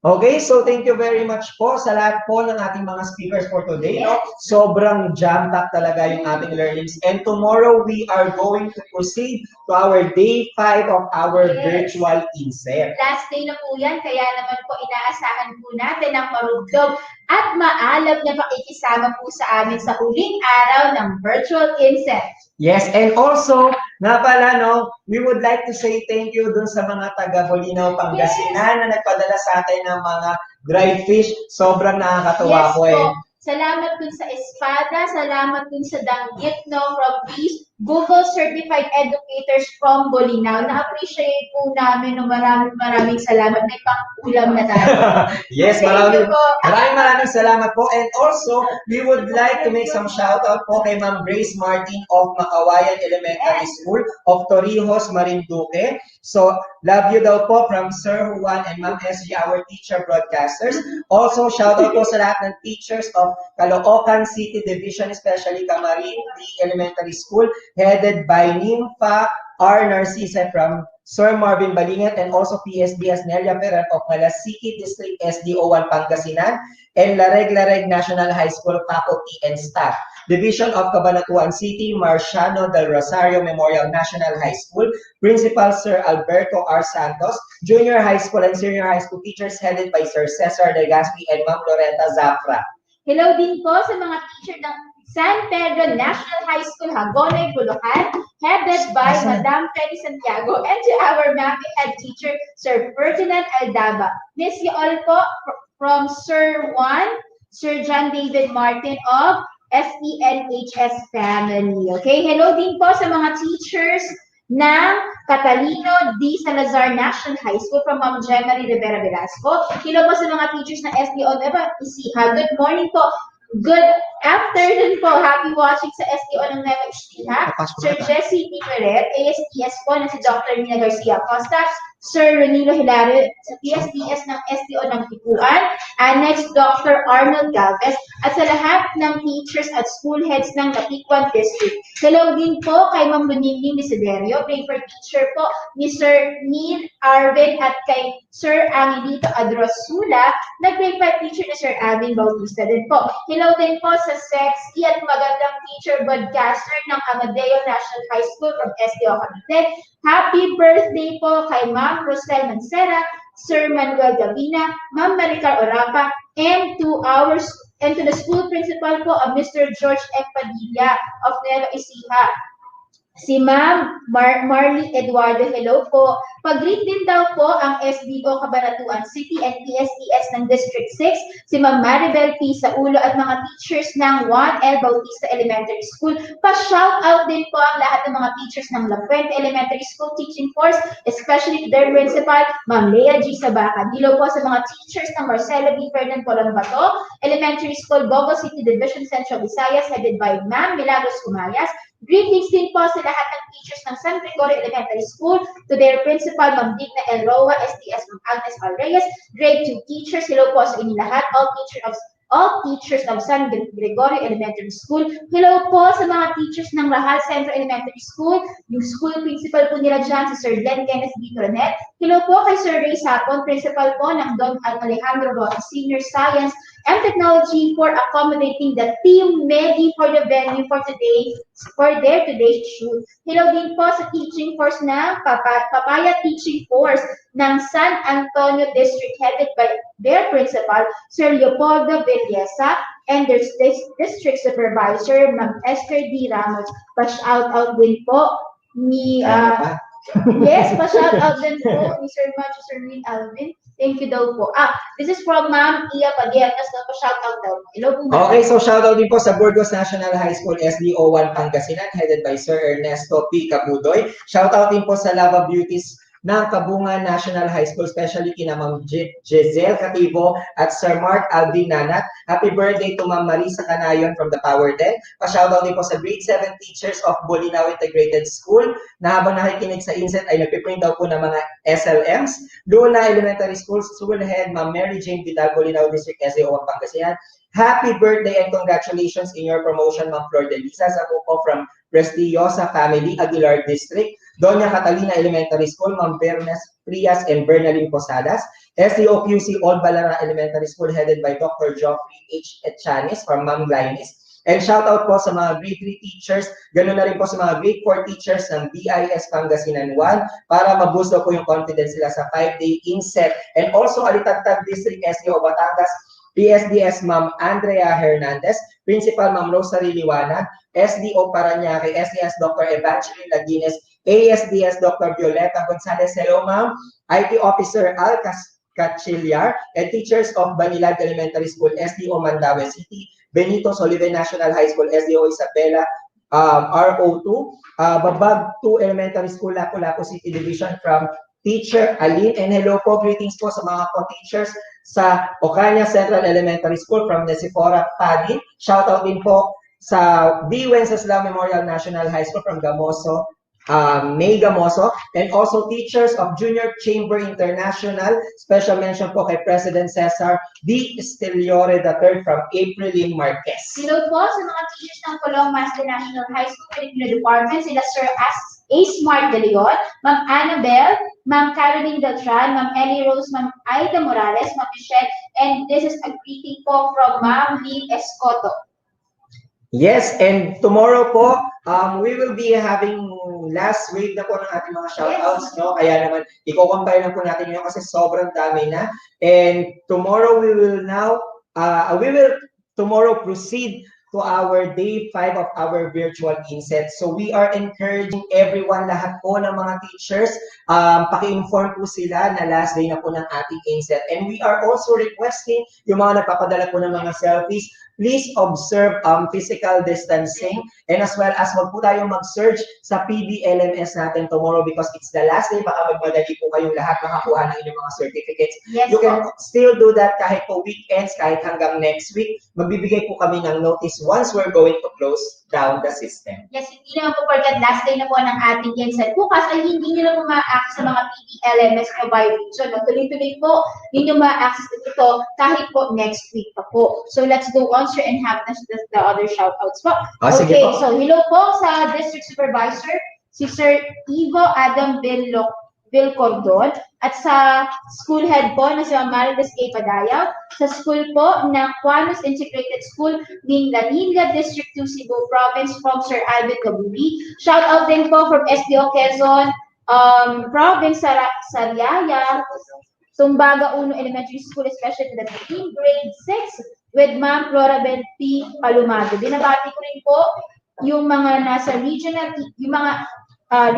Okay, so thank you very much po sa lahat po ng ating mga speakers for today. No? Sobrang jam-packed talaga yung ating learnings. And tomorrow, we are going to proceed to our day 5 of our virtual INSET. Last day na po yan, kaya naman po inaasahan po natin ang marugdog at maalam na pakikisama po sa amin sa huling araw ng virtual INSET. Yes, and also, nga pala, no, we would like to say thank you dun sa mga taga Bolinao, Pangasinan na nagpadala sa atin ng mga dried fish. Sobrang nakakatuwa Yes po eh. po. Salamat dun sa Espada, salamat dun sa Danggit, no, from these Google Certified Educators from Bolinao. Na-appreciate po namin, no, maraming salamat. May pang-ulam na tayo. Yes, Thank you po. maraming salamat po. And also, we would like to make some shout-out po kay Ma'am Grace Martin of Makawayan Elementary School of Torrijos, Marinduque. So, love you daw po from Sir Juan and Ma'am SG, our teacher broadcasters. Also, shout-out po sa lahat ng teachers of Caloocan City Division, especially Camarin Elementary School, headed by Nympha R. Narcisa from Sir Marvin Balinget, and also PSBS Nelia Ferrer of Malasiki District SDO1 Pangasinan, and Lareg National High School faculty and staff. Division of Cabanatuan City, Marciano del Rosario Memorial National High School, Principal Sir Alberto R. Santos, Junior High School and Senior High School teachers headed by Sir Cesar Legaspi and Ma'am Loretta Zafra. Hello din po sa mga teacher ng San Pedro National High School, Hagonoy, Bulacan, headed by Madam Freddy Santiago, and to our MAPI head teacher, Sir Ferdinand Aldaba. Miss you all po from Sir Juan, Sir John David Martin of SENHS family. Okay, hello din po sa mga teachers ng Catalino D. Salazar National High School from Ma'am Jemary Rivera Velasco. Hello po sa mga teachers ng SDO Nueva Ecija. Good morning po. Good afternoon po. Happy watching sa SDO ng Nueva Ecija. Sir Jesse T. Peret, ASTS po na si Dr. Nina Garcia Costa, Sir Renilo Hilario sa PSDS ng SDO ng Tipuan, Annex Dr. Arnold Galvez, at sa lahat ng teachers at school heads ng Katikwan District. Hello din po kay Ma'am Luningning Desiderio, paper teacher po ni Sir Neil Arvin, at kay Sir Angelito Adrosula, nag-paper teacher ni Sir Alvin Bautista din po. Hello din po sa sexy at magandang teacher broadcaster ng Amadeo National High School from SDO Cavite. Happy birthday po kay Ma'am Rosel Mancera, Sir Manuel Gavina, Ma'am Maricar Orapa, and to the school principal po of Mr. George F. Padilla of Nueva Ecija. Si Ma'am Marley Eduardo, hello po. Pag-greet din daw po ang SDO Cabanatuan City and PSDS ng District 6, si Ma'am Maribel P. Saulo at mga teachers ng Juan L. Bautista Elementary School. Pa-shoutout din po ang lahat ng mga teachers ng La Fuente Elementary School Teaching Force, especially to their principal, Ma'am Lea G. Sabacan. Hello po sa mga teachers ng Marcelo B. Ferdinand Polambato Elementary School, Bogo City Division, Central Visayas, headed by Ma'am Milagros Cumayas. Greetings din po sa lahat ng teachers ng San Gregorio Elementary School, to their principal, Ma'am Digna L. Roa, SDS Ma'am Agnes R. Reyes, grade 2 teachers, hello po sa inyo lahat, all teachers of San Gregorio Elementary School. Hello po sa mga teachers ng Rahal Central Elementary School, yung school principal po nila dyan, si Sir Glenn Kenneth B. Coronet. Hello po kay Sir Ray Sapon, principal po ng Don Alejandro Roa Senior Science and Technology, for accommodating the team Medi for the venue for their today's shoot. Hello din po sa teaching force ng Papaya Teaching Force ng San Antonio District, headed by their principal, Sir Leopoldo Villesa, and their district supervisor, Ma'am Esther D. Ramos. Pa-shoutout din po ni yes, pa-shoutout din po ni Sir Manchester Min Alvin. Thank you daw po. This is from Ma'am Ia Padilla. Pa-shoutout daw. Hello po, ma'am. Okay, so shoutout din po sa Burgos National High School SDO1 Pangasinan, headed by Sir Ernesto P. Cabudoy. Shoutout din po sa Lava Beauties ng Kabungan National High School, especially kina Ma'am Giselle Cativo at Sir Mark Alvin Nanat. Happy birthday to Ma'am Marisa Canayon from the Power 10. Pa-shoutout din po sa grade 7 teachers of Bolinao Integrated School na habang nakikinig sa INSET ay nagpiprint daw po ng mga SLMs. Luna Elementary School, School Head Ma'am Mary Jane Vidal, Bolinao District SDO1 Pangasinan. Happy birthday and congratulations in your promotion, Ma'am Flor de Lisa Zacuco from Prestigiosa Family, Aguilar District. Doña Catalina Elementary School, Ma'am Bernes Prias and Bernalyn Posadas. SDOQC Old Balara Elementary School, headed by Dr. Geoffrey H. Etchanis from Ma'am Linus. And shout out po sa mga grade 3 teachers, ganoon na rin po sa mga grade 4 teachers ng BIS Pangasinan 1 para maboost po yung confidence nila sa 5-day INSET. And also Alitagtag District SDO Batangas, PSDS Ma'am Andrea Hernandez, Principal Ma'am Rosary Liwanag, SDO Paranaque, SDS Dr. Evangeline Laguines, ASDS Dr. Violeta Gonzalez. Hello, Ma'am. IT Officer Al Cachillar, and teachers of Banilag Elementary School, SDO Mandaue City, Benito Soliven National High School, SDO Isabela, RO2, Babag 2 Elementary School, Lapu-Lapu City Division from Teacher Aline. And hello po, greetings po sa mga co-teachers sa Ocaña Central Elementary School from Nesifora Padin. Shoutout din po sa D. Wenceslas Memorial National High School from Gamoso, May Gamoso, and also teachers of Junior Chamber International. Special mention po kay President Cesar D. Esteliore III from Aprilin Marquez. Hello po sa mga teachers ng Colong Master National High School Curriculum Department, sila Sir A. Smart De Leon, Ma'am Annabelle, Ma'am Caroline Beltran, Ma'am Ellie Rose, Ma'am Aida Morales, Ma'am Michelle, and this is a greeting po from Ma'am Lynn Escoto. Yes, and tomorrow po, we will be having last wave na po ng ating mga shoutouts, no? Kaya naman, i-combine na po natin yun kasi sobrang dami na. And tomorrow we will tomorrow proceed to our day 5 of our virtual INSET. So we are encouraging everyone, lahat po ng mga teachers, paki-inform po sila na last day na po ng ating INSET. And we are also requesting yung mga nagpapadala po ng mga selfies, please observe physical distancing, and as well as wag po tayong mag-search sa PBLMS natin tomorrow because it's the last day. Baka magmadali po kayong lahat makakuha ng inyong mga certificates. Yes, you can still do that kahit po weekends, kahit hanggang next week. Magbibigay po kami ng notice once we're going to close down the system. Yes, hindi naman po forget last day na po ng ating INSET. Bukas ay hindi nyo na po ma-access sa mga PBLMS na by region. Tuloy-tuloy po, hindi nyo ma-access ito kahit po next week pa po. So let's go on, sir, and have the other shoutouts po. Sige Okay, po. so hello po sa District Supervisor, si Sir Ivo Adam Vilcordon, at sa school head po na si Marites K. Padayaw, sa school po ng Quanos Integrated School ng Lanilla District 2 Cebu Province from Sir Alvin Gaburi. Shout out din po from SDO Quezon Province, Sariaya, Sumbaga 1 Elementary School, especially to the team grade 6 with Ma'am Florabel P. Palumado. Binabati ko rin po yung mga nasa regional, yung mga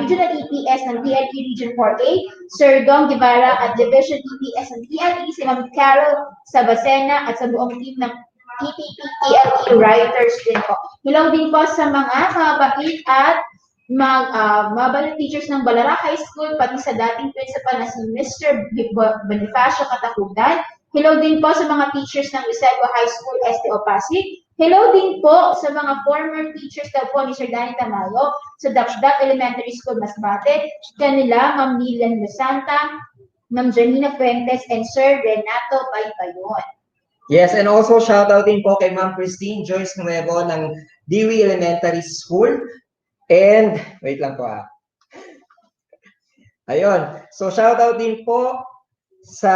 regional EPS ng PLE Region 4A, Sir Dong Guevara at Division EPS ng PLE, si Ma'am Carol Sabacena at sa buong team ng EPP PLE writers din po. Hello din po sa mga mabait at mabait teachers ng Balara High School, pati sa dating principal na si Mr. Bonifacio Katakugan. Hello din po sa mga teachers ng Lucelvo High School, STO Pasig. Hello din po sa mga former teachers daw po ni Sir Danny Tamayo sa Dakshdak Elementary School, Masbate. Kanila, Ma'am Lilan Lusanta, Ma'am Janina Fuentes, and Sir Renato Baybayon. Yes, and also shoutout din po kay Ma'am Christine Joyce Nuevo ng Dewey Elementary School. And, wait lang po Ayun. So, shoutout din po sa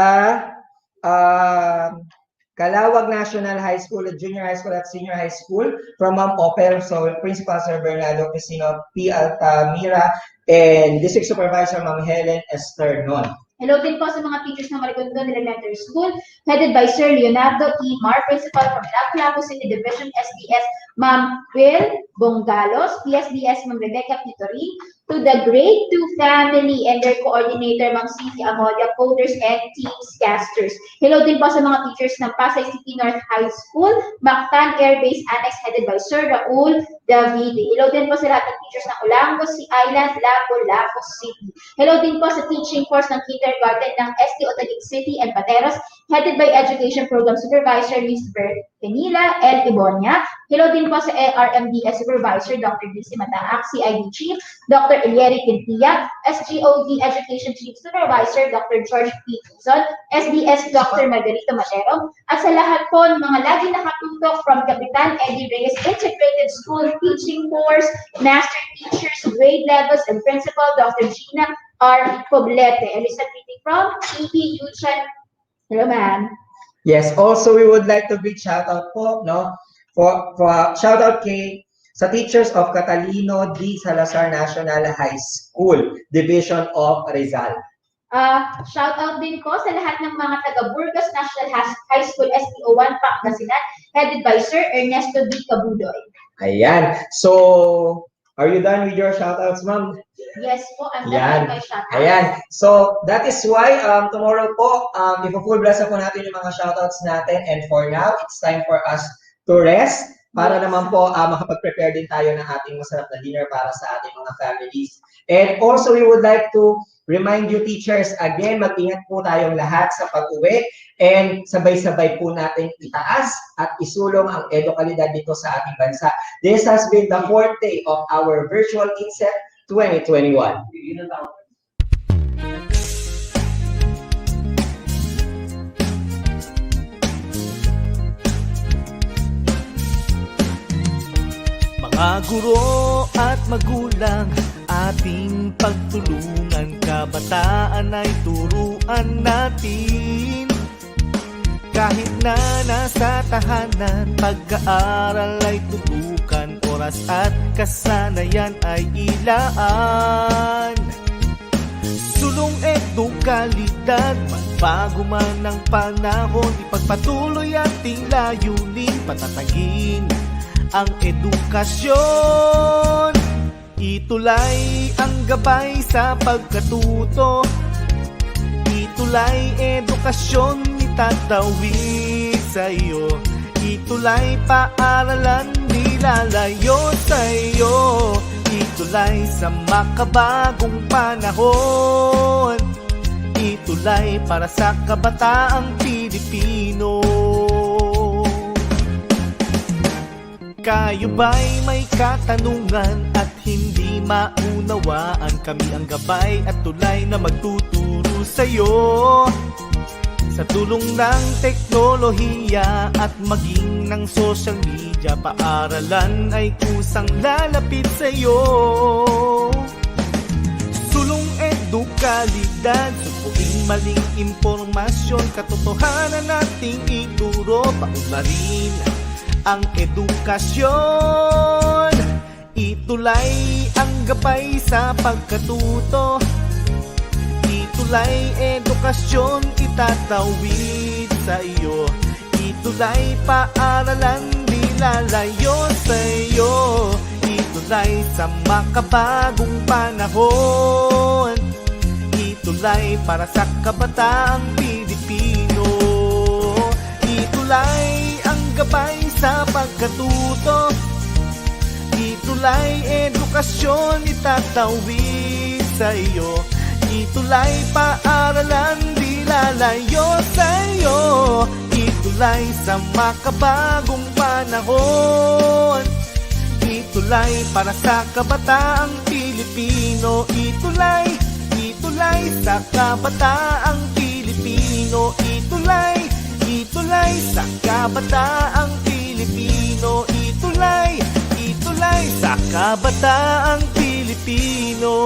Calawag National High School, Junior High School at Senior High School from Ma'am Opel, so Principal Sir Bernardo Crisino P. Altamira, and District Supervisor Ma'am Helen Esternon. Hello din po sa mga teachers ng Maricondon Elementary School, headed by Sir Leonardo E. Mar, Principal from Lapu-Lapu City Division, SDS, Ma'am Will Bongalos, PSDS, Ma'am Rebecca Pitorin, to the grade 2 family and their coordinator, Ma'am Cici Amodia, coders and teamcasters. Hello din po sa mga teachers ng Pasay City North High School, Mactan Air Base Annex, headed by Sir Raul Davide. Hello din po sa lahat ng teachers ng Olangos, Sea Island, Lapu-Lapu City. Hello din po sa teaching force ng kindergarten ng STO Taguig City and Pateros, headed by Education Program Supervisor Ms. Penila L. Ibonia. Hello din po sa RMDS Supervisor Dr. DC Mataak, CID Chief Dr. Elieri Quintilla, SGOD Education Chief Supervisor Dr. George P. Quezon, SDS Dr. Margarito Matero, at sa lahat po ng mga lagi nakatutok from Kapitan Eddie Reyes Integrated School Teaching Force, Master Teachers, Grade Levels, and Principal Dr. Gina R. Poblete. And is greeting from ETUlay. Hello, ma'am. Yes, also we would like to big shout out po, no, for shout out kay sa teachers of Catalino D. Salazar National High School, Division of Rizal. Shout out din po sa lahat ng mga taga Burgos National High School STO1 Pangasinan, headed by Sir Ernesto B. Cabudoy. Ayan. So, are you done with your shoutouts, ma'am? Yes po, I'm Ayan. done with my shout out. Ayan. So, that is why tomorrow po, ipo-full blast na po natin yung mga shoutouts natin. And for now, it's time for us to rest para naman po makapag-prepare din tayo ng ating masarap na dinner para sa ating mga families. And also, we would like to remind you teachers, again, mag-ingat po tayong lahat sa pag-uwi and sabay-sabay po natin itaas at isulong ang edukalidad dito sa ating bansa. This has been the fourth day of our virtual INSET 2021. Mga guro at magulang, ating pagtulungan, kabataan ay turuan natin. Kahit na nasa tahanan, pag-aaral ay tutukan, oras at kasanayan ay ilaan. Sulong edukalidad, magbago man ang panahon, ipagpatuloy ating layunin, patatagin ang edukasyon. ETUlay ang gabay sa pagkatuto, ETUlay edukasyon itatawid sa iyo, ETUlay paaralan nilalayo sa iyo, ETUlay sa makabagong panahon, ETUlay para sa kabataang Pilipino. Kayo ba'y may katanungan at hindi maunawaan? Kami ang gabay at tulay na magtuturo sa'yo. Sa tulong ng teknolohiya at maging ng social media, paaralan ay kusang lalapit sa'yo. Sulong edukalidad, supuing maling impormasyon, katotohanan nating ituro, paunlarin ang edukasyon. ETUlay ang gabay sa pagkatuto, ETUlay edukasyon itatawid sa iyo, ETUlay paaralan nilalayo sa iyo, ETUlay sa makabagong panahon, ETUlay para sa kabataang Pilipino. ETUlay ang gabay sa pagkatuto, ETUlay edukasyon itatawid sa iyo, ETUlay paaralan di lalayo sa iyo, ETUlay sa makabagong panahon, ETUlay para sa kabataang Pilipino. ETUlay, ETUlay sa kabataang Pilipino. ETUlay, ETUlay sa kabataang Pilipino. ETUlay, ETUlay sa kabataang Pilipino.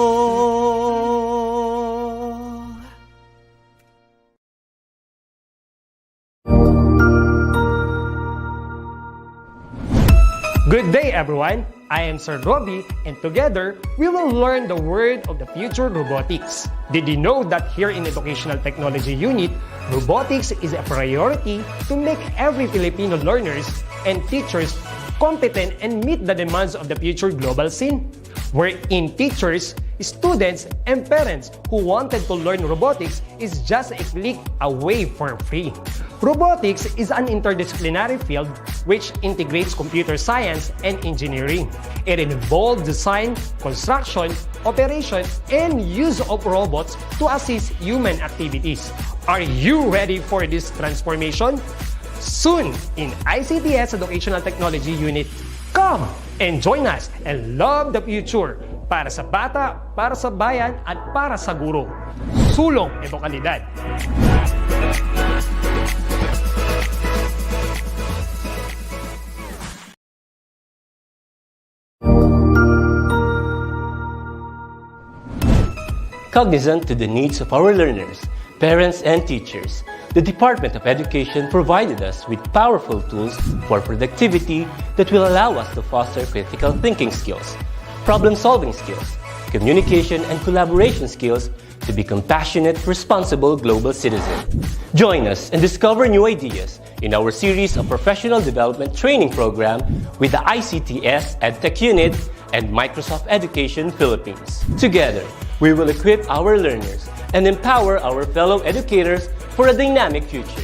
Good day, everyone. I am Sir Robbie, and together, we will learn the word of the future, robotics. Did you know that here in Educational Technology Unit, robotics is a priority to make every Filipino learners and teachers competent and meet the demands of the future global scene? Wherein teachers, students, and parents who wanted to learn robotics is just a click away for free. Robotics is an interdisciplinary field which integrates computer science and engineering. It involves design, construction, operation, and use of robots to assist human activities. Are you ready for this transformation? Soon in ICT's Educational Technology Unit. Come and join us and love the future para sa bata, para sa bayan, at para sa guro. Sulong edukalidad. Cognizant to the needs of our learners, parents, and teachers, the Department of Education provided us with powerful tools for productivity that will allow us to foster critical thinking skills, problem-solving skills, communication and collaboration skills, to be compassionate, responsible global citizens. Join us and discover new ideas in our series of professional development training program with the ICTS EdTech Unit and Microsoft Education Philippines. Together, we will equip our learners and empower our fellow educators for a dynamic future.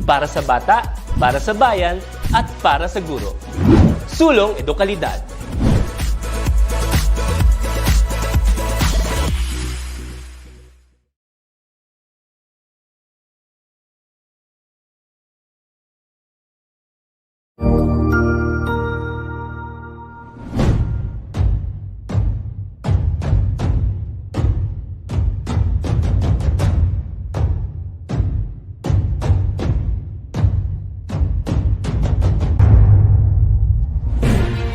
Para sa bata, para sa bayan, at para sa guro. Sulong Edukalidad.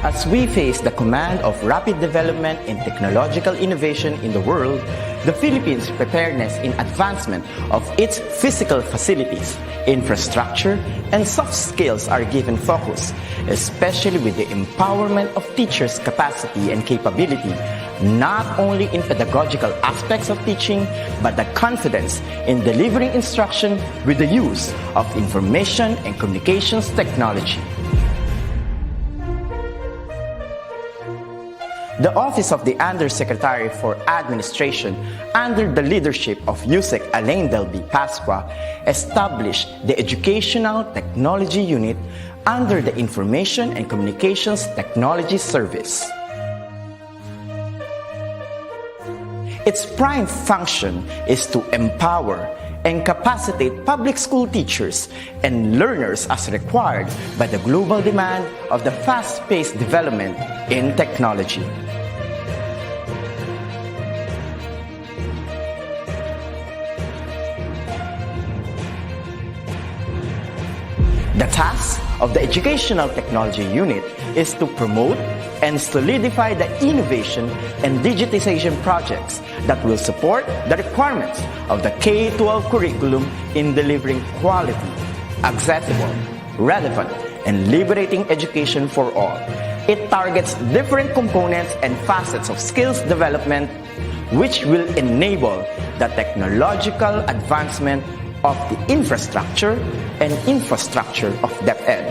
As we face the command of rapid development and technological innovation in the world, the Philippines' preparedness in advancement of its physical facilities, infrastructure, and soft skills are given focus, especially with the empowerment of teachers' capacity and capability, not only in pedagogical aspects of teaching, but the confidence in delivering instruction with the use of information and communications technology. The Office of the Undersecretary for Administration, under the leadership of USEC Alain Delby Pasqua, established the Educational Technology Unit under the Information and Communications Technology Service. Its prime function is to empower and capacitate public school teachers and learners as required by the global demand of the fast-paced development in technology. The task of the Educational Technology Unit is to promote and solidify the innovation and digitization projects that will support the requirements of the K-12 curriculum in delivering quality, accessible, relevant, and liberating education for all. It targets different components and facets of skills development, which will enable the technological advancement of the infrastructure of DepEd.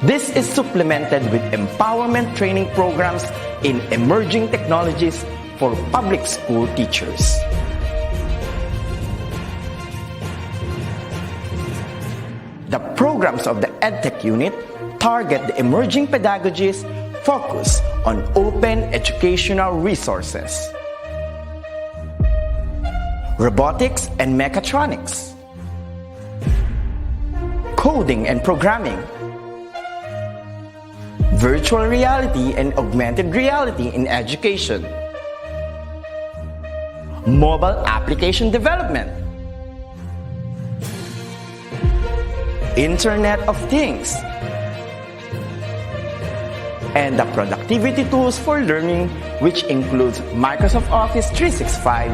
This is supplemented with empowerment training programs in emerging technologies for public school teachers. The programs of the EdTech unit target the emerging pedagogies focused on open educational resources, robotics and mechatronics, coding and programming, virtual reality and augmented reality in education, mobile application development, Internet of Things, and the productivity tools for learning, which includes Microsoft Office 365,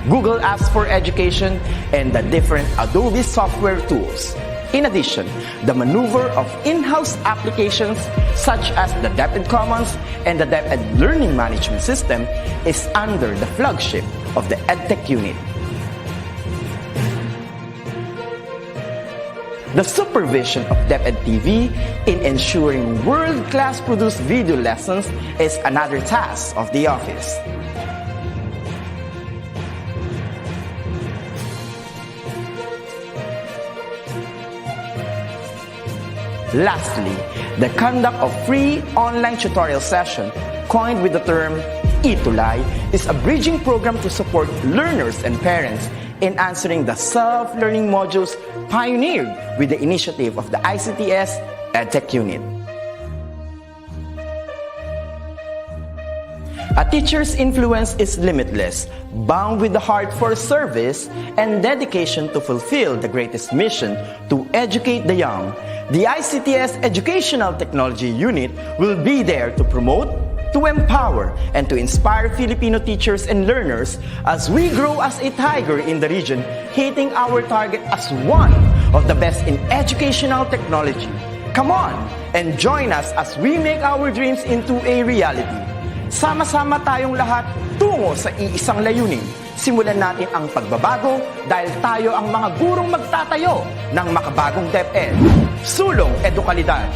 Google Apps for Education, and the different Adobe software tools. In addition, the maneuver of in-house applications such as the DepEd Commons and the DepEd Learning Management System is under the flagship of the EdTech unit. The supervision of DepEd TV in ensuring world-class produced video lessons is another task of the office. Lastly, the conduct of free online tutorial session, coined with the term ETUlay, is a bridging program to support learners and parents in answering the self-learning modules pioneered with the initiative of the ICTS EdTech unit. A teacher's influence is limitless, bound with the heart for service and dedication to fulfill the greatest mission to educate the young. The ICTS Educational Technology Unit will be there to promote, to empower, and to inspire Filipino teachers and learners as we grow as a tiger in the region, hitting our target as one of the best in educational technology. Come on and join us as we make our dreams into a reality. Sama-sama tayong lahat tungo sa iisang layunin, Simulan natin ang pagbabago dahil tayo ang mga gurong magtatayo ng makabagong DepEd. Sulong edukalidad.